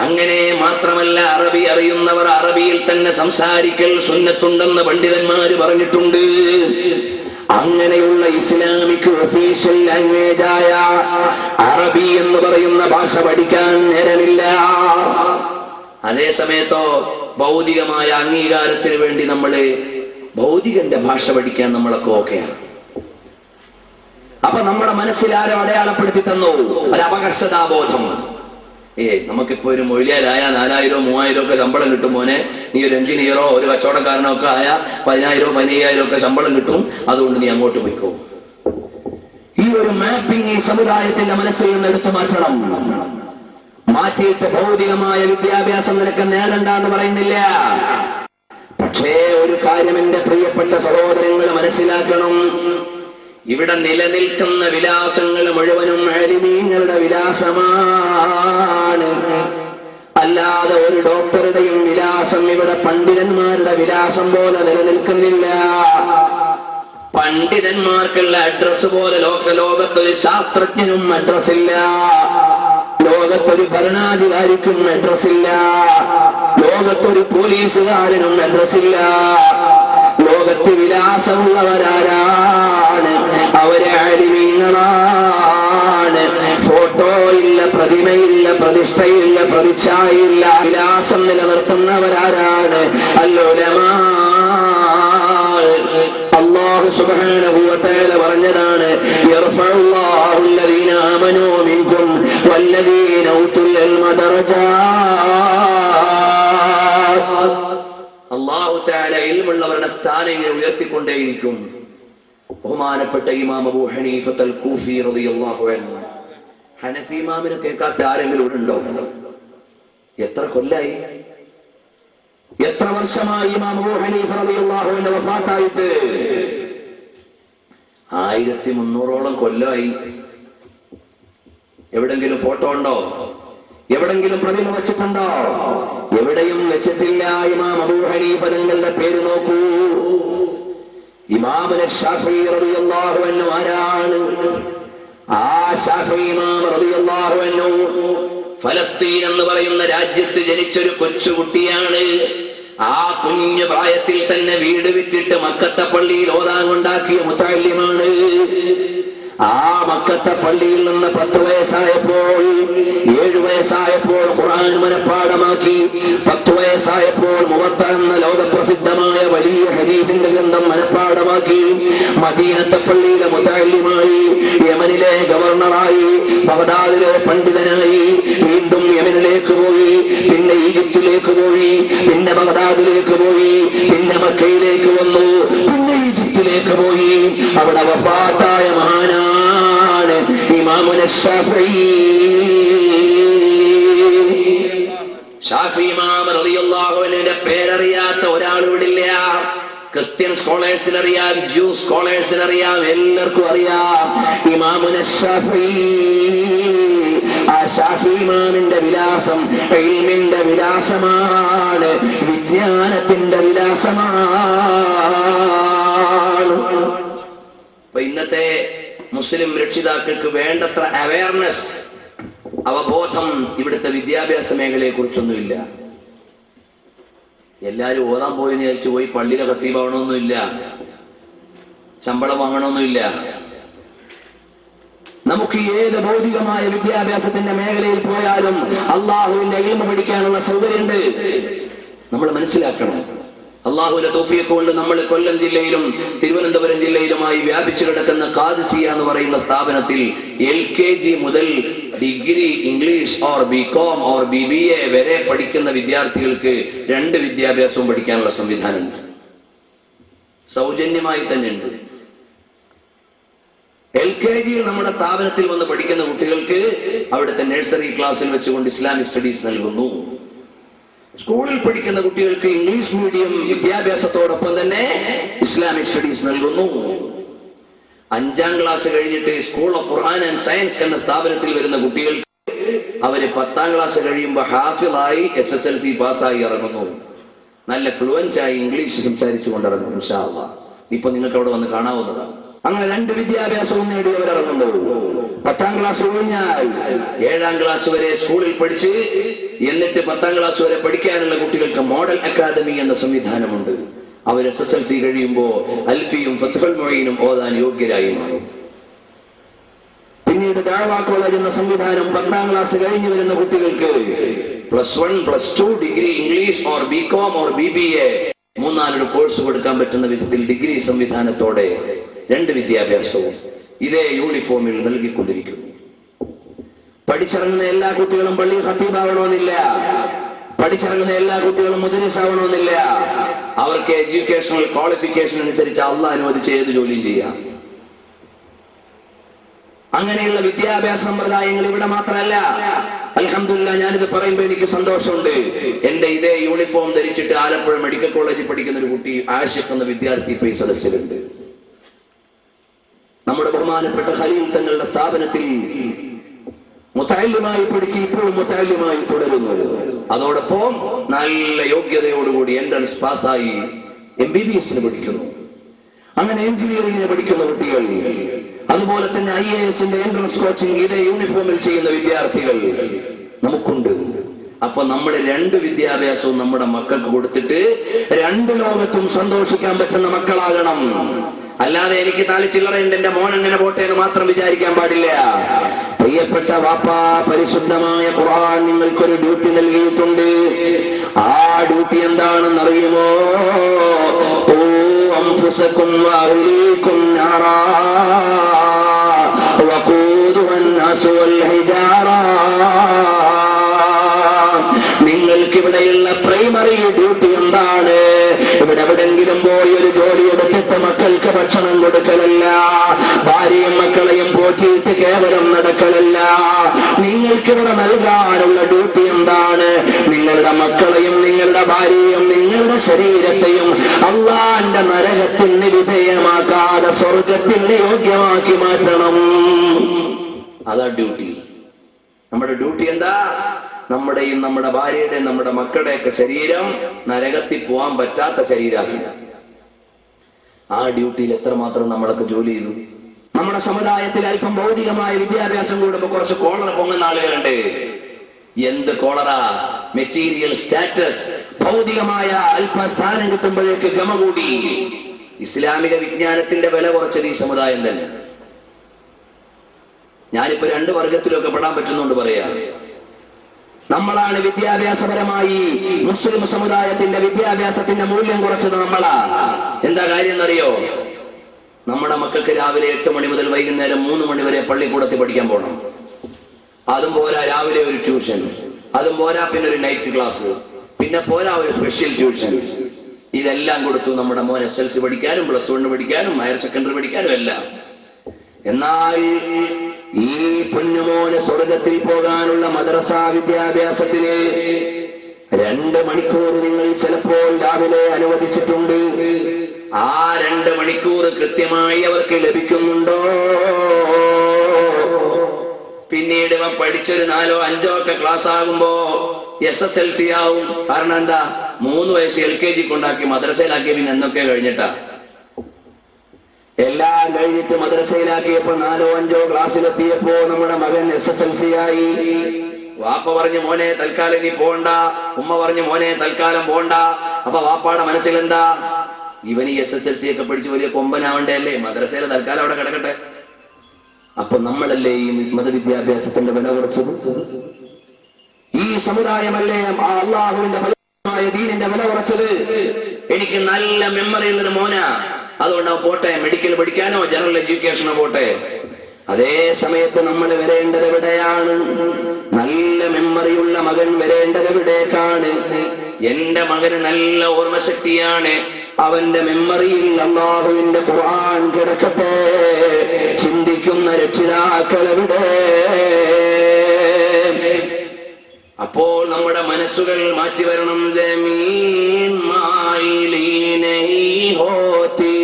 അങ്ങനെ മാത്രമല്ല, അറബി അറിയുന്നവർ അറബിയിൽ തന്നെ സംസാരിക്കൽ സുന്നത്തുണ്ടെന്ന് പണ്ഡിതന്മാര് പറഞ്ഞിട്ടുണ്ട്. അങ്ങനെയുള്ള ഇസ്ലാമിക് ഒഫീഷ്യൽ ലാംഗ്വേജായ അറബി എന്ന് പറയുന്ന ഭാഷ പഠിക്കാൻ നേരമില്ല. അതേസമയത്തോ ഭൗതികമായ അംഗീകാരത്തിന് വേണ്ടി നമ്മള് ഭൗതികന്റെ ഭാഷ പഠിക്കാൻ നമ്മളൊക്കെ ഓക്കെയാണ്. അപ്പൊ നമ്മുടെ മനസ്സിൽ ആരോ അടയാളപ്പെടുത്തി തന്നു ഒരു അപകർഷതാബോധം. നമുക്കിപ്പോ ഒരു മൊഴിയാലായ 4000 3000 ഒക്കെ ശമ്പളം കിട്ടും മോനെ, നീ ഒരു എഞ്ചിനീയറോ ഒരു കച്ചവടക്കാരനോ ഒക്കെ ആയ 10,000 15,000 ഒക്കെ ശമ്പളം കിട്ടും, അതുകൊണ്ട് നീ അങ്ങോട്ട് പോയിക്കോ. ഈ ഒരു മാപ്പിംഗ് ഈ സമുദായത്തിന്റെ മനസ്സിൽ നിന്ന് എടുത്തു മാറ്റണം. മാറ്റിയിട്ട് ഭൗതികമായ വിദ്യാഭ്യാസം നിനക്ക് നേടണ്ട എന്ന് പറയുന്നില്ല. പക്ഷേ ഒരു കാര്യം എന്റെ പ്രിയപ്പെട്ട സഹോദരങ്ങൾ മനസ്സിലാക്കണം, ഇവിടെ നിലനിൽക്കുന്ന വിലാസങ്ങൾ മുഴുവനും ആലിമീങ്ങളുടെ വിലാസമാണ്. അല്ലാതെ ഒരു ഡോക്ടറുടെയും വിലാസം ഇവിടെ പണ്ഡിതന്മാരുടെ വിലാസം പോലെ നിലനിൽക്കുന്നില്ല. പണ്ഡിതന്മാർക്കുള്ള അഡ്രസ് പോലെ ലോകത്തൊരു ശാസ്ത്രജ്ഞനും അഡ്രസ്സില്ല, ലോകത്തൊരു ഭരണാധികാരിക്കും അഡ്രസ്സില്ല, ലോകത്തൊരു പോലീസുകാരനും അഡ്രസ്സില്ല. ലോകത്ത് വിലാസമുള്ളവരാരാണ്? അവരെ ആലിമീങ്ങളാണ്. ഫോട്ടോ ഇല്ല, പ്രതിമയില്ല, പ്രതിഷ്ഠയില്ല, പ്രതിച്ഛായയില്ല, വിലാസം നിലനിർത്തുന്നവരാരാണ്? അല്ലുലമാ. അല്ലാഹു സുബ്ഹാനഹു വ തആല പറഞ്ഞതാണ്, യർഫഉല്ലാഹു അല്ലദീന ആമനൂ മിൻകും വല്ലദീന ഊതുൽ ഇൽമ ദറജാത്ത്. അല്ലാഹു തആല ഇൽമുള്ളവരുടെ സ്ഥാനങ്ങൾ ഉയർത്തിക്കൊണ്ടേയിരിക്കും. ബഹുമാനപ്പെട്ട ഇമാം അബൂ ഹനീഫത്ത് അൽ കൂഫി റളിയല്ലാഹു അൻഹു, ഹനഫി ഇമാമിനെ കേൾക്കാത്ത ആരെങ്കിലും ഇവിടെ ഉണ്ടോ? എത്ര കൊല്ലായി, എത്ര വർഷമായി ഇമാം അബൂ ഹനീഫ റളിയല്ലാഹു അൻഹു വഫാത്തായിട്ട്? 1300ഓളം കൊല്ലമായി. എവിടെങ്കിലും ഫോട്ടോ ഉണ്ടോ? എവിടെങ്കിലും പ്രതിമ വെച്ചിട്ടുണ്ടോ? എവിടെയും വെച്ചിട്ടില്ല. ഇമാം അബൂ ഹനീഫ തങ്ങളുടെ പേര് നോക്കൂ. ഇമാമുന ശാഫിഈ റളിയല്ലാഹു അൻഹു ആരാണ്? ആ ശാഫിഈ ഇമാം റളിയല്ലാഹു അൻഹു ഫലസ്തീൻ എന്ന് പറയുന്ന രാജ്യത്ത് ജനിച്ചൊരു കൊച്ചുകുട്ടിയാണ്. ആ കുഞ്ഞു പ്രായത്തിൽ തന്നെ വീട് വിറ്റിട്ട് മക്കത്തെ പള്ളിയിൽ ഓതാൻ കൊണ്ടാക്കിയ മുതഅല്ലിമാണ്. ആ മക്കത്തെ പള്ളിയിൽ നിന്ന് 10 വയസ്സായപ്പോൾ, 7 വയസ്സായപ്പോൾ ഖുർആൻ മനഃപ്പാഠമാക്കി, 10 വയസ്സായപ്പോൾ മുവത്ത എന്ന ലോകപ്രസിദ്ധമായ വലിയ ഹദീസിന്റെ ഗ്രന്ഥം മനഃപ്പാഠമാക്കി. മദീനത്തെ പള്ളിയിലെ മുതഅല്ലിമായി, യമനിലെ ഗവർണറായി, ബഗ്ദാദിലെ പണ്ഡിതനായി, വീണ്ടും യമനിലേക്ക് പോയി, പിന്നെ ഈജിപ്തിലേക്ക് പോയി, പിന്നെ ബഗ്ദാദിലേക്ക് പോയി, പിന്നെ മക്കയിലേക്ക് വന്നു, പിന്നെ ഈജിപ്തിലേക്ക് പോയി. അവിടെ വഫാത്തായ മഹാനാണ് ഇമാമുന ശാഫിഈ. ഷാഫി ഇമാം റളിയല്ലാഹു അൻഹുവിന്റെ പേരറിയാത്ത ഒരാൾ ഇവിടില്ല. ക്രിസ്ത്യൻ സ്കോളേഴ്സിനറിയാം, ജൂ സ്കോളേഴ്സിനറിയാം, എല്ലാവർക്കും അറിയാം ഇമാമുന ഷാഫി. ആ ഷാഫി ഇമാമിന്റെ വിലാസം ഇൽമിന്റെ വിലാസമാണ്, വിജ്ഞാനത്തിന്റെ വിലാസമാണ്. അപ്പൊ ഇന്നത്തെ മുസ്ലിം രക്ഷിതാക്കൾക്ക് വേണ്ടത്ര അവയർനെസ്, അവബോധം ഇവിടുത്തെ വിദ്യാഭ്യാസ മേഖലയെ കുറിച്ചൊന്നുമില്ല. എല്ലാവരും ഓതാൻ പോയി വിചാരിച്ചു പോയി പള്ളിയിലെ ഖത്തീബാവണമെന്നില്ല, ശമ്പളം വാങ്ങണമെന്നില്ല. നമുക്ക് ഏത് ഭൗതികമായ വിദ്യാഭ്യാസത്തിന്റെ മേഖലയിൽ പോയാലും അള്ളാഹുവിന്റെ ഇൽമ പഠിക്കാനുള്ള സൗകര്യമുണ്ട്. നമ്മൾ മനസ്സിലാക്കണം. അള്ളാഹുവിന്റെ തൗഫീഖ് കൊണ്ട് നമ്മൾ കൊല്ലം ജില്ലയിലും തിരുവനന്തപുരം ജില്ലയിലുമായി വ്യാപിച്ചു കിടക്കുന്ന ഖാദിസിയ എന്ന് പറയുന്ന സ്ഥാപനത്തിൽ LKG മുതൽ degree English or BCom or BBA വരെ പഠിക്കുന്ന വിദ്യാർത്ഥികൾക്ക് 2 വിദ്യാഭ്യാസവും പഠിക്കാനുള്ള സംവിധാനമുണ്ട്. സൗജന്യമായി തന്നെയുണ്ട്. LKG നമ്മുടെ സ്ഥാപനത്തിൽ വന്ന് പഠിക്കുന്ന കുട്ടികൾക്ക് അവിടുത്തെ നഴ്സറി ക്ലാസ്സിൽ വെച്ചുകൊണ്ട് ഇസ്ലാമിക് സ്റ്റഡീസ് നൽകുന്നു. സ്കൂളിൽ പഠിക്കുന്ന കുട്ടികൾക്ക് ഇംഗ്ലീഷ് മീഡിയം വിദ്യാഭ്യാസത്തോടൊപ്പം തന്നെ ഇസ്ലാമിക് സ്റ്റഡീസ് നൽകുന്നു. 5ാം ക്ലാസ് കഴിഞ്ഞിട്ട് school of Quran and science എന്ന സ്ഥാപനത്തിൽ വരുന്ന കുട്ടികൾക്ക് അവര് 10ാം ക്ലാസ് കഴിയുമ്പോൾ ഹാഫിളായി SSLC പാസ്സായി ഇറങ്ങുന്നു. നല്ല ഫ്ലുവൻറ്റായി ഇംഗ്ലീഷ് സംസാരിച്ചു കൊണ്ടിറങ്ങും. ഇൻഷാ അല്ലാഹ് ഇപ്പൊ നിങ്ങൾക്ക് അവിടെ വന്ന് കാണാവുന്നതാണ്. അങ്ങനെ 2 വിദ്യാഭ്യാസവും നേടിയവരിറങ്ങുന്നു. 10ാം ക്ലാസ് കഴിഞ്ഞാൽ 7ാം ക്ലാസ് വരെ സ്കൂളിൽ പഠിച്ച് എന്നിട്ട് 10ാം ക്ലാസ് വരെ പഠിക്കാനുള്ള കുട്ടികൾക്ക് മോഡൽ അക്കാദമി എന്ന സംവിധാനമുണ്ട്. അവർ SSLC കഴിയുമ്പോൾ അൽഫിയും ഫത്ഹുൽ മുഈനും ഓതാൻ യോഗ്യരായി മാറും. പിന്നീട് ദഅവ കോളേജ് എന്ന സംവിധാനം 10ാം ക്ലാസ് കഴിഞ്ഞു വരുന്ന കുട്ടികൾക്ക് +1 +2 degree English or BCom or BBA 3-4 course കൊടുക്കാൻ പറ്റുന്ന വിധത്തിൽ ഡിഗ്രി സംവിധാനത്തോടെ 2 വിദ്യാഭ്യാസവും ഇതേ യൂണിഫോമിൽ നൽകിക്കൊണ്ടിരിക്കുന്നു. പഠിച്ചിറങ്ങുന്ന എല്ലാ കുട്ടികളും പള്ളി ഖത്തീബാവണമെന്നില്ല, പഠിച്ചിറങ്ങുന്ന എല്ലാ കുട്ടികളും മുദരിസ് ആവണമെന്നില്ല. അവർക്ക് എഡ്യൂക്കേഷണൽ ക്വാളിഫിക്കേഷൻ അനുസരിച്ച് അള്ളാഹ് അനുവദിച്ച ഏത് ജോലിയും ചെയ്യാം. അങ്ങനെയുള്ള വിദ്യാഭ്യാസ സമ്പ്രദായങ്ങൾ ഇവിടെ മാത്രമല്ല. അൽഹംദുലില്ലാഹ് ഞാനിത് പറയുമ്പോൾ എനിക്ക് സന്തോഷമുണ്ട്. എന്റെ ഇതേ യൂണിഫോം ധരിച്ചിട്ട് ആലപ്പുഴ മെഡിക്കൽ കോളേജിൽ പഠിക്കുന്ന ഒരു കുട്ടി ആഷിഖ് എന്ന വിദ്യാർത്ഥി ഇപ്പോൾ ഈ സദസ്സിലുണ്ട്. നമ്മുടെ ബഹുമാനപ്പെട്ട ഖലീൽ തങ്ങളുടെ സ്ഥാപനത്തിൽ മുതഅല്ലിമായി പഠിച്ച് ഇപ്പോഴും മുതഅല്ലിമായി തുടരുന്നു. അതോടൊപ്പം നല്ല യോഗ്യതയോടുകൂടി എൻട്രൻസ് പാസ്സായി MBBS പഠിക്കുന്നു. അങ്ങനെ എഞ്ചിനീയറിംഗിന് പഠിക്കുന്ന കുട്ടികൾ, അതുപോലെ തന്നെ IAS എൻട്രൻസ് കോച്ചിങ് ഇതേ യൂണിഫോമിൽ ചെയ്യുന്ന വിദ്യാർത്ഥികൾ നമുക്കുണ്ട്. അപ്പൊ നമ്മുടെ 2 വിദ്യാഭ്യാസവും നമ്മുടെ മക്കൾക്ക് കൊടുത്തിട്ട് 2 ലോകത്തും സന്തോഷിക്കാൻ പറ്റുന്ന മക്കളാകണം. അല്ലാതെ എനിക്ക് 4 ചില്ലറയുണ്ട്, എന്റെ മോൻ എങ്ങനെ പോട്ടെ എന്ന് മാത്രം വിചാരിക്കാൻ പാടില്ല. പ്രിയപ്പെട്ട വാപ്പാ, പരിശുദ്ധമായ ഖുർആൻ നിങ്ങൾക്കൊരു ഡ്യൂട്ടി നൽകിയിട്ടുണ്ട്. ആ ഡ്യൂട്ടി എന്താണെന്ന് അറിയുമോ? അൻഫുസകും വഅഹ്ലീകും നാറാ വഖൂദുഹാ അൻ-നാസു വൽ ഹിജാറാ. നിങ്ങൾക്കിവിടെയുള്ള പ്രൈമറി ഡ്യൂട്ടി എന്താണ്? ഇവിടെ എവിടെങ്കിലും പോയി ഒരു ജോലി എടുത്തിട്ട് മക്കൾക്ക് ഭക്ഷണം കൊടുക്കലല്ല, ഭാര്യയും മക്കളെയും പോറ്റിയിട്ട് കേവലം നടക്കലല്ല. നിങ്ങൾക്കിവിടെ നൽകാനുള്ള ഡ്യൂട്ടി എന്താണ്? നിങ്ങളുടെ മക്കളെയും നിങ്ങളുടെ ഭാര്യയും നിങ്ങളുടെ ശരീരത്തെയും അള്ളാന്റെ നരകത്തിന് വിധേയമാക്കാതെ സ്വർഗത്തിന് യോഗ്യമാക്കി മാറ്റണം. അതാ ഡ്യൂട്ടി. നമ്മുടെ ഡ്യൂട്ടി എന്താ? നമ്മുടെയും നമ്മുടെ ഭാര്യയുടെയും നമ്മുടെ മക്കളുടെയൊക്കെ ശരീരം നരകത്തിൽ പോകാൻ പറ്റാത്ത ശരീരമാക്കില്ല. ആ ഡ്യൂട്ടിയിൽ എത്രമാത്രം നമ്മളൊക്കെ ജോലി ചെയ്തു. നമ്മുടെ സമുദായത്തിൽ അല്പം ഭൗതികമായ വിദ്യാഭ്യാസം കൂടുമ്പോൾ കുറച്ച് കോളറ പൊങ്ങുന്ന ആളുകളുണ്ട്. എന്ത് കോളറ? മെറ്റീരിയൽ സ്റ്റാറ്റസ്, ഭൗതികമായ അല്പസ്ഥാനം കിട്ടുമ്പോഴേക്ക് ഗമ കൂടി. ഇസ്ലാമിക വിജ്ഞാനത്തിന്റെ വില കുറച്ചത് ഈ സമുദായം തന്നെ. ഞാനിപ്പോ 2 വർഗത്തിലൊക്കെ പെടാൻ പറ്റുന്നുണ്ട് പറയാം. നമ്മളാണ് വിദ്യാഭ്യാസപരമായി മുസ്ലിം സമുദായത്തിന്റെ വിദ്യാഭ്യാസത്തിന്റെ മൂല്യം കുറച്ചത് നമ്മളാ. എന്താ കാര്യം എന്നറിയോ? നമ്മുടെ മക്കൾക്ക് രാവിലെ 8 മണി മുതൽ വൈകുന്നേരം 3 മണി വരെ പള്ളിക്കൂടത്തിൽ പഠിക്കാൻ പോകണം. അതും പോരാ രാവിലെ ഒരു ട്യൂഷൻ, അതും പോരാ പിന്നെ ഒരു നൈറ്റ് ക്ലാസ്, പിന്നെ പോരാ ഒരു സ്പെഷ്യൽ ട്യൂഷൻ. ഇതെല്ലാം കൊടുത്തു നമ്മുടെ മോൻ SSLC പഠിക്കാനും +1 പഠിക്കാനും ഹയർ സെക്കൻഡറി പഠിക്കാനും എല്ലാം. എന്നാൽ ഈ പൊന്നുമോന് സ്വർഗത്തിൽ പോകാനുള്ള മദ്രസ വിദ്യാഭ്യാസത്തിന് 2 മണിക്കൂർ നിങ്ങൾ ചിലപ്പോൾ രാവിലെ അനുവദിച്ചിട്ടുണ്ട്. ആ 2 മണിക്കൂർ കൃത്യമായി അവർക്ക് ലഭിക്കുന്നുണ്ടോ? പിന്നീട് ഇവൻ പഠിച്ചൊരു 4ഓ 5ഓ ഒക്കെ ക്ലാസ് ആകുമ്പോ SSLC ആവും. കാരണം എന്താ, 3 വയസ്സ് LKG കൊണ്ടാക്കി മദ്രസയിലാക്കി. പിന്നെ എന്നൊക്കെ കഴിഞ്ഞിട്ടാ എല്ലാം കഴിഞ്ഞിട്ട് മദ്രസയിലാക്കിയപ്പോ 4ഓ 5ഓ ക്ലാസ്സിലെത്തിയപ്പോ നമ്മുടെ മകൻ SSLC ആയി. വാപ്പ പറഞ്ഞു മോനെ തൽക്കാലം നീ പോണ്ട, ഉമ്മ പറഞ്ഞു മോനെ തൽക്കാലം പോണ്ട. അപ്പൊ വാപ്പാടെ മനസ്സിലെന്താ, ഇവന് SSLC ഒക്കെ പഠിച്ച് വലിയ കൊമ്പനാവണ്ടേ അല്ലേ, മദ്രസയിലെ തൽക്കാലം അവിടെ കിടക്കട്ടെ. അപ്പൊ നമ്മളല്ലേ ഈ മതവിദ്യാഭ്യാസത്തിന്റെ വില കുറച്ചത്? ഈ സമുദായമല്ലേ അള്ളാഹുവിന്റെ ഫലമായ ദീനിന്റെ വില കുറച്ചത്? എനിക്ക് നല്ല മെമ്മറി ഉള്ളൊരു മോനാ, അതുകൊണ്ട് പോട്ടെ, മെഡിക്കൽ പഠിക്കാനോ ജനറൽ എഡ്യൂക്കേഷനോ പോട്ടെ. അതേ സമയത്ത് നമ്മൾ വരേണ്ടത് എവിടെയാണ്? നല്ല മെമ്മറിയുള്ള മകൻ വരേണ്ടത് എവിടേക്കാണ്? എന്റെ മകന് നല്ല ഓർമ്മശക്തിയാണ്, അവന്റെ മെമ്മറിയിൽ അല്ലാഹുവിന്റെ ഖുർആൻ കിടക്കട്ടെ. ചിന്തിക്കുന്ന രക്ഷിതാക്കൾ എവിടെ? അപ്പോൾ നമ്മുടെ മനസ്സുകൾ മാറ്റിവരണം. ജമീൻ മായിലീ നഹീ ഹോത്തി,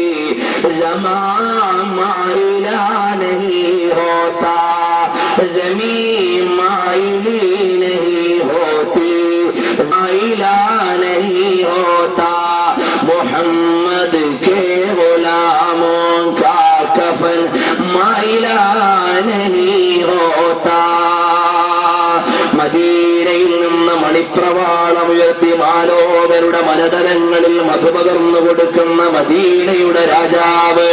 ജമാൻ മായിലാ നഹീ ഹോത്താ, ജമീൻ മായിലീ നഹീ ഹോത്തി, മായിലാ നഹീ ഹോത്താ, മുഹമ്മദ് के गुलामों का कफन माइला नहीं होता. മദീനയിൽ നിന്ന് മണിപ്രവാളം ഉയർത്തി മാലോകരുടെ മനതലങ്ങളിൽ മധുപകർന്നു കൊടുക്കുന്ന മദീനയുടെ രാജാവ്,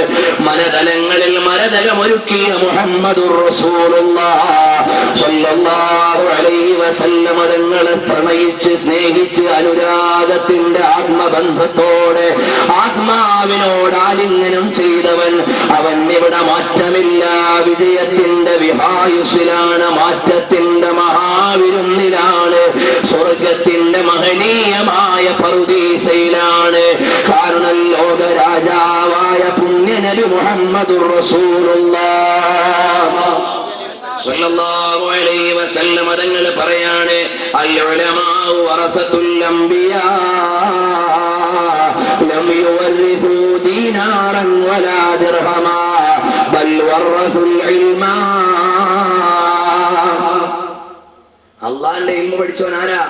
മനതലങ്ങളിൽ മരതലമൊരുക്കിയ മുഹമ്മദുർ റസൂലുള്ളാഹ് സ്വല്ലല്ലാഹു അലൈഹി വസല്ലം തങ്ങളെ പ്രണയിച്ച് സ്നേഹിച്ച് അനുരാഗത്തിന്റെ ആത്മബന്ധത്തോടെ ആത്മാവിനോട് ആലിംഗനം ചെയ്തവൻ, അവൻ ഇവിടെ മാറ്റമില്ല. വിജയത്തിന്റെ വിഹായുസിലാണ്, മാറ്റത്തിന്റെ മഹാവിരുന്നിലാണ്, സ്വർഗത്തിന്റെ മഹനീയമായ പറുദീസയിലാണ്. കാരണം ലോകരാജാവായ പുണ്യനബി മുഹമ്മദുർ റസൂലുള്ളാഹ് സ്വല്ലല്ലാഹു അലൈഹി വസല്ലം തങ്ങൾ പറയാണ്, അൽ ഉലമാഉ വറസത്തുൽ അംബിയാ ലം യുവരിസു ദീനാറൻ വലാ ദിർഹമാ ബൽ വറസുൽ ഇൽമാ. അല്ലാഹുവിന്റെ ഇൽമു പഠിച്ചവൻ ആരാ?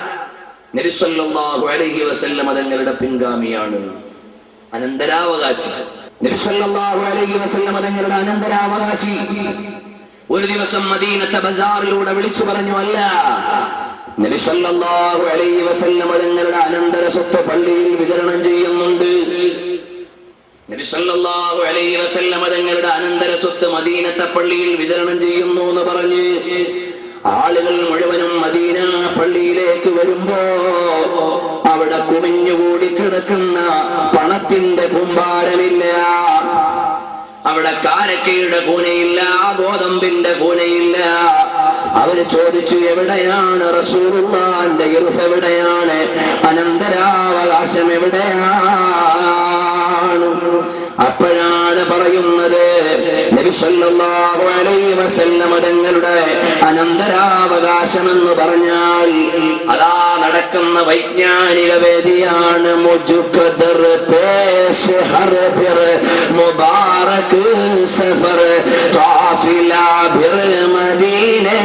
നബി സല്ലല്ലാഹു അലൈഹി വസല്ലം തങ്ങളുടെ പിൻഗാമിയാണ്, അനന്തരാവകാശി. നബി സല്ലല്ലാഹു അലൈഹി വസല്ലം തങ്ങളുടെ അനന്തരാവകാശി. ഒരു ദിവസം മദീനത്തെ ബസാറിലൂടെ വിളിച്ചു പറഞ്ഞു, അല്ല, നബി സല്ലല്ലാഹു അലൈഹി വസല്ലം തങ്ങളുടെ അനന്തര സ്വത്ത് പള്ളിയിൽ വിതരണം ചെയ്യുന്നുണ്ട്. നബി സല്ലല്ലാഹു അലൈഹി വസല്ലം തങ്ങളുടെ അനന്തര സ്വത്ത് മദീനത്തെ പള്ളിയിൽ വിതരണം ചെയ്യുന്നു എന്ന് പറഞ്ഞ് ആളുകൾ മുഴുവനും മദീന പള്ളിയിലേക്ക് വരുമ്പോ അവിടെ കുമിഞ്ഞുകൂടി കിടക്കുന്ന പണത്തിന്റെ കൂമ്പാരമില്ല, അവിടെ കാരക്കയുടെ കൂനയില്ല, ഗോതമ്പിന്റെ കൂനയില്ല. അവര് ചോദിച്ചു, എവിടെയാണ് റസൂലുള്ളാഹിന്റെ ഇർസ്, എവിടെയാണ് അനന്തരാവകാശം, എവിടെയാണ്? അപ്പോഴാണ് പറയുന്നത്, നബി സല്ലല്ലാഹു അലൈഹി വസല്ലം തങ്ങളുടെ അനന്തരാവകാശമെന്ന് പറഞ്ഞാൽ അതാ നടക്കുന്ന വൈജ്ഞാനിക വേദിയാണ്. മുജുഖദർ പേശ് ഹർ ഫിർ മുബാറക് സഫർ കാഫില ഫിർ മദീനെ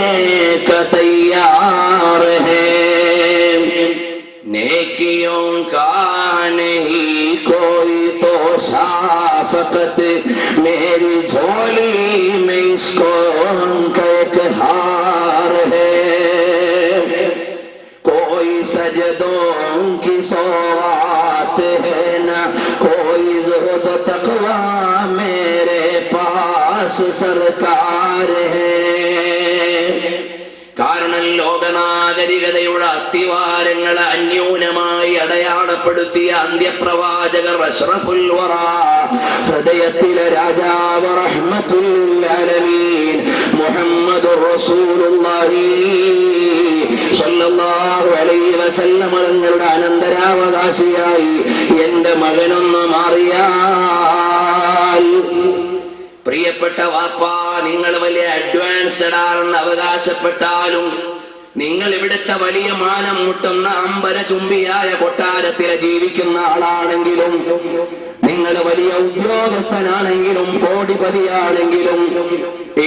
का तैयार है, नेकियों का नहीं कोई तो शाफकत मेरी झोली में इसको एक हार है, कोई सजदों की सौगात है ना कोई ज़ुहद तक़वा मेरे पास सरकार है. കാരണം ലോകനാഗരികതയുടെ അത്തിവാരങ്ങളെ അന്യൂനമായി അടയാളപ്പെടുത്തിയ അന്ത്യപ്രവാചകർ അഷ്റഫുൽ വറ, ഹൃദയത്തിലെ രാജാവ് റഹ്മത്തുൽ ആലമീൻ മുഹമ്മദുർ റസൂലുള്ളാഹി സ്വല്ലല്ലാഹു അലൈഹി വസല്ലം തങ്ങളുടെ അനന്തരാവകാശിയായി എന്റെ മകനൊന്ന് മാറിയാൽ, പ്രിയപ്പെട്ട വാപ്പ, നിങ്ങൾ വലിയ അഡ്വാൻസ്ഡ് ആണെന്ന് അവകാശപ്പെട്ടാലും നിങ്ങൾ ഇവിടുത്തെ വലിയ മാനം മുട്ടുന്ന അമ്പര ചുംബിയായ കൊട്ടാരത്തിൽ ജീവിക്കുന്ന ആളാണെങ്കിലും, നിങ്ങൾ വലിയ ഉദ്യോഗസ്ഥനാണെങ്കിലും, കോടിപതിയാണെങ്കിലും,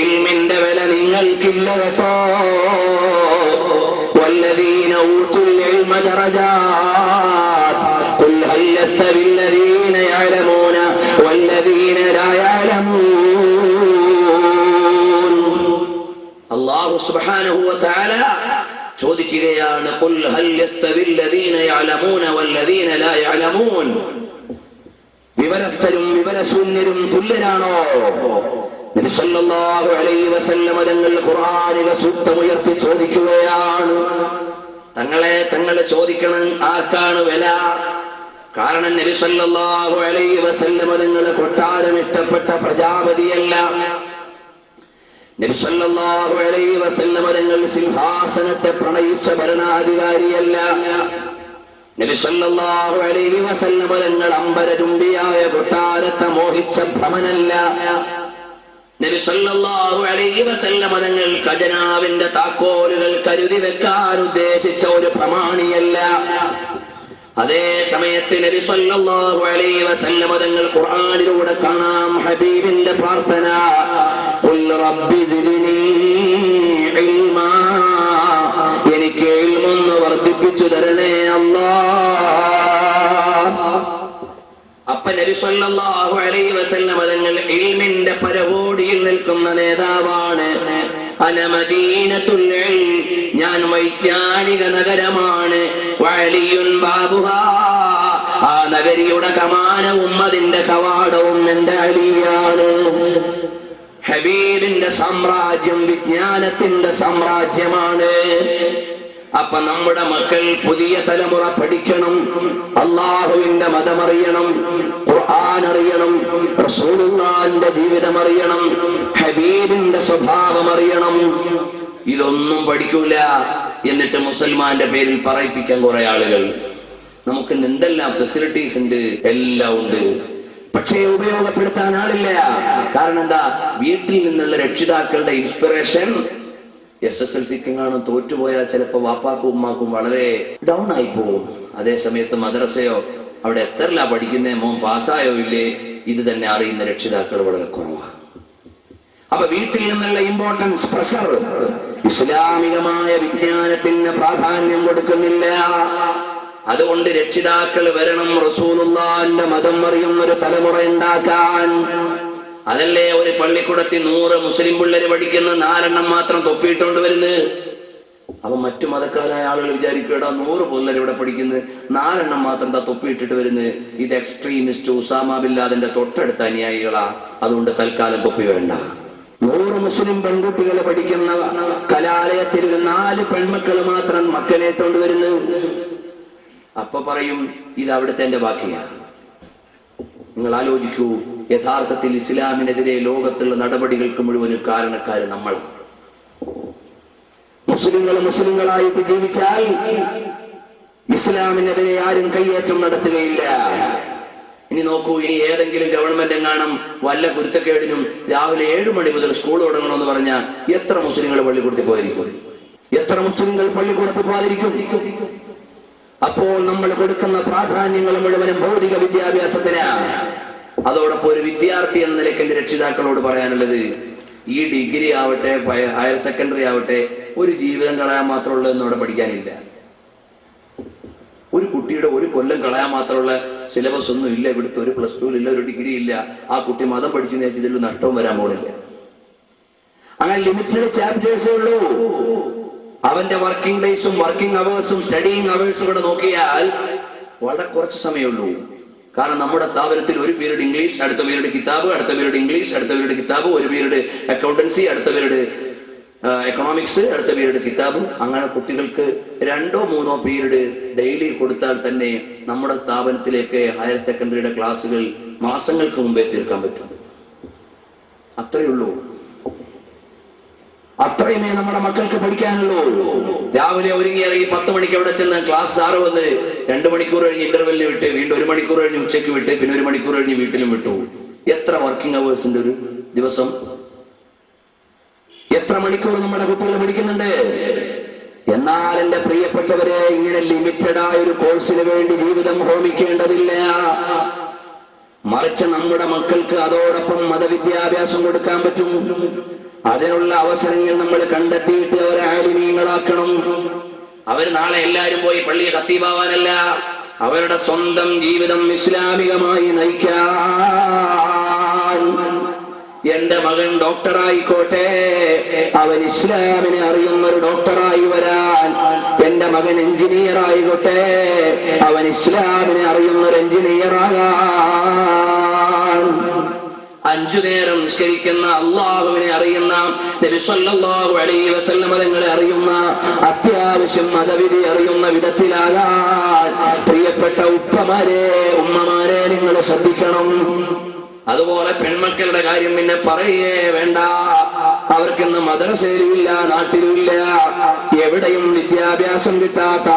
ഇൽമിന്റെ വില നിങ്ങൾക്കില്ല കേട്ടോ. വല്ലദീന ഊതുൽ ഇൽമ ദറജാത് ഖുൽ ഹൽ യസ്തവി അല്ലദീന യഅലമൂന വല്ലദീന ലാ യഅലമൂൻ. അല്ലാഹു സുബ്ഹാനഹു വ തആല ചോദിക്കുകയാണ്, ഖുൽ ഹൽ യസ്തവി അല്ലദീന യഅലമൂന വല്ലദീന ലാ യഅലമൂൻ. വിവരസ്ഥരും വിവരശൂന്യരും തുല്യരാണോ? നബി സല്ലല്ലാഹു അലൈഹി വസല്ലം തങ്ങൾ ഖുർആനിക സൂക്തമുയർത്തി ചോദിക്കുകയാണ്. തങ്ങളെ ചോദിക്കണം, ആർക്കാണ് വില? കാരണം നബി സല്ലല്ലാഹു അലൈഹി വസല്ലം തങ്ങൾ കൊട്ടാരം ഇഷ്ടപ്പെട്ട പ്രജാപതിയല്ല. നബി സല്ലല്ലാഹു അലൈഹി വസല്ലം തങ്ങൾ സിംഹാസനത്തെ പ്രണയിച്ച ഭരണാധികാരിയല്ല. നബി സല്ലല്ലാഹു അലൈഹി വസല്ലം തങ്ങൾ അമ്പരചുംബിയായ കൊട്ടാരത്തെ മോഹിച്ച ഭ്രമനല്ല. നബി സല്ലല്ലാഹു അലൈഹി വസല്ലം തങ്ങൾ ഖജനാവിന്റെ താക്കോലുകൾ കരുതി വെക്കാൻ ഉദ്ദേശിച്ച ഒരു പ്രമാണിയല്ല. അതേ സമയത്ത് നബി സല്ലല്ലാഹു അലൈഹി വസല്ലം തങ്ങൾ ഖുർആനിലൂടെ കാണാം ഹബീബിന്റെ പ്രാർത്ഥന, ഖുൽ റബ്ബി സിദ്നി ഇൽമാ, എനിക്ക് ഇൽമൊന്ന് വർദ്ധിപ്പിച്ചു തരണേ അല്ലാഹ്. അപ്പൊ നബി സല്ലല്ലാഹു അലൈഹി വസല്ലം തങ്ങൾ ഇൽമിന്റെ പരകോടിയിൽ നിൽക്കുന്ന നേതാവാണ്. അന മദീനത്തുൽ ഇൽം, ഞാൻ വൈജ്ഞാനിക നഗരമാണ്. വഅലിയുൻ ബാബുഹാ, ആ നഗരിയുടെ കമാനവും അതിന്റെ കവാടവും എന്റെ അലിയാണ്. ഹബീബിന്റെ സാമ്രാജ്യം വിജ്ഞാനത്തിന്റെ സാമ്രാജ്യമാണ്. അപ്പൊ നമ്മുടെ മക്കൾ പുതിയ തലമുറ പഠിക്കണം, അല്ലാഹുവിന്റെ മതമറിയണം, ഖുർആൻ അറിയണം, റസൂലുള്ളാഹിന്റെ ജീവിതം അറിയണം, ഹബീബിന്റെ സ്വഭാവം അറിയണം. ഇതൊന്നും പഠിക്കൂല. എന്നിട്ട് മുസൽമാന്റെ പേരിൽ പറയിപ്പിക്കാൻ കുറെ ആളുകൾ. നമുക്ക് എന്തെല്ലാം ഫെസിലിറ്റീസ് ഉണ്ട്, എല്ലാം ഉണ്ട്, പക്ഷേ ഉപയോഗപ്പെടുത്താൻ ആളില്ല. കാരണം എന്താ? വീട്ടിൽ നിന്നുള്ള രക്ഷിതാക്കളുടെ ഇൻസ്പിറേഷൻ. SSLC-ക്കെങ്ങാനും തോറ്റുപോയാൽ ചിലപ്പോൾ വാപ്പാക്കും ഉമ്മാക്കും വളരെ ഡൗൺ ആയി പോകും. അതേസമയത്ത് മദ്രസയോ അവിടെ എത്രല്ല പഠിക്കുന്നേ, മോൻ പാസ്സായോ ഇല്ലേ, ഇത് തന്നെ അറിയുന്ന രക്ഷിതാക്കൾ വളരെ കുറവാണ്. അപ്പൊ വീട്ടിൽ നിന്നുള്ള ഇമ്പോർട്ടൻസ്, പ്രഷർ, ഇസ്ലാമികമായ വിജ്ഞാനത്തിന് പ്രാധാന്യം കൊടുക്കുന്നില്ല. അതുകൊണ്ട് രക്ഷിതാക്കൾ വരണം, റസൂലുള്ളാഹിന്റെ മതം അറിയുന്ന ഒരു തലമുറ ഉണ്ടാക്കാൻ. അതല്ലേ ഒരു പള്ളിക്കൂടത്തിൽ 100 മുസ്ലിം പിള്ളേര് പഠിക്കുന്ന 4 മാത്രം തൊപ്പിയിട്ടുകൊണ്ട് വരുന്നത്. അപ്പൊ മറ്റു മതക്കാരായ ആളുകൾ വിചാരിക്കടാ, 100 പിള്ളേർ ഇവിടെ പഠിക്കുന്നത്, 4 മാത്രം എന്താ തൊപ്പിയിട്ടിട്ട് വരുന്നത്? ഇത് എക്സ്ട്രീമിസ്റ്റ് ഉസാമ ബിൻ ലാദന്റെ തൊട്ടടുത്ത അനുയായികളാ, അതുകൊണ്ട് തൽക്കാലം തൊപ്പി വേണ്ട. 100 മുസ്ലിം പെൺകുട്ടികൾ പഠിക്കുന്ന കലാലയത്തിൽ 4 പെൺമക്കൾ മാത്രം മക്കളെത്തോണ്ട് വരുന്നത്. അപ്പൊ പറയും ഇത് അവിടുത്തെ എന്റെ ബാക്കിയാണ്. നിങ്ങൾ ആലോചിക്കൂ, യഥാർത്ഥത്തിൽ ഇസ്ലാമിനെതിരെ ലോകത്തുള്ള നടപടികൾക്ക് മുഴുവനും കാരണക്കാര് നമ്മളാണ്. മുസ്ലിങ്ങളായിട്ട് ജീവിച്ചാൽ ഇസ്ലാമിനെതിരെ ആരും കയ്യേറ്റം നടത്തുകയില്ല. ഇനി നോക്കൂ, ഇനി ഏതെങ്കിലും ഗവൺമെന്റ് എങ്ങാനും വല്ല കുരുത്തക്കേടിനും രാവിലെ 7 മണി മുതൽ സ്കൂൾ തുടങ്ങണമെന്ന് പറഞ്ഞാൽ എത്ര മുസ്ലിങ്ങൾ പള്ളിക്കൂടത്തിൽ പോയിരിക്കും? എത്ര മുസ്ലിങ്ങൾ പള്ളിക്കൂടത്തിൽ പോകാതിരിക്കും? അപ്പോൾ നമ്മൾ കൊടുക്കുന്ന പ്രാധാന്യങ്ങൾ മുഴുവനും ഭൗതിക വിദ്യാഭ്യാസത്തിനാണ്. അതോടൊപ്പം ഒരു വിദ്യാർത്ഥി എന്ന നിലയ്ക്ക് എന്റെ രക്ഷിതാക്കളോട് പറയാനുള്ളത്, ഈ ഡിഗ്രി ആവട്ടെ ഹയർ സെക്കൻഡറി ആവട്ടെ ഒരു ജീവിതം കളയാൻ മാത്രമുള്ളതെന്ന് അവിടെ പഠിക്കാനില്ല. ഒരു കുട്ടിയുടെ ഒരു കൊല്ലം കളയാൻ മാത്രമുള്ള സിലബസ് ഒന്നും ഇല്ല ഇവിടുത്തെ. ഒരു +2 ഇല്ല, ഒരു ഡിഗ്രി ഇല്ല. ആ കുട്ടി മതം പഠിച്ചു ഇതിൽ നഷ്ടവും വരാൻ പോകുന്നില്ല. അങ്ങനെ ലിമിറ്റഡ് ചാപ്റ്റേഴ്സേ ഉള്ളൂ. അവന്റെ വർക്കിംഗ് ഡേയ്സും വർക്കിംഗ് അവേഴ്സും സ്റ്റഡിങ് അവേഴ്സും കൂടെ നോക്കിയാൽ വളരെ കുറച്ച് സമയമുള്ളൂ. കാരണം നമ്മുടെ സ്ഥാപനത്തിൽ ഒരു പീരീഡ് ഇംഗ്ലീഷ്, അടുത്ത പീരീഡ് കിതാബ്, അടുത്ത പീരീഡ് ഇംഗ്ലീഷ്, അടുത്ത പീരീഡ് കിതാബ്, ഒരു പീരീഡ് അക്കൗണ്ടൻസി, അടുത്ത പീരീഡ് എക്കണോമിക്സ്, അടുത്ത പീരീഡ് കിതാബ്. അങ്ങനെ കുട്ടികൾക്ക് 2-3 പീരീഡ് ഡെയിലി കൊടുത്താൽ തന്നെ നമ്മുടെ സ്ഥാപനത്തിലേക്ക് ഹയർ സെക്കൻഡറിയുടെ ക്ലാസ്സുകൾ മാസങ്ങൾക്ക് മുമ്പേ തീർക്കാൻ പറ്റും. അത്രയുള്ളൂ. അത്രയുമേ നമ്മുടെ മക്കൾക്ക് പഠിക്കാനുള്ളൂ. രാവിലെ ഒരുങ്ങിയിറങ്ങി 10 മണിക്ക് അവിടെ ചെന്ന് ക്ലാസ് സാറ് വന്ന് 2 മണിക്കൂർ കഴിഞ്ഞ് ഇന്റർവെല്ലിന് വിട്ട്, വീണ്ടും 1 മണിക്കൂർ കഴിഞ്ഞ് ഉച്ചയ്ക്ക് വിട്ട്, പിന്നെ 1 മണിക്കൂർ കഴിഞ്ഞ് വീട്ടിലും വിട്ടു. എത്ര വർക്കിംഗ് അവേഴ്സിന്റെ ഒരു ദിവസം? എത്ര മണിക്കൂർ നമ്മുടെ കുട്ടികൾ പഠിക്കുന്നുണ്ട്? എന്നാൽ എന്റെ പ്രിയപ്പെട്ടവരെ, ഇങ്ങനെ ലിമിറ്റഡായ ഒരു കോഴ്സിന് വേണ്ടി ജീവിതം ഹോമിക്കേണ്ടതില്ല. മറിച്ച് നമ്മുടെ മക്കൾക്ക് അതോടൊപ്പം മതവിദ്യാഭ്യാസം കൊടുക്കാൻ പറ്റും. അതിനുള്ള അവസരങ്ങൾ നമ്മൾ കണ്ടെത്തിയിട്ട് അവരെ ആലിമീങ്ങളാക്കണം. അവർ നാളെ എല്ലാവരും പോയി പള്ളിയെ ഖത്തീബാവാനല്ല, അവരുടെ സ്വന്തം ജീവിതം ഇസ്ലാമികമായി നയിക്കാൻ. എന്റെ മകൻ ഡോക്ടറായിക്കോട്ടെ, അവൻ ഇസ്ലാമിനെ അറിയുന്ന ഒരു ഡോക്ടറായി വരാൻ. എന്റെ മകൻ എഞ്ചിനീയർ ആയിക്കോട്ടെ, അവൻ ഇസ്ലാമിനെ അറിയുന്ന ഒരു എഞ്ചിനീയറാകാൻ. 5 നേരം നിസ്കരിക്കുന്ന, അള്ളാഹുവിനെ അറിയുന്ന, നബി സല്ലല്ലാഹു അലൈഹി വസല്ലം തങ്ങളെ അറിയുന്ന, അത്യാവശ്യം മതവിധി അറിയുന്ന വിധത്തിലാകാൻ പ്രിയപ്പെട്ട ഉപ്പമാരെ, ഉമ്മമാരെ നിങ്ങൾ ശ്രദ്ധിക്കണം. അതുപോലെ പെൺമക്കളുടെ കാര്യം പിന്നെ പറയേ വേണ്ട. അവർക്കിന്ന് മദ്രസയിലുമില്ല, നാട്ടിലുമില്ല, എവിടെയും വിദ്യാഭ്യാസം കിട്ടാത്ത,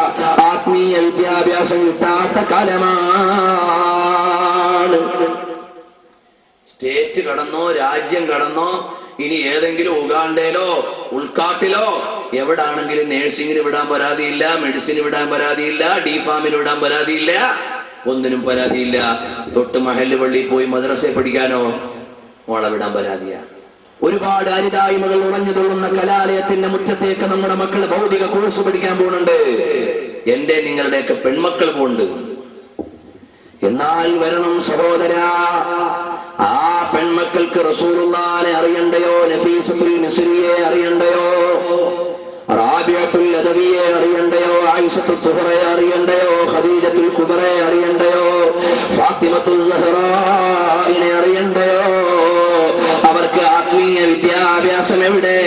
ആത്മീയ വിദ്യാഭ്യാസം കിട്ടാത്ത കാലമാണ്. സ്റ്റേറ്റ് കടന്നോ, രാജ്യം കടന്നോ, ഇനി ഏതെങ്കിലും ഉഗാണ്ടയിലോ ഉൾക്കാട്ടിലോ എവിടാണെങ്കിലും നേഴ്സിംഗിന് വിടാൻ പരാതിയില്ല, മെഡിസിന് വിടാൻ പരാതിയില്ല, ഡിഫാമിന് വിടാൻ പരാതിയില്ല, ഒന്നിനും പരാതിയില്ല. തൊട്ട് മഹല്ല് പള്ളിയിൽ പോയി മദ്രസയെ പഠിക്കാനോ മോളെ വിടാൻ പരാതിയാ. ഒരുപാട് അരിതായ്മകൾ ഉറഞ്ഞു തുള്ളുന്ന കലാലയത്തിന്റെ മുറ്റത്തേക്ക് നമ്മുടെ മക്കൾ ഭൗതിക കോഴ്സ് പഠിക്കാൻ പോകുന്നുണ്ട്. എന്റെ നിങ്ങളുടെയൊക്കെ പെൺമക്കൾ പോകുന്നുണ്ട്. എന്നാൽ വരണം സഹോദരാ, ആ പെൺമക്കൾക്ക് റസൂലുള്ളാഹിനെ അറിയണ്ടയോ, നഫീസത്തുൽ മിസ്രിയെ അറിയണ്ടയോ, റാബിയത്തുൽ അദവിയെ അറിയണ്ടയോ, ആയിഷത്തുൽ സുഹറയെ അറിയണ്ടയോ, ഖദീജത്തുൽ കുബറയെ അറിയണ്ടയോ, ഫാത്തിമത്തുൽ സഹ്റായിനെ അറിയണ്ടയോ? അവർക്ക് ആത്മീയ വിദ്യാഭ്യാസം എവിടെ?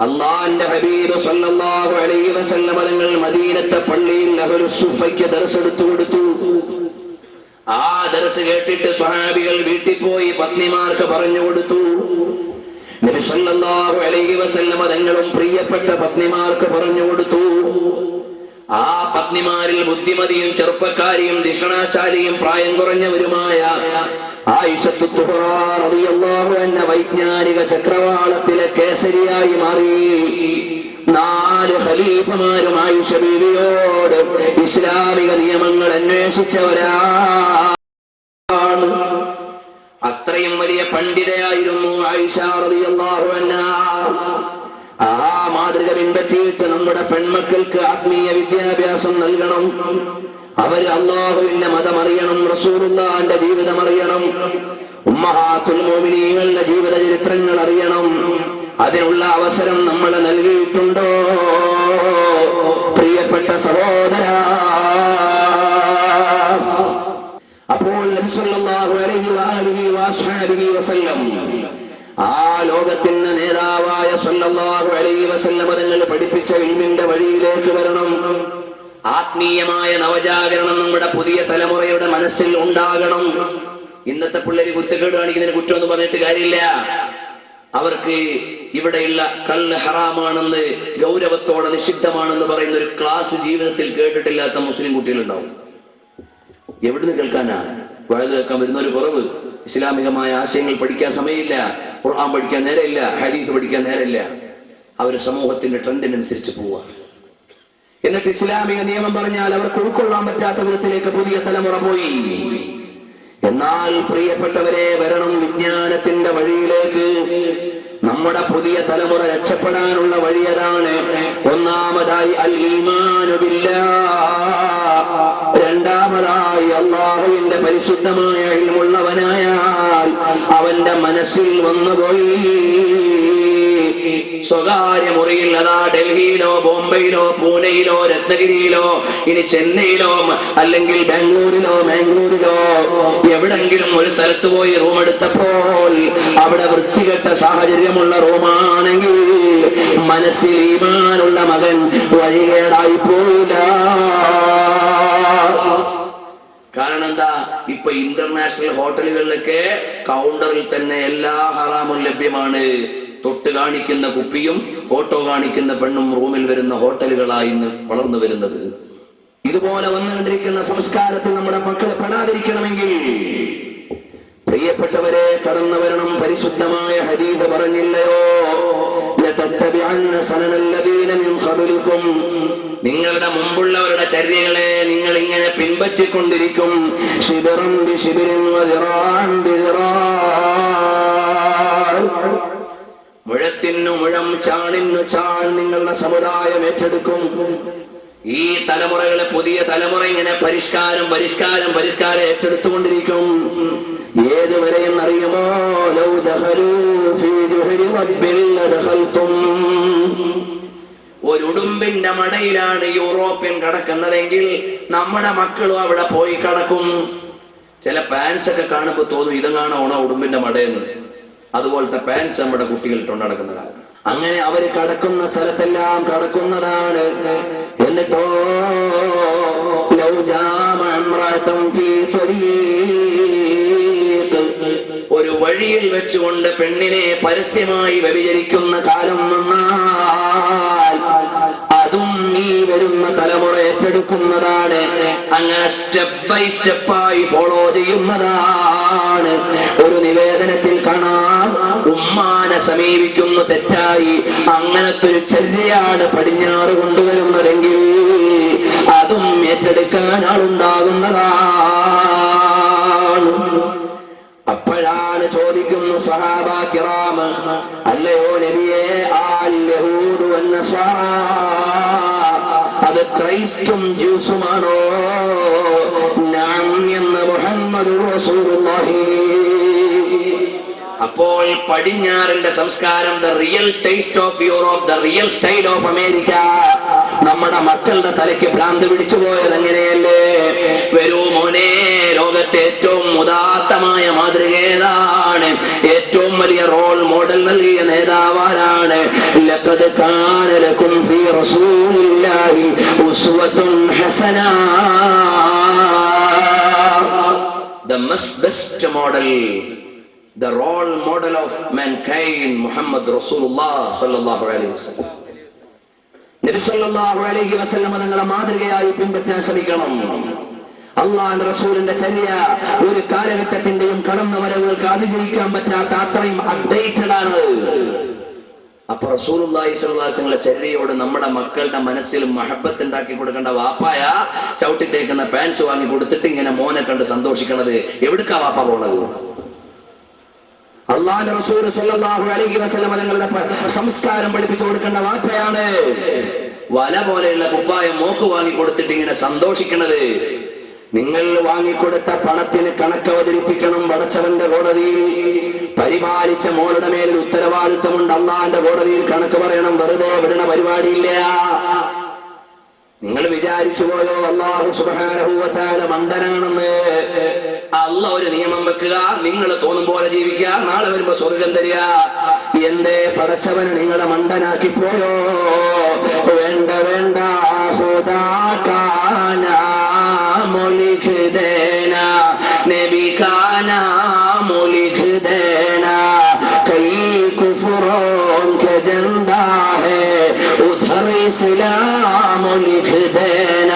അല്ലാഹുവിന്റെ ഹബീബ് സല്ലല്ലാഹു അലൈഹി വസല്ലം തങ്ങൾ മദീനത്തെ പള്ളിയിൽ അഹ്ലുസ് സുഫയ്ക്ക് ദർസ് എടുത്തു കൊടുത്തു. ആ ദർസ് കേട്ടിട്ട് സ്വഹാബികൾ വീട്ടിൽ പോയി പത്നിമാർക്ക് പറഞ്ഞു കൊടുത്തു. നബി സല്ലല്ലാഹു അലൈഹി വസല്ലം തങ്ങളും പ്രിയപ്പെട്ട പത്നിമാർക്ക് പറഞ്ഞു കൊടുത്തു. ആ പത്നിമാരിൽ ബുദ്ധിമതിയും ചെറുപ്പക്കാരിയും ദിഷണാശാലിയും പ്രായം കുറഞ്ഞവരുമായ ആയിഷത്തു തുഹ്റാ റളിയല്ലാഹു അൻഹ വൈജ്ഞാനിക ചക്രവാളത്തിലെ കേസരിയായി മാറി. 4 ഖലീഫമാരും ആയിഷ ബീവിയോട് ഇസ്ലാമിക നിയമങ്ങൾ അന്വേഷിച്ചവരാണ്. അത്രയും വലിയ പണ്ഡിതയായിരുന്നു ആയിഷ റളിയല്ലാഹു അൻഹ. ആ മാതൃക പിൻപറ്റിയിട്ട് നമ്മുടെ പെൺമക്കൾക്ക് ആത്മീയ വിദ്യാഭ്യാസം നൽകണം. അവർ അല്ലാഹുവിന്റെ മതം അറിയണം, റസൂലുള്ളാഹിന്റെ ജീവിതം അറിയണം, ഉമ്മഹാത്തുൽ മുഅ്മിനീങ്ങളുടെ ജീവിത ചരിത്രങ്ങൾ അറിയണം. അതിനുള്ള അവസരം നമ്മൾ നൽകിയിട്ടുണ്ടോ പ്രിയപ്പെട്ട സഹോദരാ? അപ്പോൾ നബി സല്ലല്ലാഹു അലൈഹി വസല്ലം ആ ലോകത്തിന്റെ നേതാവായ സല്ലല്ലാഹു അലൈഹി വസല്ലം തങ്ങൾ പഠിപ്പിച്ച ഇൽമിന്റെ വഴിയിലേക്ക് വരണം. ആത്മീയമായ നവജാഗരണം നമ്മുടെ പുതിയ തലമുറയുടെ മനസ്സിൽ ഉണ്ടാകണം. ഇന്നത്തെ പിള്ളേര് കുറ്റക്കേട് കാണിക്കുന്നതിന് കുറ്റമെന്ന് പറഞ്ഞിട്ട് കാര്യമില്ല. അവർക്ക് ഇവിടെയുള്ള കള്ള് ഹറാമാണെന്ന്, ഗൗരവത്തോടെ നിഷിദ്ധമാണെന്ന് പറയുന്ന ഒരു ക്ലാസ് ജീവിതത്തിൽ കേട്ടിട്ടില്ലാത്ത മുസ്ലിം കുട്ടികളുണ്ടാവും. എവിടുന്ന് കേൾക്കാനാ? വഴുത് കേൾക്കാൻ വരുന്നൊരു കുറവ്. ഇസ്ലാമികമായ ആശയങ്ങൾ പഠിക്കാൻ സമയമില്ല, ഖുർആൻ പഠിക്കാൻ നേരമില്ല, ഹദീസ് പഠിക്കാൻ നേരമില്ല. അവർ സമൂഹത്തിന്റെ ട്രെൻഡിനനുസരിച്ച് പോവുക. എന്നിട്ട് ഇസ്ലാമിക നിയമം പറഞ്ഞാൽ അവർക്ക് ഉൾക്കൊള്ളാൻ പറ്റാത്ത വിധത്തിലേക്ക് പുതിയ തലമുറ പോയി. എന്നാൽ പ്രിയപ്പെട്ടവരെ, വരണം വിജ്ഞാനത്തിന്റെ വഴിയിലേക്ക്. നമ്മുടെ പുതിയ തലമുറ രക്ഷപ്പെടാനുള്ള വഴി അതാണ്. ഒന്നാമതായി അൽ ഈമാനു ബില്ലാഹ്, രണ്ടാമതായി അല്ലാഹുവിന്റെ പരിശുദ്ധമായ ഇൽമുള്ളവനായാൽ അവന്റെ മനസ്സിൽ വന്നുപോയി സ്വകാര്യ മുറിയിൽ, അതാ ഡൽഹിയിലോ ബോംബെയിലോ പൂനെയിലോ രത്നഗിരിയിലോ ഇനി ചെന്നൈയിലോ അല്ലെങ്കിൽ ബാംഗ്ലൂരിലോ മാംഗ്ലൂരിലോ എവിടെങ്കിലും ഒരു സ്ഥലത്ത് പോയി റൂം എടുത്തപ്പോൾ അവിടെ വൃത്തികെട്ട സാഹചര്യമുള്ള റൂമാണെങ്കിൽ മനസ്സിൽ ഈമാനുള്ള മകൻ വഴികേടായി പോയില്ല. കാരണം എന്താ? ഇപ്പൊ ഇന്റർനാഷണൽ ഹോട്ടലുകളിലൊക്കെ കൗണ്ടറിൽ തന്നെ എല്ലാ ഹറാമും ലഭ്യമാണ്. തൊട്ട് കാണിക്കുന്ന കുപ്പിയും ഫോട്ടോ കാണിക്കുന്ന പെണ്ണും റൂമിൽ വരുന്ന ഹോട്ടലുകളായി വളർന്നു വരുന്നത്. ഇതുപോലെ വന്നുകൊണ്ടിരിക്കുന്ന സംസ്കാരത്തിൽ നമ്മുടെ മക്കളെ പെടാതിരിക്കണമെങ്കിൽ പ്രിയപ്പെട്ടവരെ കടന്നു വരണം. പരിശുദ്ധമായ ഹദീസ് പറഞ്ഞില്ലയോ, ലതത്തബിഅന്ന സനനല്ലദീന മിൻ ഖബ്ലികും, നിങ്ങളുടെ മുമ്പുള്ളവരുടെ ചര്യകളെ നിങ്ങൾ ഇങ്ങനെ പിൻപറ്റിക്കൊണ്ടിരിക്കും. ശിബറൻ ബിശിബറിൻ വദിറാൻ ബിദിറാ, മുഴത്തിനു മുഴം ചാണിനു ചാൺ നിങ്ങളുടെ സമുദായം ഏറ്റെടുക്കും. ഈ തലമുറകളെ, പുതിയ തലമുറ ഇങ്ങനെ പരിഷ്കാരം ഏറ്റെടുത്തുകൊണ്ടിരിക്കും. ഏതുവരെ എന്നറിയുമോ? ലൗ ദഖലൂ ഫീ ജുഹരി റബ്ബിൽ ലദഖൽതും, ഒരു ഉടുമ്പിന്റെ മടയിലാണ് യൂറോപ്യൻ കിടക്കുന്നതെങ്കിൽ നമ്മുടെ മക്കളും അവിടെ പോയി കിടക്കും. ചില പാൻസ് ഒക്കെ കാണുമ്പോൾ തോന്നും ഇതെങ്ങാണോ ഉടുമ്പിന്റെ മടയെന്ന്. അതുപോലത്തെ പാൻസ് നമ്മുടെ കുട്ടികളിട്ടുണ്ട് നടക്കുന്ന കാലം. അങ്ങനെ അവര് കടക്കുന്ന സ്ഥലത്തെല്ലാം കടക്കുന്നതാണ്. എന്നിട്ടോ ലൗ ജാമ ഇംറഅതൻ ഫീ ത്വരീഖ്, ഒരു വഴിയിൽ വെച്ചുകൊണ്ട് പെണ്ണിനെ പരസ്യമായി വ്യഭിചരിക്കുന്ന കാലം വന്നാൽ അതും ഈ വരുന്ന തലമുറ ഏറ്റെടുക്കുന്നതാണ്. അങ്ങനെ സ്റ്റെപ്പ് ബൈ സ്റ്റെപ്പായി ഫോളോ ചെയ്യുന്നതാണ്. ഒരു നിവേദനത്തിൽ കാണാം, ഉമ്മാനെ സമീപിക്കുന്നു തെറ്റായി. അങ്ങനത്തെ ഒരു ചര്യയാണ് പടിഞ്ഞാറ് കൊണ്ടുവരുന്നതെങ്കിൽ അതും ഏറ്റെടുക്കാൻ ആളുണ്ടാകുന്നതാണ്. അപ്പോഴാണ് ചോദിക്കുന്നു സഹാബ കിറാം, അല്ലയോ നബിയേ, ആൽ യഹൂദു വന്നസ്വാറാ, അത് ക്രൈസ്റ്റും ജ്യൂസുമാണോ? നഅം എന്ന് മുഹമ്മദ് റസൂലുള്ളാഹി. അപ്പോൾ പടിഞ്ഞാറിന്റെ സംസ്കാരം, the real taste of Europe, the real style of America, നമ്മുടെ മക്കളുടെ തലയ്ക്ക് ഭ്രാന്ത് പിടിച്ചു പോയത് അങ്ങനെയല്ലേ? വരൂ മോനെ, ലോകത്തെ ഏറ്റവും ഉദാത്തമായ മാതൃക ഏതാണ്? ഏറ്റവും വലിയ റോൾ മോഡൽ നൽകിയ നേതാവാരാണ്? ലഖദ് കാന ലകും ഫീ റസൂലില്ലാഹി ഉസ്വത്തുൻ ഹസന, the best model, the role model of mankind, Muhammad Rasulullah sallallahu alaihi wasallam. നബി സല്ലല്ലാഹു അലൈഹി വസല്ലം തങ്ങളെ മാതൃകയായി പിൻപറ്റാൻ ശ്രമിക്കണം. അള്ളാഹുവിന്റെ റസൂലിന്റെ ചര്യ ഒരു കാലഘട്ടത്തിന്റെയും കടന്നുവരവുകൾക്ക് അതിജീവിക്കാൻ പറ്റാത്ത അത്രയും അപ്ഡേറ്റഡ് ആണ്. അപ്പൊ റസൂലുള്ളാഹി സ്വല്ലല്ലാഹു അലൈഹി വസല്ലം ചര്യയോട് നമ്മുടെ മക്കളുടെ മനസ്സിൽ മഹബത്ത് ഉണ്ടാക്കി കൊടുക്കേണ്ട വാപ്പായ ചവിട്ടിത്തേക്കുന്ന പാൻസ് വാങ്ങി കൊടുത്തിട്ട് ഇങ്ങനെ മോനെ കണ്ട് സന്തോഷിക്കണത് എവിടുക്കാ വാപ്പ പോണത്? അള്ളാഹുവിന്റെ റസൂൽ സ്വല്ലല്ലാഹു അലൈഹി വസല്ലം തങ്ങളുടെ സംസ്കാരം പഠിപ്പിച്ചു കൊടുക്കേണ്ട വാപ്പയാണ്. വല പോലെയുള്ള കുപ്പായം മോക്ക് വാങ്ങി കൊടുത്തിട്ട് ഇങ്ങനെ സന്തോഷിക്കണത്. നിങ്ങൾ വാങ്ങിക്കൊടുത്ത പണത്തിന് കണക്ക് അവതരിപ്പിക്കണം പടച്ചവന്റെ കോടതിയിൽ. പരിപാലിച്ച മോളുടെ മേലിൽ ഉത്തരവാദിത്വമുണ്ട്. അള്ളാഹുവിന്റെ കോടതിയിൽ കണക്ക് പറയണം. വെറുതെ വിടണ പരിപാടിയില്ല. നിങ്ങൾ വിചാരിച്ചു പോയോ അല്ലാഹു സുബ്ഹാനഹു വ തആല മണ്ടനാണെന്ന്? അല്ലാഹ് ഒരു നിയമം വെക്കുക, നിങ്ങൾ തോന്നും പോലെ ജീവിക്കുക, നാളെ വരുമ്പോ സ്വർഗം തരിക. എന്തേ പടച്ചവന് നിങ്ങളെ മണ്ടനാക്കി പോയോ? വേണ്ട വേണ്ട, ഹുദാകാന മുലിഖ് ദേന, നബി കാന മുലിഖ് ദേന, കൈ കുഫ്റോൻ കെ ജൻദാ ഹേ ഉധർ ഇസ്ലാം മുലിഖ് ദേന.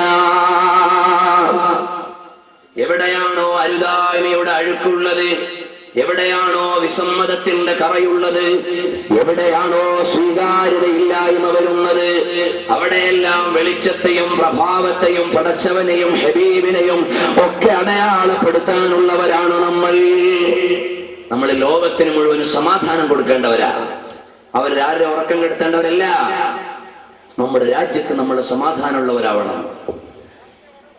എവിടെയാണോ അരുതായ്മയുടെ അഴുക്കുള്ളത്, എവിടെയാണോ വിസമ്മതത്തിന്റെ കറയുള്ളത്, എവിടെയാണോ സ്വീകാര്യതയില്ലായ്മ വരുന്നത്, അവിടെയെല്ലാം വെളിച്ചത്തെയും പ്രഭാവത്തെയും പടച്ചവനെയും ഹബീബിനെയും ഒക്കെ അടയാളപ്പെടുത്താനുള്ളവരാണ് നമ്മൾ. നമ്മൾ ലോകത്തിന് മുഴുവനും സമാധാനം കൊടുക്കേണ്ടവരാണ്. അവരാരുടെ ഉറക്കം കെടുത്തേണ്ടവരല്ല. നമ്മുടെ രാജ്യത്ത് നമ്മൾ സമാധാനമുള്ളവരാവണം.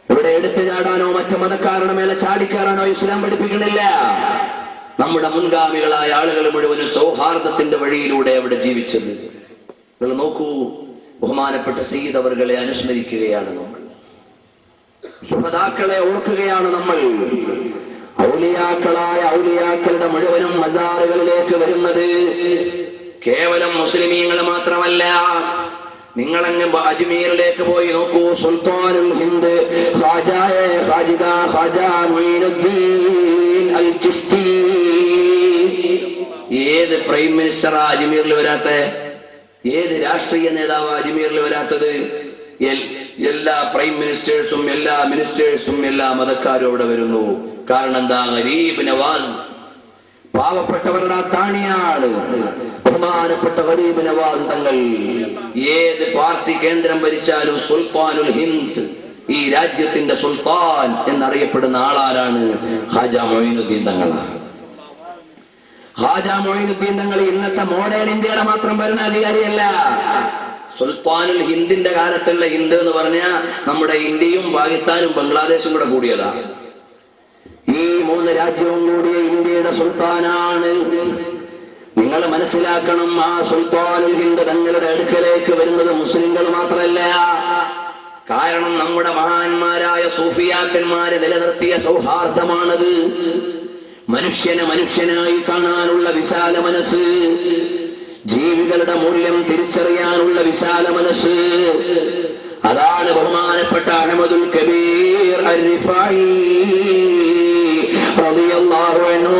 ഇവിടെ എടുത്തു ചാടാനോ മറ്റു മതക്കാരുടെ മേലെ ചാടിക്കയറാനോ ഇസ്ലാം പഠിപ്പിക്കുന്നില്ല. നമ്മുടെ മുൻഗാമികളായ ആളുകൾ മുഴുവനും സൗഹാർദ്ദത്തിന്റെ വഴിയിലൂടെ അവിടെ ജീവിച്ചത്. നിങ്ങൾ നോക്കൂ, ബഹുമാനപ്പെട്ട സയ്യിദ് അവറുകളെ അനുസ്മരിക്കുകയാണ് നമ്മൾ. ശുഹദാക്കളെ ഓർക്കുകയാണ് നമ്മൾ. ഔലിയാക്കളായ ഔലിയാക്കളുടെ മുഴുവനും മസാറുകളിലേക്ക് വരുന്നത് കേവലം മുസ്ലിമീങ്ങൾ മാത്രമല്ല. നിങ്ങളങ്ങ് അജ്മീറിലേക്ക് പോയി നോക്കൂ. സുൽത്താനുൽ ഹിന്ദ് ഖാജ മുഈനുദ്ദീൻ അൽ ചിശ്തി. ഏത് പ്രൈം മിനിസ്റ്ററാ അജ്മീറിൽ വരാത്ത? ഏത് രാഷ്ട്രീയ നേതാവ് അജ്മീറിൽ വരാത്തത്? എല്ലാ പ്രൈം മിനിസ്റ്റേഴ്സും എല്ലാ മിനിസ്റ്റേഴ്സും എല്ലാ മതക്കാരും അവിടെ വരുന്നു. കാരണം എന്താ? ഗരീബ് നവാസ്, പാവപ്പെട്ടവരുടെ താണിയാണ് ബഹുമാനപ്പെട്ട ഗരീബ് നവാസ് തങ്ങൾ. ഏത് പാർട്ടി കേന്ദ്രം ഭരിച്ചാലും സുൽത്താനുൽ ഹിന്ദ്, ഈ രാജ്യത്തിന്റെ സുൽത്താൻ എന്നറിയപ്പെടുന്ന ആളാരാണ്? ഖാജ മൊയ്നുദ്ദീൻ തങ്ങളാണ്. ഖാജ മൊയ്നുദ്ദീൻ തങ്ങൾ ഇന്നത്തെ മോഡേൺ ഇന്ത്യയുടെ മാത്രം ഭരണാധികാരിയല്ല. സുൽത്താനുൽ ഹിന്ദിന്റെ കാലത്തുള്ള ഹിന്ദ് എന്ന് പറഞ്ഞാൽ നമ്മുടെ ഇന്ത്യയും പാകിസ്ഥാനും ബംഗ്ലാദേശും കൂടെ കൂടിയതാണ്. ഈ 3 രാജ്യവും കൂടിയ ഇന്ത്യയുടെ സുൽത്താനാണ്. നിങ്ങൾ മനസ്സിലാക്കണം, ആ സുൽത്താനുൽ ഹിന്ദ് തങ്ങളുടെ അടുക്കലേക്ക് വരുന്നത് മുസ്ലിങ്ങൾ മാത്രമല്ല. കാരണം നമ്മുടെ മഹാന്മാരായ സൂഫിയാക്കന്മാരെ നിലനിർത്തിയ സൗഹാർദ്ദമാണത്. മനുഷ്യനെ മനുഷ്യനായി കാണാനുള്ള വിശാല മനസ്സ്, ജീവികളുടെ മൂല്യം തിരിച്ചറിയാനുള്ള വിശാല മനസ്സ്, അതാണ് ബഹുമാനപ്പെട്ട അഹ്മദുൽ കബീർ അർ-റിഫായി റളിയല്ലാഹു അൻഹു.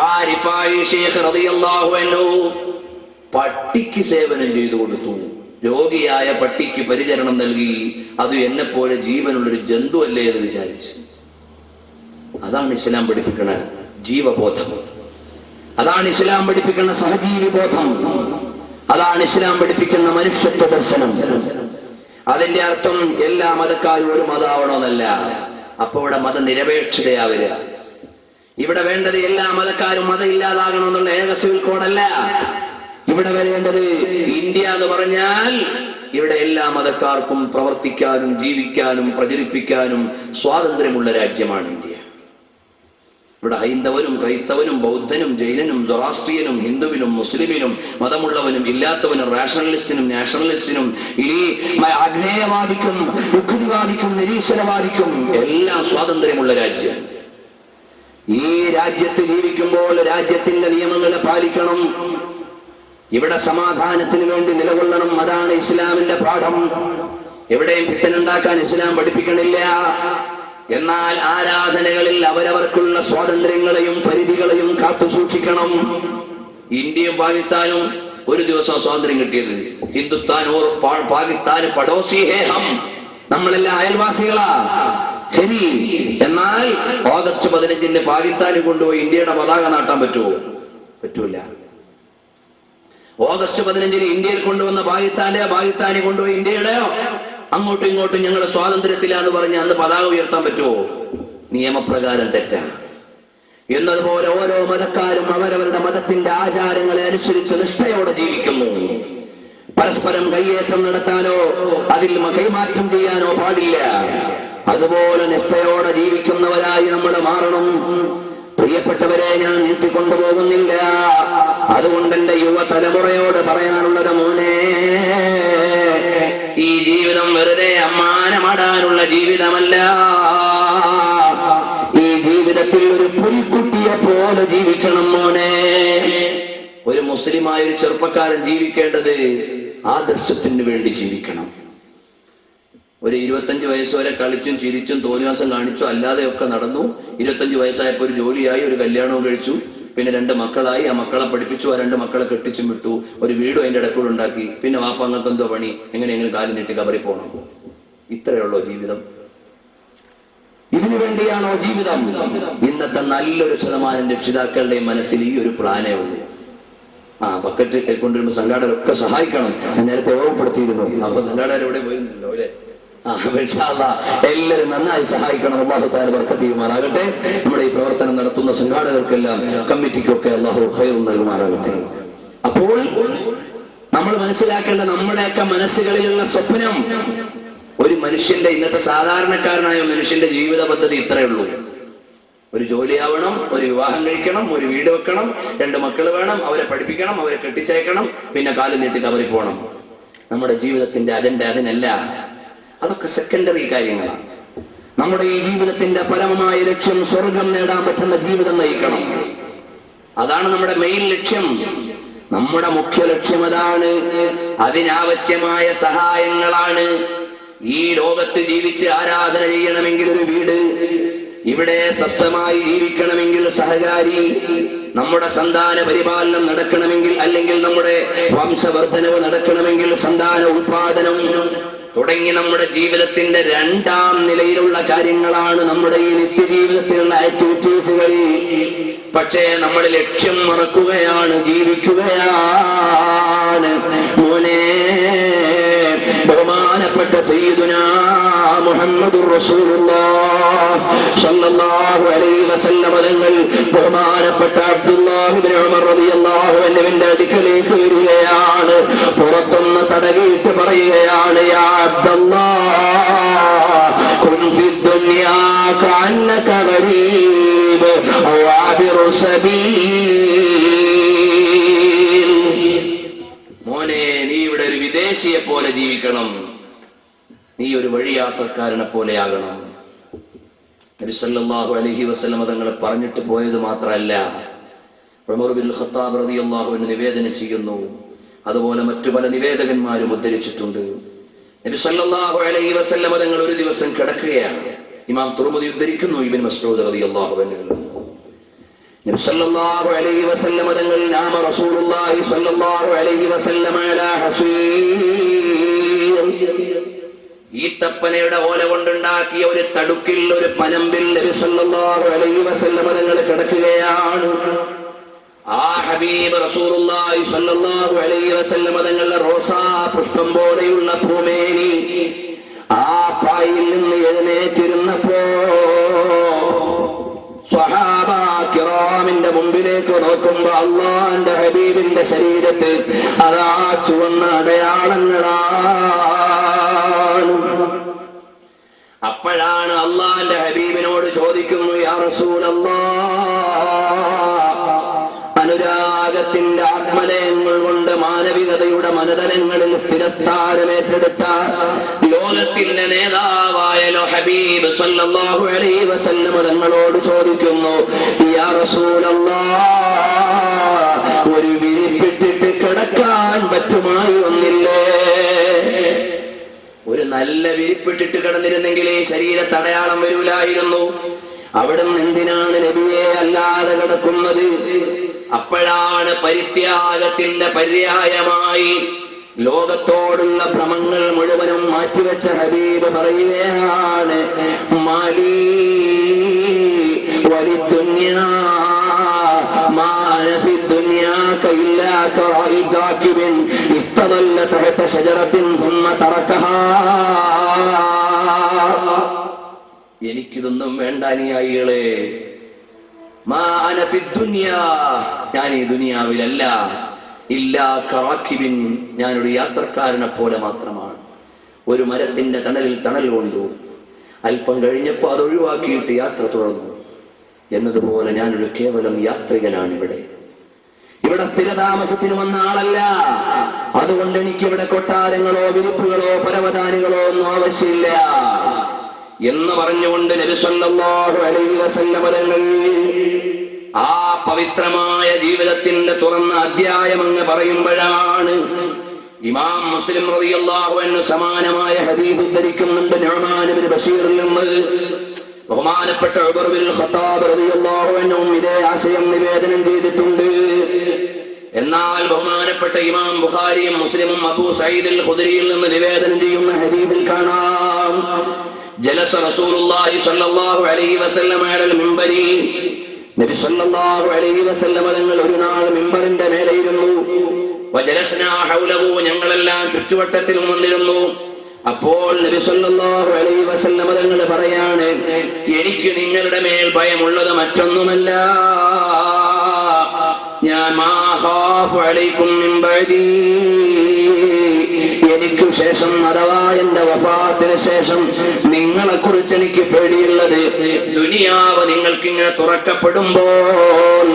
ആ റിഫായി ശൈഖ് റളിയല്ലാഹു അൻഹു പട്ടിക്ക് സേവനം ചെയ്തു കൊടുത്തു. രോഗിയായ പട്ടിക്ക് പരിചരണം നൽകി. അത് എന്നെപ്പോലെ ജീവനുള്ളൊരു ജന്തു അല്ലേ എന്ന് വിചാരിച്ചു. അതാണ് ഇസ്ലാം പഠിപ്പിക്കുന്ന ജീവബോധം. അതാണ് ഇസ്ലാം പഠിപ്പിക്കുന്ന സഹജീവി ബോധം. അതാണ് ഇസ്ലാം പഠിപ്പിക്കുന്ന മനുഷ്യത്വ ദർശനം. അതിന്റെ അർത്ഥം എല്ലാ മതക്കാരും ഒരു മതമാവണമെന്നല്ല. അപ്പൊ ഇവിടെ മതനിരപേക്ഷതയാവുക. ഇവിടെ വേണ്ടത് എല്ലാ മതക്കാരും മതം ഇല്ലാതാകണമെന്നുള്ള ഏക സിവിൽ കോഡല്ല. ഇവിടെ വരേണ്ടത് ഇന്ത്യ എന്ന് പറഞ്ഞാൽ ഇവിടെ എല്ലാ മതക്കാർക്കും പ്രവർത്തിക്കാനും ജീവിക്കാനും പ്രചരിപ്പിക്കാനും സ്വാതന്ത്ര്യമുള്ള രാജ്യമാണ് ഇന്ത്യ. ഇവിടെ ഹൈന്ദവനും ക്രൈസ്തവനും ബൗദ്ധനും ജൈനനും സൊറാസ്ട്രിയനും ഹിന്ദുവിനും മുസ്ലിമിനും മതമുള്ളവനും ഇല്ലാത്തവനും റാഷണലിസ്റ്റിനും നാഷണലിസ്റ്റിനും ഇനി അഗ്നേയവാദിക്കും യുക്തിവാദിക്കും നിരീശ്വരവാദിക്കും എല്ലാം സ്വാതന്ത്ര്യമുള്ള രാജ്യം. ഈ രാജ്യത്ത് ജീവിക്കുമ്പോൾ രാജ്യത്തിന്റെ നിയമങ്ങളെ പാലിക്കണം. ഇവിടെ സമാധാനത്തിന് വേണ്ടി നിലകൊള്ളണം. അതാണ് ഇസ്ലാമിന്റെ പാഠം. എവിടെയും ഫിത്തനുണ്ടാക്കാൻ ഇസ്ലാം പഠിപ്പിക്കണില്ല. എന്നാൽ ആരാധനകളിൽ അവരവർക്കുള്ള സ്വാതന്ത്ര്യങ്ങളെയും പരിധികളെയും കാത്തുസൂക്ഷിക്കണം. ഇന്ത്യയും പാകിസ്ഥാനും ഒരു ദിവസം സ്വാതന്ത്ര്യം കിട്ടിയത്. ഹിന്ദുസ്ഥാൻ ഓർ പാകിസ്ഥാന് പടോസി ഹേ ഹം, നമ്മളെല്ലാം അയൽവാസികളാ. ശരി, എന്നാൽ ഓഗസ്റ്റ് 15 പാകിസ്ഥാനിൽ കൊണ്ടുപോയി ഇന്ത്യയുടെ പതാക നാട്ടാൻ പറ്റുമോ? പറ്റൂല. ഓഗസ്റ്റ് 15 ഇന്ത്യയിൽ കൊണ്ടുവന്ന പാകിസ്ഥാനി കൊണ്ടുപോയി ഇന്ത്യയുടെയോ അങ്ങോട്ടും ഇങ്ങോട്ടും ഞങ്ങൾ സ്വാതന്ത്ര്യത്തിലാന്ന് പറഞ്ഞ് അന്ന് പതാക ഉയർത്താൻ പറ്റുമോ? നിയമപ്രകാരം തെറ്റാണ്. എന്നതുപോലെ ഓരോ മതക്കാരും അവരവരുടെ മതത്തിന്റെ ആചാരങ്ങളെ അനുസരിച്ച് നിഷ്ഠയോടെ ജീവിക്കുന്നു. പരസ്പരം കയ്യേറ്റം നടത്താനോ അതിൽ കൈമാറ്റം ചെയ്യാനോ പാടില്ല. അതുപോലെ നിഷ്ഠയോടെ ജീവിക്കുന്നവരായി നമ്മൾ മാറണം. പ്രിയപ്പെട്ടവരെ, ഞാൻ നീട്ടിക്കൊണ്ടുപോകുന്നില്ല. അതുകൊണ്ട് എന്റെ യുവതലമുറയോട് പറയാനുള്ളത്, മോനെ, ഈ ജീവിതം വെറുതെ അമ്മാനമാടാനുള്ള ജീവിതമല്ല. ഈ ജീവിതത്തിൽ ഒരു പുലിക്കുട്ടിയെ പോലെ ജീവിക്കണം മോനെ. ഒരു മുസ്ലിമായ ഒരു ചെറുപ്പക്കാരൻ ജീവിക്കേണ്ടത് ആദർശത്തിന് വേണ്ടി ജീവിക്കണം. ഒരു 25 വയസ്സ് വരെ കളിച്ചും ചിരിച്ചും തോന്നിവാസം കാണിച്ചു അല്ലാതെയൊക്കെ നടന്നു. 25 വയസ്സായപ്പോൾ ഒരു ജോലിയായി, ഒരു കല്യാണവും കഴിച്ചു, പിന്നെ 2 മക്കളായി. ആ മക്കളെ പഠിപ്പിച്ചു, ആ 2 മക്കളെ കെട്ടിച്ചും വിട്ടു, ഒരു വീടും അതിന്റെ ഇടക്കൂടെ ഉണ്ടാക്കി. പിന്നെ വാപ്പാങ്ങൾക്ക് എന്തോ പണി, എങ്ങനെയെങ്കിലും കാലം നീട്ടി കബറി പോകണം. ഇത്രയുള്ളോ ജീവിതം? ഇതിനു വേണ്ടിയാണോ ജീവിതം? ഇന്നത്തെ നല്ലൊരു ശതമാനം രക്ഷിതാക്കളുടെയും മനസ്സിൽ ഈ ഒരു പ്ലാനേ ഉള്ളൂ. ബക്കറ്റ് കൊണ്ടുവരുമ്പോൾ സംഘാടകരൊക്കെ സഹായിക്കണം. ഞാൻ നേരത്തെ ഓർമ്മപ്പെടുത്തിയിരുന്നു. അപ്പൊ സംഘാടകർ എവിടെ പോയിരുന്നല്ലോ അല്ലെ? എല്ലാവരും നന്നായി സഹായിക്കണം. അല്ലാഹു തആല ബർക്കത്ത് ചെയ്യുമാറാകട്ടെ. നമ്മുടെ ഈ പ്രവർത്തനം നടത്തുന്ന സംഘാടകർക്കെല്ലാം, കമ്മിറ്റിക്കൊക്കെ അല്ലാഹു ഖൈർ നൽകുമാറാകട്ടെ. അപ്പോൾ നമ്മൾ മനസ്സിലാക്കേണ്ട, നമ്മുടെയൊക്കെ മനസ്സുകളിലുള്ള സ്വപ്നം, ഒരു മനുഷ്യന്റെ, ഇന്നത്തെ സാധാരണക്കാരനായ മനുഷ്യന്റെ ജീവിത പദ്ധതി ഇത്രയേ ഉള്ളൂ. ഒരു ജോലിയാവണം, ഒരു വിവാഹം കഴിക്കണം, ഒരു വീട് വെക്കണം, 2 മക്കൾ വേണം, അവരെ പഠിപ്പിക്കണം, അവരെ കെട്ടിച്ചയക്കണം, പിന്നെ കാലം നീട്ടി കബറിൽ പോകണം. നമ്മുടെ ജീവിതത്തിന്റെ അജണ്ട അതിനല്ല. അതൊക്കെ സെക്കൻഡറി കാര്യങ്ങളാണ്. നമ്മുടെ ഈ ജീവിതത്തിന്റെ പരമമായ ലക്ഷ്യം സ്വർഗം നേടാൻ പറ്റുന്ന ജീവിതം നയിക്കണം. അതാണ് നമ്മുടെ മെയിൻ ലക്ഷ്യം. നമ്മുടെ മുഖ്യ ലക്ഷ്യം അതാണ്. അതിനാവശ്യമായ സഹായങ്ങളാണ്. ഈ ലോകത്ത് ജീവിച്ച് ആരാധന ചെയ്യണമെങ്കിൽ ഒരു വീട്, ഇവിടെ സത്യമായി ജീവിക്കണമെങ്കിൽ സഹകാരി, നമ്മുടെ സന്താന പരിപാലനം നടക്കണമെങ്കിൽ, അല്ലെങ്കിൽ നമ്മുടെ വംശവർദ്ധനവ് നടക്കണമെങ്കിൽ സന്താന ഉത്പാദനം തുടങ്ങി നമ്മുടെ ജീവിതത്തിന്റെ രണ്ടാം നിലയിലുള്ള കാര്യങ്ങളാണ് നമ്മുടെ ഈ നിത്യജീവിതത്തിലുള്ള ആക്ടിവിറ്റീസുകൾ. പക്ഷേ നമ്മൾ ലക്ഷ്യം മറക്കുകയാണ്, ജീവിക്കുകയാണ്. മോനെ, ബഹുമാനപ്പെട്ട സയ്യിദുനാ മുഹമ്മദുർ റസൂലുള്ളാഹ് സ്വല്ലല്ലാഹു അലൈഹി വസല്ലം തങ്ങൾ ബഹുമാനപ്പെട്ട അബ്ദുല്ലാഹ് ഇബ്നു ഉമർ റളിയല്ലാഹു അൻഹുവിന്റെ അടുക്കലേക്ക് വരികയാണ്. പുറത്തുനിന്ന് തടകിയിട്ട് പറയുകയാണ്, യാ അബ്ദല്ലാഹ് കുൻ ഫിദ്ദുനിയാ കഅന്നക ഗരീബ് ഔ ആബിറു സബീൽ. മോനെ, നീ ഇവിടെ ഒരു വിദേശിയെ പോലെ ജീവിക്കണം, നീ ഒരു വഴിയാത്രക്കാരനെ പോലെയാകണം. നബി സല്ലല്ലാഹു അലൈഹി വസല്ലം തങ്ങൾ പറഞ്ഞിട്ട് പോയത് മാത്രമല്ല, ഉമർ ബിൻ ഖത്താബ് റളിയല്ലാഹു അൻഹു നിവേദനം ചെയ്യുന്നു. അതുപോലെ മറ്റു പല നിവേദകന്മാരും ഉദ്ധരിച്ചിട്ടുണ്ട്. നബി സല്ലല്ലാഹു അലൈഹി വസല്ലം തങ്ങൾ ഒരു ദിവസം കിടക്കുകയാണ്. ഇമാം തുർമുദി ഉദ്ധരിക്കുന്നു ഇബ്നു മസ്ഊദ് റളിയല്ലാഹു അൻഹു. നബി സല്ലല്ലാഹു അലൈഹി വസല്ലം തങ്ങൾ നാമ റസൂലുള്ളാഹി സല്ലല്ലാഹു അലൈഹി വസല്ലം അലാ ഹസീർ, ഈത്തപ്പനയുടെ ഓല കൊണ്ടുണ്ടാക്കിയ ഒരു തടുക്കിൽ, ഒരു പനമ്പിൽ നബി സല്ലല്ലാഹു അലൈഹി വസല്ലം തങ്ങൾ കിടക്കുകയാണ്. ആ ഹബീബ് റസൂലുള്ളാഹി സ്വല്ലല്ലാഹു അലൈഹി വസല്ലം തങ്ങളുടെ റോസാ പുഷ്പം പോലെയുള്ള ഭൂമേനി ആ പായിൽ നിന്ന് എഴുന്നേറ്റിരുന്നപ്പോ സ്വഹാബാ കിറാമിന്റെ മുമ്പിലേക്ക് നോക്കുമ്പോ അള്ളാന്റെ ഹബീബിന്റെ ശരീരത്തിൽ അതാ ചുവന്ന അടയാളങ്ങളാണ്. അപ്പോഴാണ് അള്ളാന്റെ ഹബീബിനോട് ചോദിക്കുന്നു, യാ റസൂലല്ലാഹ്, അനുരാഗത്തിന്റെ ആത്മലയങ്ങൾ കൊണ്ട് മാനവികതയുടെ മനതലങ്ങളിൽ സ്ഥിരസ്ഥാനമേറ്റെടുത്ത ലോകത്തിന്റെ നേതാവായ ഹബീബ് സല്ലല്ലാഹു അലൈഹി വസല്ലം തങ്ങളോട് ചോദിക്കുന്നു, യാ റസൂലല്ലാഹ്, ഒരു വിരിപ്പിട്ടിട്ട് കിടക്കാൻ പറ്റുമായിരുന്നില്ലേ? ഒരു നല്ല വിരിപ്പിട്ടിട്ട് കിടന്നിരുന്നെങ്കിൽ ഈ ശരീരത്തടയാളം വരൂലായിരുന്നു. അവിടുന്ന് എന്തിനാണ് നബിയെ അല്ലാതെ കിടക്കുന്നത്? അപ്പോഴാണ് പരിത്യാഗത്തിന്റെ പര്യായമായി ലോകത്തോടുള്ള ഭ്രമങ്ങൾ മുഴുവനും മാറ്റിവെച്ച ഹബീബ് പറയുകയാണ്, മാലീ വലിദ്ദുനിയാ മാ അന ഫിദ്ദുനിയാ കഇല്ലാ കറായിദാകിബിൻ ഇസ്തദല്ല തഹത ശജറത്തിൻ സുമ്മ തറകഹാ. എനിക്കിതൊന്നും വേണ്ട അനുയായികളെ. മാ അന ഫിദ്ദുനിയാ, ഞാൻ ഈ ദുനിയാവിലല്ല. ഇല്ലാ കറാക്കിബിൻ, ഞാനൊരു യാത്രക്കാരനെ പോലെ മാത്രമാണ്. ഒരു മരത്തിന്റെ തണലിൽ തണൽ കൊണ്ടു, അല്പം കഴിഞ്ഞപ്പോൾ അത് ഒഴിവാക്കിയിട്ട് യാത്ര തുടർന്നു എന്നതുപോലെ ഞാനൊരു കേവലം യാത്രികനാണ്. ഇവിടെ സ്ഥിരതാമസത്തിന് വന്ന ആളല്ല. അതുകൊണ്ട് എനിക്കിവിടെ കൊട്ടാരങ്ങളോ വിരിപ്പുകളോ പരവതാനികളോ ഒന്നും ആവശ്യമില്ല എന്ന് പറഞ്ഞുകൊണ്ട് നബി സല്ലല്ലാഹു അലൈഹി വസല്ലം തങ്ങൾ ആ പവിത്രമായ ജീവിതത്തിന്റെ തുറന്ന അധ്യായം അങ്ങ് പറയുമ്പോഴാണ് ഇമാം മുസ്ലിം റളിയല്ലാഹു അൻഹു സമാനമായ ഹദീസ് ഉദ്ധരിക്കുന്നുണ്ട്. നുഅ്മാൻ ഇബ്നു ബശീറിൽ നിന്ന് ബഹുമാനപ്പെട്ട ഉമർ ബിൻ ഖത്താബ് റളിയല്ലാഹു അൻഹു ഇതേ ആശയം നിവേദനം ചെയ്തിട്ടുണ്ട്. എന്നാൽ ബഹുമാനപ്പെട്ട ഇമാം ബുഖാരിയും മുസ്ലിമും അബൂ സഈദ് അൽ ഖുദരിയിൽ നിന്ന് നിവേദനം ചെയ്യുന്ന ഹദീസിൽ കാണാം, ജലസ റസൂലുള്ളാഹി സ്വല്ലല്ലാഹു അലൈഹി വസല്ലം അലൽ മിമ്പരി, നബി സ്വല്ലല്ലാഹു അലൈഹി വസല്ലം തങ്ങൾ ഒരു നാൾ മിമ്പറിന്റെ മേലെ ഇരുന്നു. വജലസ്നാ ഹൗലഹു, ഞങ്ങളെല്ലാം ചുറ്റുവട്ടത്തിൽ വന്നിരുന്നു. അപ്പോൾ നബി സല്ലല്ലാഹു അലൈഹി വസല്ലം തങ്ങൾ പറയാണ്, എനിക്ക് നിങ്ങളുടെ മേൽ ഭയമുള്ളത് മറ്റൊന്നുമല്ല, ഞാൻ മാ ഖാഫു അലൈക്കും മിൻ ബഅദി, എനിക്ക് ശേഷം അഥവാ എന്റെ വഫാത്തിന് ശേഷം നിങ്ങളെക്കുറിച്ച് എനിക്ക് പേടിയുള്ളത്, ദുനിയാവ് നിങ്ങൾക്കിങ്ങനെ തുറക്കപ്പെടുമ്പോൾ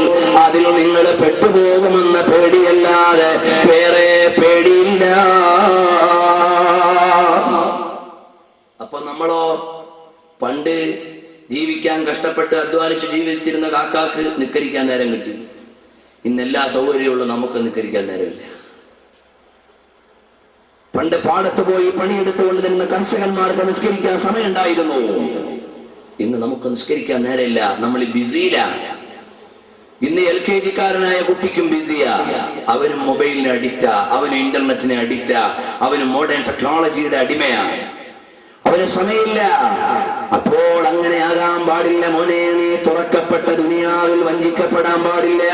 അതിൽ നിങ്ങൾ പെട്ടുപോകുമെന്ന പേടിയല്ലാതെ വേറെ പേടിയില്ല. അപ്പൊ നമ്മളോ പണ്ട് ജീവിക്കാൻ കഷ്ടപ്പെട്ട് അധ്വാനിച്ച് ജീവിച്ചിരുന്ന കാക്കാക്ക് നിക്കരിക്കാൻ നേരം കിട്ടി. ഇന്നെല്ലാ സൗകര്യമുള്ള നമുക്ക് നിക്കരിക്കാൻ നേരമില്ല. പണ്ട് പാടത്ത് പോയി പണിയെടുത്തുകൊണ്ട് നിന്ന കർഷകന്മാർക്ക് നിസ്കരിക്കാൻ സമയമുണ്ടായിരുന്നു. ഇന്ന് നമുക്ക് നിസ്കരിക്കാൻ നേരമില്ല. നമ്മൾ ബിസിയിലാണ്. ഇന്ന് LKG-കാരനായ കുട്ടിക്കും ബിസിയാ, അവനും മൊബൈലിന് അഡിക്റ്റാ, അവനും ഇന്റർനെറ്റിന് അഡിക്റ്റാ, അവനും മോഡേൺ ടെക്നോളജിയുടെ അടിമയാ, അവന് സമയമില്ല. അപ്പോൾ അങ്ങനെ ആകാൻ പാടില്ല മോനെ. നീ തുറക്കപ്പെട്ട ദുനിയാവിൽ വഞ്ചിക്കപ്പെടാൻ പാടില്ല.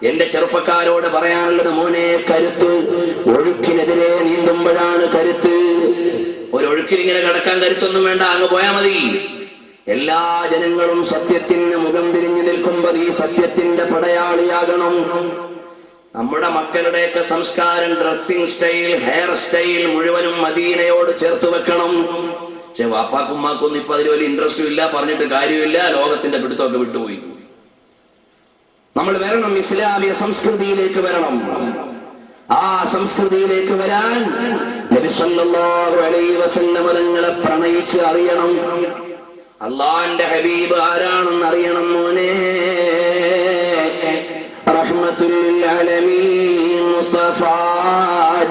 എന്റെ ചെറുപ്പക്കാരോട് പറയാനുള്ളത്, മോനെ, കരുത്ത് ഒഴുക്കിനെതിരെ നീന്തുമ്പോഴാണ് കരുത്ത്. ഒരു ഒഴുക്കിനിങ്ങനെ കിടക്കാൻ കരുത്തൊന്നും വേണ്ട, അങ്ങ് പോയാ മതി. എല്ലാ ജനങ്ങളും സത്യത്തിന് മുഖം തിരിഞ്ഞു നിൽക്കുമ്പോൾ ഈ സത്യത്തിന്റെ പടയാളിയാകണം. നമ്മുടെ മക്കളുടെയൊക്കെ സംസ്കാരം, ഡ്രസ്സിംഗ് സ്റ്റൈൽ, ഹെയർ സ്റ്റൈൽ മുഴുവനും മദീനയോട് ചേർത്ത് വെക്കണം. പക്ഷെ വാപ്പാക്കുമ്മാക്കൊന്നും ഇപ്പൊ അതിൽ വലിയ ഇൻട്രസ്റ്റും ഇല്ല, പറഞ്ഞിട്ട് കാര്യമില്ല, ലോകത്തിന്റെ പിടുത്തമൊക്കെ വിട്ടുപോയി. നമ്മൾ വരണം, ഇസ്ലാമിക സംസ്കൃതിയിലേക്ക് വരണം. ആ സംസ്കൃതിയിലേക്ക് വരാൻ നബി സല്ലല്ലാഹു അലൈഹി വസല്ലം തങ്ങളെ പ്രണയിച്ച് അറിയണം. അള്ളാന്റെ ഹബീബ് ആരാണെന്ന് അറിയണം മോനെ. റഹ്മത്തുൽ ലിൽ ആലമീൻ മുസ്തഫ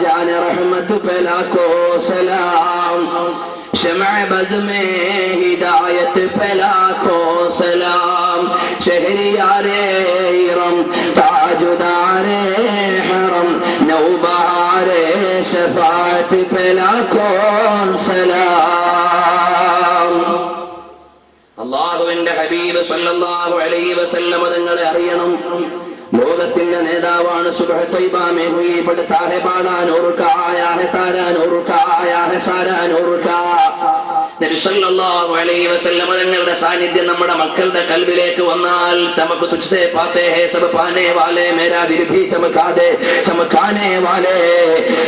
ജാന റഹ്മത്ത് പേ ലാഖോ സലാം, ശമഅ ബദ് മേ ഹിദായത്ത് പേ ലാഖോ സലാം, ശഹരിയാരേ ഇറം താജുദാരേ ഹറം നൗബഹാരേ ശഫാഅത്ത് പേ ലാഖോ സലാം. അല്ലാഹുവിന്റെ ഹബീബ് സല്ലല്ലാഹു അലൈഹി വസല്ലം തങ്ങളെ അറിയണം. ലോകത്തിന്റെ നേതാവാണ്. സുബ്ഹ തൈബ മേ ഹുയി പഠതാ ഹെ ബാടാ നൂർ കാ ആയാ ഹെ താരാ നൂർ കാ ആയാ ഹെ സാരാ നൂർ കാ. നബി സല്ലല്ലാഹു അലൈഹി വസല്ലം തങ്ങളുടെ സാന്നിധ്യം നമ്മുടെ മക്കളുടെ കൽബിലേക്ക് വന്നാൽ, നമുക്ക് തുച്ഛേ പാത്തേ ഹേ സബ് പാനേ വാലേ മേരാ ദിൽ ഭീ ചമകാ ദേ ചമകാനേ വാലേ.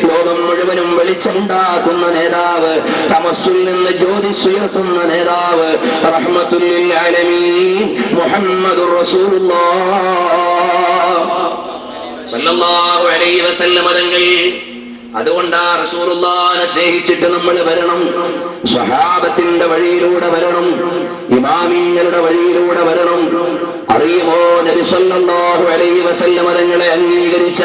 ലോകം മുഴുവനും വെളിച്ചമുണ്ടാക്കുന്ന നേതാവ്, തമസ്സുൽ നിന്ന് ജ്യോതിസ് ഉയർത്തുന്ന നേതാവ്, റഹ്മത്തുൽ ലിൽ ആലമീൻ മുഹമ്മദുർ റസൂലുള്ളാഹ് സല്ലല്ലാഹു അലൈഹി വസല്ലം തങ്ങൾ. അതുകൊണ്ടാ റസൂലുള്ളാഹിനെ സ്നേഹിച്ചിട്ട് നമ്മൾ വരണം. സ്വഹാബത്തിന്റെ വഴിയിലൂടെ വരണം, ഇമാമീങ്ങളുടെ വഴിയിലൂടെ വരണം. അറിയുമോ, നബി സല്ലല്ലാഹു അലൈഹി വസല്ലം തങ്ങളെ അംഗീകരിച്ച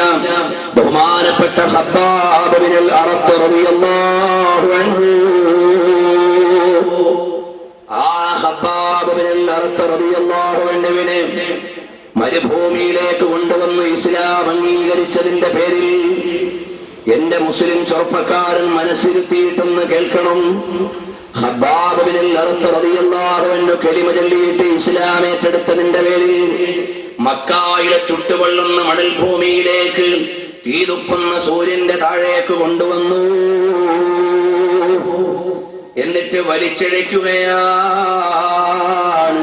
ബഹുമാനപ്പെട്ട ഖബ്ബാബ് ബിനുൽ അറത്ത് റളിയല്ലാഹു അൻഹു, ആ ഖബ്ബാബ് ബിനുൽ അറത്ത് റളിയല്ലാഹു അൻഹുവിനെ മരുഭൂമിയിലേക്ക് കൊണ്ടുവന്ന് ഇസ്ലാം അംഗീകരിച്ചതിന്റെ പേരിൽ എന്റെ മുസ്ലിം ചെറുപ്പക്കാരൻ മനസ്സിരുത്തിയിട്ടൊന്ന് കേൾക്കണം. ഖബ്ബാബ് ബിനുൽ അറത്ത് റളിയല്ലാഹു അൻഹു കലിമ ചൊല്ലിയിട്ട് ഇസ്ലാം ഏറ്റെടുത്തതിന്റെ പേരിൽ മക്കയിലെ ചുട്ടുപൊള്ളുന്ന മണൽ ഭൂമിയിലേക്ക് തീതുപ്പുന്ന സൂര്യന്റെ താഴേക്ക് കൊണ്ടുവന്നു. എന്നിട്ട് വലിച്ചിഴയ്ക്കുകയാണ്.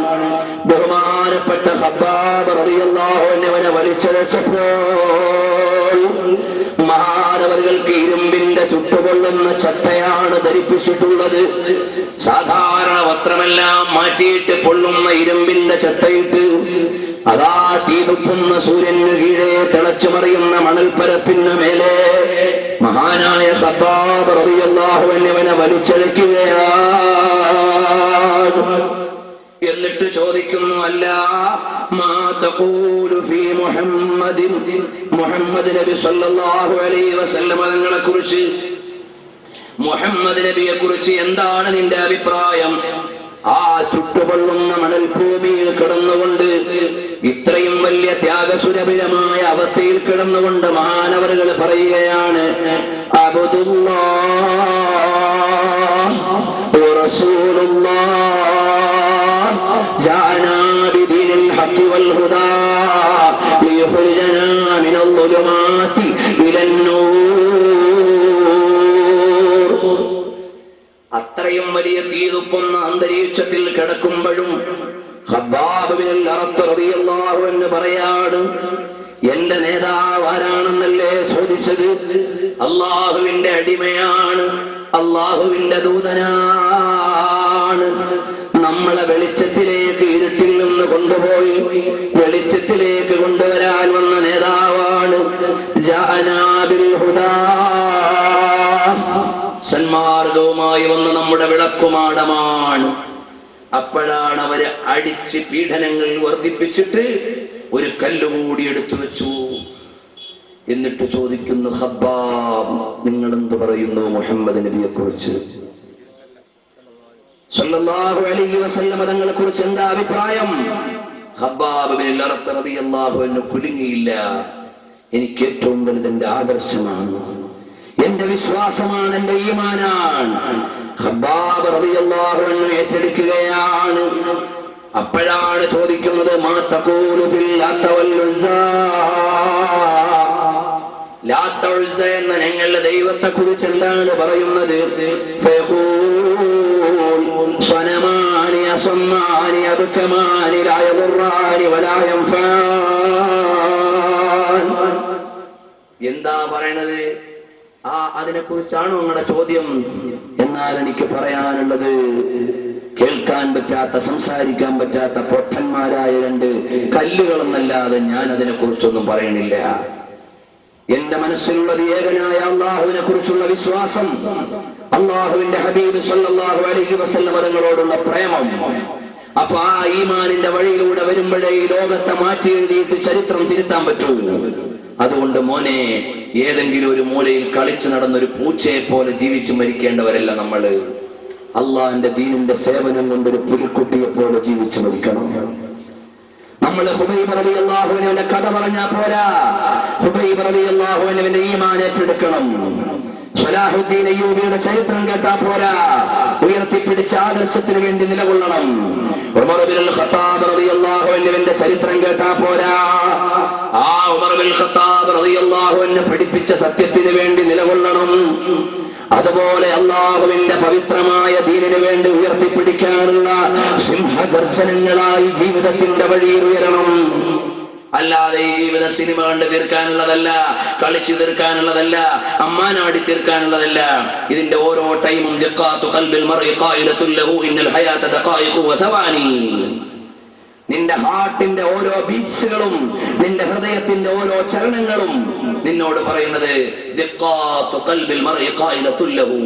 ബഹുമാനപ്പെട്ട ഖബ്ബാബ് റളിയല്ലാഹു അൻഹുവിനെ വലിച്ചിഴച്ചപ്പോൾ മഹാനവറുകൾക്ക് ഇരുമ്പിന്റെ ചുട്ടുകൊള്ളുന്ന ചട്ടയാണ് ധരിപ്പിച്ചിട്ടുള്ളത്. സാധാരണ വസ്ത്രമെല്ലാം മാറ്റിയിട്ട് പൊള്ളുന്ന ഇരുമ്പിന്റെ ചട്ടയിട്ട് അതാ തീതുപ്പുന്ന സൂര്യന് കീഴെ തിളച്ചുമറിയുന്ന മണൽപ്പരപ്പിന് മേലെ മഹാനായ ഖബ്ബാബ് റളിയല്ലാഹു അൻഹുവിനെ വലിച്ചിഴയ്ക്കുകയാണ്. എന്നിട്ട് ചോദിക്കുന്നു, അല്ല മാ തഖൂലു ഫീ മുഹമ്മദിൻ, മുഹമ്മദ് നബി സല്ലല്ലാഹു അലൈഹി വസല്ലം തങ്ങളെ കുറിച്ച്, മുഹമ്മദ് നബിയെ കുറിച്ച് എന്താണ് നിന്റെ അഭിപ്രായം? ആ ചുട്ടുപൊള്ളുന്ന മണൽഭൂമിയിൽ കിടന്നുകൊണ്ട്, ഇത്രയും വലിയ ത്യാഗസുരഭിലമായ അവസ്ഥയിൽ കിടന്നുകൊണ്ട് മഹാനവറുകൾ പറയുകയാണ്, അബ്ദുല്ലാഹ് റസൂലുള്ളാഹ് ജാഅനാ ബിദീനിൽ ഹഖ് വൽ ഹുദാ ലിയുഖ്രിജനാ മിനൽ ളുലുമാതി ഇലൻ നൂർ. അത്രയും വലിയ തീതുപ്പുന്ന അന്തരീക്ഷത്തിൽ കിടക്കുമ്പോഴും ഖബ്ബാബ് ബിനുൽ അറത്ത് റളിയല്ലാഹു അൻഹു പറയാണ്, എന്റെ നേതാവ് ആരാണെന്നല്ലേ ചോദിച്ചത്? അല്ലാഹുവിന്റെ അടിമയാണ്, അല്ലാഹുവിന്റെ ദൂതനാണ്. നമ്മളെ വെളിച്ചത്തിലേക്ക് ഇരുട്ടിൽ നിന്ന് കൊണ്ടുപോയി വെളിച്ചത്തിലേക്ക് കൊണ്ടുവരാൻ വന്ന നേതാവാണ്. ജാഅനാ ബിൽ ഹുദാ, സന്മാർഗവുമായി വന്ന നമ്മുടെ വിളക്കുമാടമാണ്. അപ്പോഴാണ് അവരെ അടിച്ച് പീഡനങ്ങൾ വർദ്ധിപ്പിച്ചിട്ട് ഒരു കല്ലുകൂടി എടുത്തു വെച്ചു. എന്നിട്ട് ചോദിക്കുന്നു, ഖബ്ബാബ്, നിങ്ങൾ എന്ത് പറയുന്നു മുഹമ്മദ് നബിയെ കുറിച്ച്? സല്ലല്ലാഹു അലൈഹി വസല്ലം തങ്ങളെ കുറിച്ച് എന്താ അഭിപ്രായം? ഖബ്ബാബ് ബിൻ അൽ-അറത്ത് റളിയല്ലാഹു അൻഹു കുലുങ്ങിയില്ല. എനിക്ക് ഏറ്റവും വലുത് എന്റെ ആദർശമാണ്, എന്റെ വിശ്വാസമാണ്, എന്റെ ഈമാനാണ്. ഖബ്ബാബ് റളിയല്ലാഹു അൻഹു ഏറ്റെടുക്കുകയാണ്. അപ്പോഴാണ് ചോദിക്കുന്നത്, മാ തഖൂലു ഫിൽ ലാത്ത വൽ ഉസ്സാ, ലാത്ത ഉസ്സ എന്ന ഞങ്ങളുടെ ദൈവത്തെക്കുറിച്ച് എന്താണ് പറയുന്നത്? സ്വനമാനി അസമ്മാനി അബ്കമാനി ലാ യദുറാനി വലാ യൻഫാൻ. എന്താ പറയണത്? അതിനെക്കുറിച്ചാണോ നിങ്ങളുടെ ചോദ്യം? എന്നാൽ എനിക്ക് പറയാനുള്ളത്, കേൾക്കാൻ പറ്റാത്ത, സംസാരിക്കാൻ പറ്റാത്ത പൊട്ടന്മാരായ രണ്ട് കല്ലുകളെന്നല്ലാതെ ഞാൻ അതിനെക്കുറിച്ചൊന്നും പറയണില്ല. എന്റെ മനസ്സിലുള്ളത് ഏകനായ അള്ളാഹുവിനെ കുറിച്ചുള്ള വിശ്വാസം, അള്ളാഹുവിന്റെ ഹബീബ് സല്ലല്ലാഹു അലൈഹി വസല്ലം തങ്ങളോടുള്ള പ്രേമം. അപ്പൊ ആ ഈമാനിന്റെ വഴിയിലൂടെ വരുമ്പോഴേ ഈ ലോകത്തെ മാറ്റി എഴുതിയിട്ട് ചരിത്രം തിരുത്താൻ പറ്റൂ. അതുകൊണ്ട് മോനെ, ഏതെങ്കിലും ഒരു മൂലയിൽ കളിച്ചു നടന്നൊരു പൂച്ചയെ പോലെ ജീവിച്ചു മരിക്കേണ്ടവരല്ല നമ്മള്. അള്ളാഹിന്റെ ദീനിന്റെ സേവനം കൊണ്ടൊരു പുലിക്കുട്ടിയെ പോലെ ജീവിച്ചു മരിക്കണം. നമ്മൾ ഹുബൈബ് റളിയല്ലാഹു അൻഹുവിന്റെ കഥ പറഞ്ഞാൽ പോരാ, ഹുബൈബ് റളിയല്ലാഹു അൻഹുവിന്റെ ഈമാൻ ഏറ്റെടുക്കണം. സലാഹുദ്ദീൻ അയ്യൂബിയുടെ ചരിത്രം കേട്ടാ പോരാ, ഉയർത്തിപ്പിടിച്ച ആദർശത്തിന് വേണ്ടി നിലകൊള്ളണം. ഉമർ ബിൻ ഖത്താബ് റളിയല്ലാഹു അൻഹുവിന്റെ ചരിത്രം കേട്ടാ പോരാ, ആ ഉമർ ബിൻ ഖത്താബ് റളിയല്ലാഹു അൻഹു പഠിപ്പിച്ച സത്യത്തിന് വേണ്ടി നിലകൊള്ളണം. അതുപോലെ അല്ലാഹുവിന്റെ പവിത്രമായ ദീനിന് വേണ്ടി ഉയർത്തിപ്പിടിക്കാനുള്ള സിംഹഗർജനങ്ങളായി ജീവിതത്തിന്റെ വഴിയിൽ ഉയരണം. അല്ലാതെ ഈ ജീവിത സിനിമ കണ്ട് തീർക്കാനുള്ളതല്ല, കളിച്ചു തീർക്കാനുള്ളതല്ല, അമ്മാനാടി തീർക്കാനുള്ളതല്ല. ഇതിന്റെ ഓരോ ടൈമും ദിഖാത്തു ഖൽബിൽ മർഇ ഖായിലത്തുൻ ലഹു ഇന്നൽ ഹയാത ദഖായിഖു വസവാനി. നിന്റെ ഹാർട്ടിന്റെ ഓരോ ബീറ്റ്സുകളും, നിന്റെ ഹൃദയത്തിന്റെ ഓരോ ചലനങ്ങളും നിന്നോട് പറയുന്നത് ദിഖാത്തു ഖൽബിൽ മർഇ ഖായിലത്തുൻ ലഹു.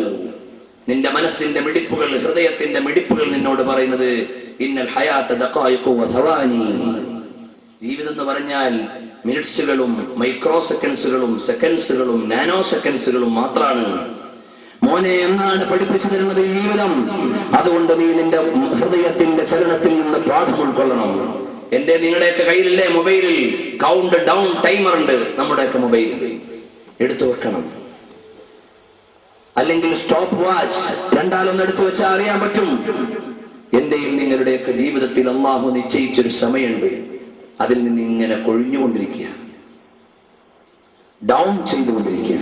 നിന്റെ മനസ്സിന്റെ മിടിപ്പുകൾ, ഹൃദയത്തിന്റെ മിടിപ്പുകൾ നിന്നോട് പറയുന്നത് ഇന്നൽ ഹയാത ദഖായിഖു വസവാനി. ജീവിതം എന്ന് പറഞ്ഞാൽ മിനിറ്റ്സുകളും മൈക്രോ സെക്കൻഡ്സുകളും സെക്കൻഡ്സുകളും നാനോ സെക്കൻഡ്സുകളും മാത്രമാണ്. മോനെ, എന്നാണ് പഠിപ്പിച്ചു തരുന്നത് ഈ ജീവിതം. അതുകൊണ്ട് നീ നിന്റെ ഹൃദയത്തിന്റെ ചലനത്തിൽ നിന്ന് പാഠം ഉൾക്കൊള്ളണം. എന്റെ നിങ്ങളുടെയൊക്കെ കയ്യിലില്ലേ മൊബൈലിൽ കൗണ്ട് ഡൗൺ ടൈമർ ഉണ്ട്. നമ്മുടെയൊക്കെ മൊബൈലിൽ എടുത്തു വെക്കണം. അല്ലെങ്കിൽ സ്റ്റോപ്പ് വാച്ച് രണ്ടാലൊന്ന് എടുത്തു വെച്ചാൽ അറിയാൻ പറ്റും. എന്റെയും നിങ്ങളുടെയൊക്കെ ജീവിതത്തിൽ അള്ളാഹു നിശ്ചയിച്ചൊരു സമയമുണ്ട്. അതിൽ നിന്ന് ഇങ്ങനെ കൊഴിഞ്ഞുകൊണ്ടിരിക്കുക, ഡൗൺ ചെയ്തുകൊണ്ടിരിക്കുക.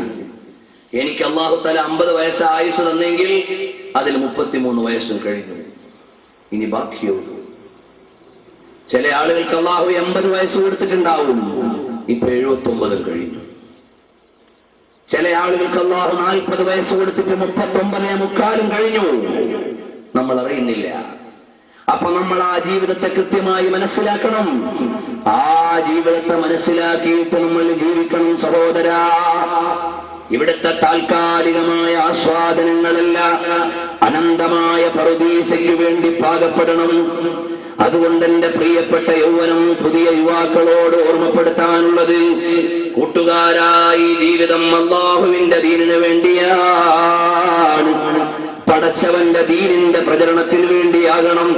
എനിക്ക് അല്ലാഹു തആല 50 വയസ്സ് ആയുസ് തന്നെങ്കിൽ അതിൽ 33 വയസ്സും കഴിഞ്ഞു, ഇനി ബാക്കിയുള്ളൂ. ചില ആളുകൾക്ക് അല്ലാഹു 80 വയസ്സ് കൊടുത്തിട്ടുണ്ടാവും, ഇപ്പൊ 79 കഴിഞ്ഞു. ചില ആളുകൾക്ക് അല്ലാഹു 40 വയസ്സ് കൊടുത്തിട്ട് 39.75 കഴിഞ്ഞു. നമ്മൾ അറിയുന്നില്ല. അപ്പൊ നമ്മൾ ആ ജീവിതത്തെ കൃത്യമായി മനസ്സിലാക്കണം. ആ ജീവിതത്തെ മനസ്സിലാക്കിയിട്ട് നമ്മൾ ജീവിക്കണം സഹോദരാ. ഇവിടുത്തെ താൽക്കാലികമായ ആസ്വാദനങ്ങളല്ല, അനന്തമായ പറുദീസയ്ക്ക് വേണ്ടി പാകപ്പെടണം. അതുകൊണ്ട് എന്റെ പ്രിയപ്പെട്ട യൗവനം പുതിയ യുവാക്കളോട് ഓർമ്മപ്പെടുത്താനുള്ളത്, കൂട്ടുകാരായി ജീവിതം അല്ലാഹുവിന്റെ ദീനിന് വേണ്ടിയാണ്. പടച്ചവന്റെ ദീനിന്റെ പ്രചരണത്തിന് വേണ്ടിയാകണം.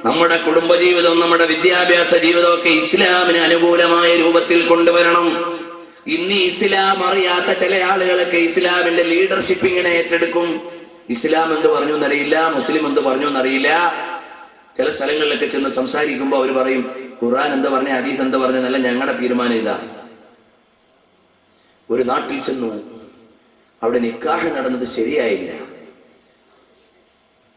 നമ്മുടെ കുടുംബജീവിതം, നമ്മുടെ വിദ്യാഭ്യാസ ജീവിതമൊക്കെ ഇസ്ലാമിന് അനുകൂലമായ രൂപത്തിൽ കൊണ്ടുവരണം. ഇന്ന് ഇസ്ലാം അറിയാത്ത ചില ആളുകളൊക്കെ ഇസ്ലാമിന്റെ ലീഡർഷിപ്പ് ഇങ്ങനെ ഏറ്റെടുക്കും. ഇസ്ലാം എന്ത് പറഞ്ഞു എന്നറിയില്ല, മുസ്ലിം എന്ത് പറഞ്ഞു എന്നറിയില്ല. ചില സ്ഥലങ്ങളിലൊക്കെ ചെന്ന് സംസാരിക്കുമ്പോൾ അവർ പറയും ഖുർആൻ എന്ത് പറഞ്ഞ, ഹദീസ് എന്ത് പറഞ്ഞെന്നല്ല ഞങ്ങളുടെ തീരുമാനം ഇതാ. ഒരു നാട്ടിൽ ചെന്നു, അവിടെ നിക്കാഹ് നടന്നത് ശരിയായില്ല.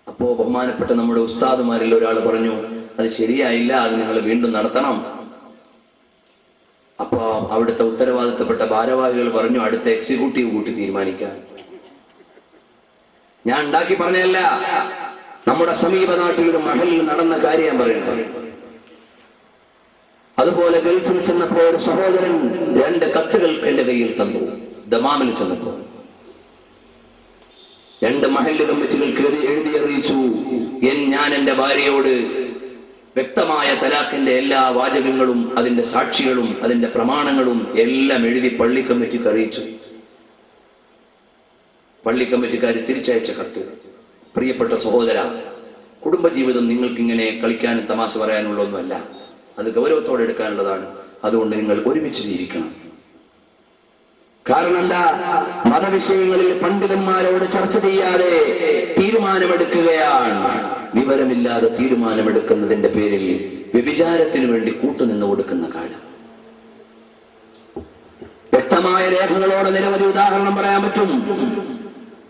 അപ്പോ ബഹുമാനപ്പെട്ട നമ്മുടെ ഉസ്താദുമാരിൽ ഒരാൾ പറഞ്ഞു അത് ശരിയായില്ല, അത് നിങ്ങൾ വീണ്ടും നടത്തണം. അപ്പോ അവിടുത്തെ ഉത്തരവാദിത്തപ്പെട്ട ഭാരവാഹികൾ പറഞ്ഞു അടുത്ത എക്സിക്യൂട്ടീവ് കൂട്ടി തീരുമാനിക്കാൻ. ഞാൻ ഉണ്ടാക്കി പറഞ്ഞതല്ല, നമ്മുടെ സമീപ നാട്ടിൽ ഒരു മഹലിൽ നടന്ന കാര്യം പറയുന്നത്. അതുപോലെ ഗൾഫിൽ ചെന്നപ്പോൾ ഒരു സഹോദരൻ 2 കത്തുകൾ എന്റെ കയ്യിൽ തന്നു. ദമാമിൽ ചെന്നപ്പോൾ 2 മഹല്ല് കമ്മിറ്റികൾക്ക് എഴുതി അറിയിച്ചു, ഞാൻ എന്റെ ഭാര്യയോട് വ്യക്തമായ തലാഖിന്റെ എല്ലാ വാചകങ്ങളും അതിന്റെ സാക്ഷികളും അതിന്റെ പ്രമാണങ്ങളും എല്ലാം എഴുതി പള്ളി കമ്മിറ്റിക്ക് അറിയിച്ചു. പള്ളി കമ്മിറ്റിക്കാർ തിരിച്ചയച്ച കത്ത്, പ്രിയപ്പെട്ട സഹോദര, കുടുംബജീവിതം നിങ്ങൾക്കിങ്ങനെ കളിക്കാനും തമാശ പറയാനുള്ളൊന്നുമല്ല. അത് ഗൗരവത്തോടെ എടുക്കാനുള്ളതാണ്. അതുകൊണ്ട് നിങ്ങൾ ഒരുമിച്ച് ജീവിക്കണം. കാരണം എന്താ? മതവിഷയങ്ങളിൽ പണ്ഡിതന്മാരോട് ചർച്ച ചെയ്യാതെ തീരുമാനമെടുക്കുകയാണ്. വിവരമില്ലാതെ തീരുമാനമെടുക്കുന്നതിന്റെ പേരിൽ വ്യഭിചാരത്തിനു വേണ്ടി കൂട്ടുനിന്ന് കൊടുക്കുന്ന കാലം. വ്യക്തമായ രേഖകളോടെ നിരവധി ഉദാഹരണം പറയാൻ പറ്റും.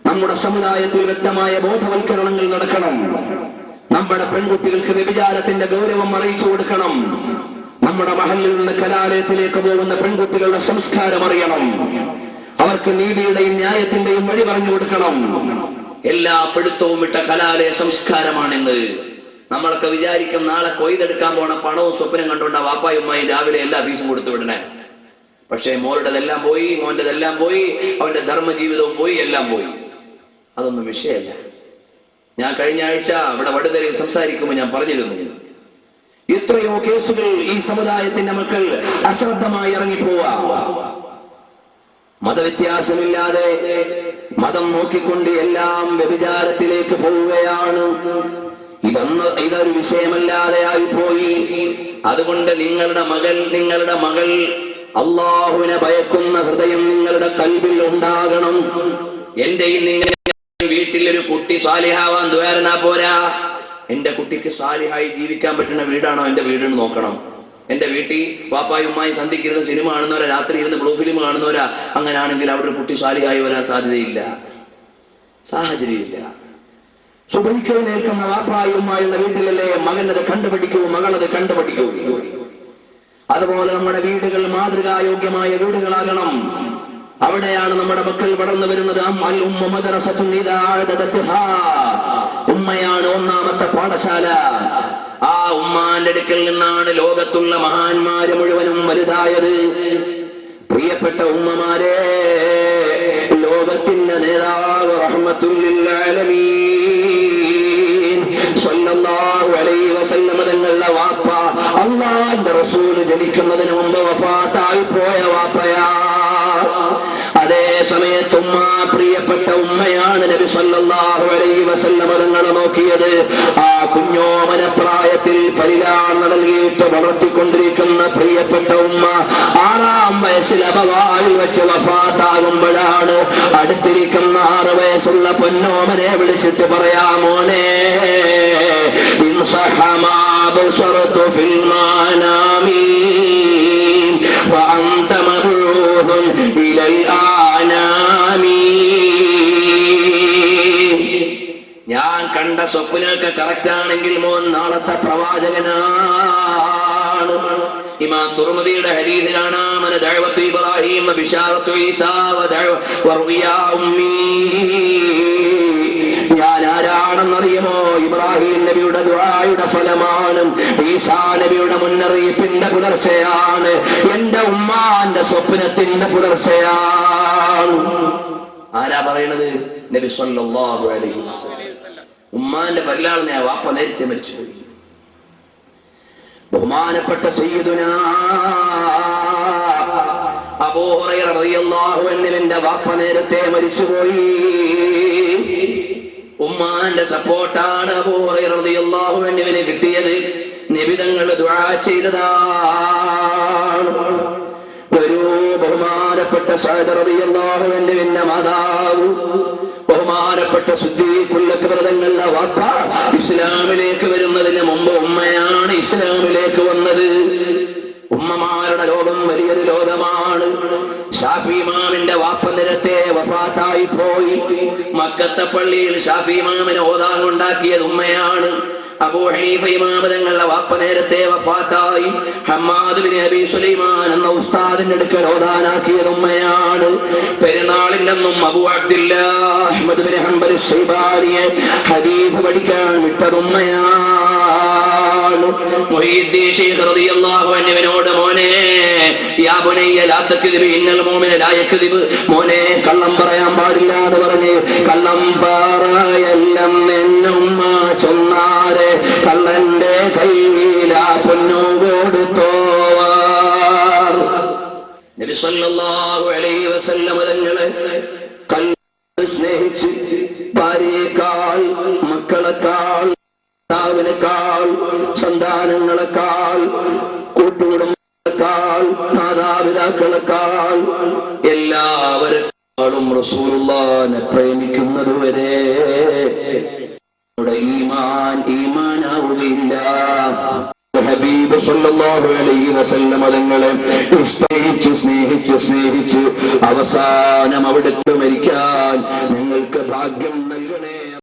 നമ്മുടെ സമുദായത്തിൽ വ്യക്തമായ ബോധവൽക്കരണങ്ങൾ നടക്കണം. നമ്മുടെ പെൺകുട്ടികൾക്ക് വ്യഭിചാരത്തിന്റെ ഗൗരവം അറിയിച്ചു കൊടുക്കണം. നമ്മുടെ മഹല്ലിൽ നിന്ന് കലാലയത്തിലേക്ക് പോകുന്ന പെൺകുട്ടികളുടെ സംസ്കാരം അറിയണം. അവർക്ക് നീതിയുടെയും ന്യായത്തിന്റെയും വഴി പറഞ്ഞു കൊടുക്കണം. എല്ലാ പിടുത്തവും വിട്ട കലാലയ സംസ്കാരമാണിന്ന്. നമ്മളൊക്കെ വിചാരിക്കും നാളെ കൊയ്തെടുക്കാൻ പോണ പണവും സ്വപ്നം കണ്ടുകൊണ്ട വാപ്പായും ഉമ്മായും രാവിലെ എല്ലാ ഫീസും കൊടുത്തു വിടണേ. പക്ഷേ മോളുടെതെല്ലാം പോയി, മോന്റെതെല്ലാം പോയി, അവന്റെ ധർമ്മജീവിതവും പോയി, എല്ലാം പോയി. അതൊന്നും വിഷയമല്ല. ഞാൻ കഴിഞ്ഞ ആഴ്ച ഇവിടെ വടുതരയിൽ സംസാരിക്കുമ്പോൾ ഞാൻ പറഞ്ഞിരുന്നു, എത്രയോ കേസുകൾ ഈ സമുദായത്തിന്റെ മക്കൾ അശ്രദ്ധമായി ഇറങ്ങിപ്പോവാ. മതവ്യത്യാസമില്ലാതെ മതം നോക്കിക്കൊണ്ട് എല്ലാം വ്യഭിചാരത്തിലേക്ക് പോവുകയാണ്. ഇതൊരു വിഷയമല്ലാതെ ആയിപ്പോയി. അതുകൊണ്ട് നിങ്ങളുടെ മകൾ അള്ളാഹുവിനെ ഭയക്കുന്ന ഹൃദയം നിങ്ങളുടെ കൽബിൽ ഉണ്ടാകണം. എന്റെയും നിങ്ങൾ വീട്ടിലൊരു കുട്ടി സാലിഹാവാൻ ദ്വാരനാ പോരാ. എന്റെ കുട്ടിക്ക് സാലിഹായി ജീവിക്കാൻ പറ്റുന്ന വീടാണോ എന്റെ വീടെന്ന് നോക്കണം. എന്റെ വീട്ടിൽ പാപ്പായും ഉമ്മായും സന്ധിക്കിരുന്ന സിനിമ കാണുന്നവരാ, രാത്രി ഇരുന്ന് ബ്ലൂ ഫിലിം കാണുന്നവരാ. അങ്ങനെയാണെങ്കിൽ അവിടെ ഒരു കുട്ടി സാലിഹായി വരാൻ സാധ്യതയില്ല, സാഹചര്യമില്ല. സുബഹിക്ക് നിൽക്കുന്ന വാപ്പായും ഉമ്മായുള്ള വീട്ടിലല്ലേ മകനത് കണ്ടുപഠിക്കൂ, മകളത് കണ്ടുപഠിക്കൂ. അതുപോലെ നമ്മുടെ വീടുകൾ മാതൃകായോഗ്യമായ വീടുകളാകണം. അവിടെയാണ് നമ്മുടെ മക്കൾ വളർന്നു വരുന്നത്. ഉമ്മയാണ് ഒന്നാമത്തെ പാഠശാല. ആ ഉമ്മാന്റെ അടുക്കൽ നിന്നാണ് ലോകത്തുള്ള മഹാന്മാര് മുഴുവനും വലുതായത്. പ്രിയപ്പെട്ട ഉമ്മമാരെ, ലോകത്തിന്റെ നേതാവ് റഹ്മത്തുൽ ലിൽ ആലമീൻ സ്വല്ലല്ലാഹു അലൈഹി വസല്ലം തങ്ങളുടെ വാപ്പ അല്ലാഹുവിന്റെ റസൂൽ ജനിക്കുന്നതിന് മുമ്പ് വഫാത്തായി പോയ വാപ്പയാ. അതേ സമയത്ത് ഉമ്മ, പ്രിയപ്പെട്ട ഉമ്മയാണ് നബി സല്ലല്ലാഹു അലൈഹി വസല്ലം തങ്ങളെ നോക്കിയത്. ആ കുഞ്ഞോമന പ്രായത്തിൽ പരിലാളന നൽകിയിട്ട് വളർത്തിക്കൊണ്ടിരിക്കുന്ന പ്രിയപ്പെട്ട ഉമ്മ 6-ാം വയസ്സിൽ അബവായിൽ വെച്ച് വഫാത്താകുമ്പോഴാണ് അടുത്തിരിക്കുന്ന 6 വയസ്സുള്ള പൊന്നോമനെ വിളിച്ചിട്ട് പറയാ, മോനെ ഇൻസഹമാ ബസറതു ഫിൽ മാനാമി വഅൻത മറൂഹുൻ ഇലൽ ആനാമി. ഞാൻ കണ്ട സ്വപ്നമൊക്കെ കറക്റ്റാണെങ്കിൽ മോൻ നാളത്തെ പ്രവാചകനാണ്. ഇമാം തുർമുദിയുടെ ഹദീസിലാണ് മന ദഅവത്തു ഇബ്രാഹിം ബിശാറത്തു ഈസാ വറുയാ ഉമ്മി. ഞാൻ ആരാണെന്നറിയുമോ? ഇബ്രാഹിം നബിയുടെ ദുആയുടെ ഫലമാണ്, ഈസാ നബിയുടെ മുന്നറിയിപ്പിന്റെ പുലർച്ചയാണ്, എന്റെ ഉമ്മാന്റെ സ്വപ്നത്തിന്റെ പുലർച്ചയാണ്. ആരാ പറയണത്? നബി സല്ലല്ലാഹു അലൈഹി വസല്ലം. ഉമ്മാന്റെ പരിലാളനെ വാപ്പ നേരിച്ച് മരിച്ചുപോയി. ബഹുമാനപ്പെട്ട സയ്യിദുനാ അബൂ ഹുറൈറ റളിയല്ലാഹു അൻഹുവിന്റെ വാപ്പ നേരത്തെ മരിച്ചുപോയി. ഉമ്മാന്റെ സപ്പോർട്ടാണ് അബൂ ഹുറൈറ റളിയല്ലാഹു അൻഹുവിന് കിട്ടിയത്. നബി തങ്ങൾ ദുആ ചെയ്തതാണ്. ഒരു ബഹുമാനപ്പെട്ട സഅദ് റളിയല്ലാഹു അൻഹുവിന്റെ മാതാവ്, ബഹുമാനപ്പെട്ട സിദ്ദീഖുൽ അക്ബർ തങ്ങളുടെ വാപ്പ ഇസ്ലാമിലേക്ക് വരുന്നതിന് മുമ്പ് ഉമ്മയാണ് ഇസ്ലാമിലേക്ക് വന്നത്. ഉമ്മമാരുടെ ലോകം വലിയൊരു ലോകമാണ്. ഷാഫി ഇമാമിന്റെ വാപ്പ നേരത്തെ വഫാത്തായി പോയി. മക്കത്തെ പള്ളിയിൽ ഷാഫി ഇമാമിനെ ഓതാൻ ഉണ്ടാക്കിയത് ഉമ്മയാണ്. അബൂ ഹനീഫ ഇമാം തങ്ങളുടെ വാപ്പ നേരത്തെ വഫാത്തായി. ഹമ്മാദ് ബിൻ അബീ സുലൈമാൻ എന്ന ഉസ്താദിന്റെ അടുക്കൽ ഓതാനാക്കിയത് ഉമ്മയാണ്. പെരുന്നാളിന്റെ അന്നും Abu Abdullah Ahmad bin Hanbal ശൈബാനിയെ ഹദീസ് പഠിക്കാൻ വിട്ടത് ഉമ്മയാണ്. മുഹീദ്ദീൻ ശൈഖ് റളിയല്ലാഹു അൻഹുവിനോട്, മോനെ യാ ബുനയ്യ ലാ തക്ദിബ് ഇന്നൽ മുഅ്മിന ലാ യക്ദിബ്, മോനെ കള്ളം പറയാൻ പാടില്ല എന്ന് പറഞ്ഞ് കള്ളം പറയെല്ലാം എന്നുമ്മ ചെന്നാരെ കള്ളന്റെ കയ്യില പൊന്നു കൊടുത്തോവാർ. നബി സല്ലല്ലാഹു അലൈഹി വസല്ലം തങ്ങളെ സ്നേഹിച്ച് ഭാര്യയെക്കാൾ, മക്കളെക്കാൾ, ഭർത്താവിനേക്കാൾ മക്കളെക്കാൾ, സന്താനങ്ങളെക്കാൾ, കൂട്ടുകുടുംബങ്ങളെക്കാൾ, മാതാപിതാക്കളെക്കാൾ എല്ലാവരെക്കാളും റസൂലുള്ളാഹിനെ പ്രേമിക്കുന്നതുവരെ ഈമാനാവുകയില്ല. ഹബീബ് സല്ലല്ലാഹു അലൈഹി വസല്ലം തങ്ങളെ സ്നേഹിച്ച് അവസാനം അവിടുത്തെ മരിക്കാൻ നിങ്ങൾക്ക് ഭാഗ്യം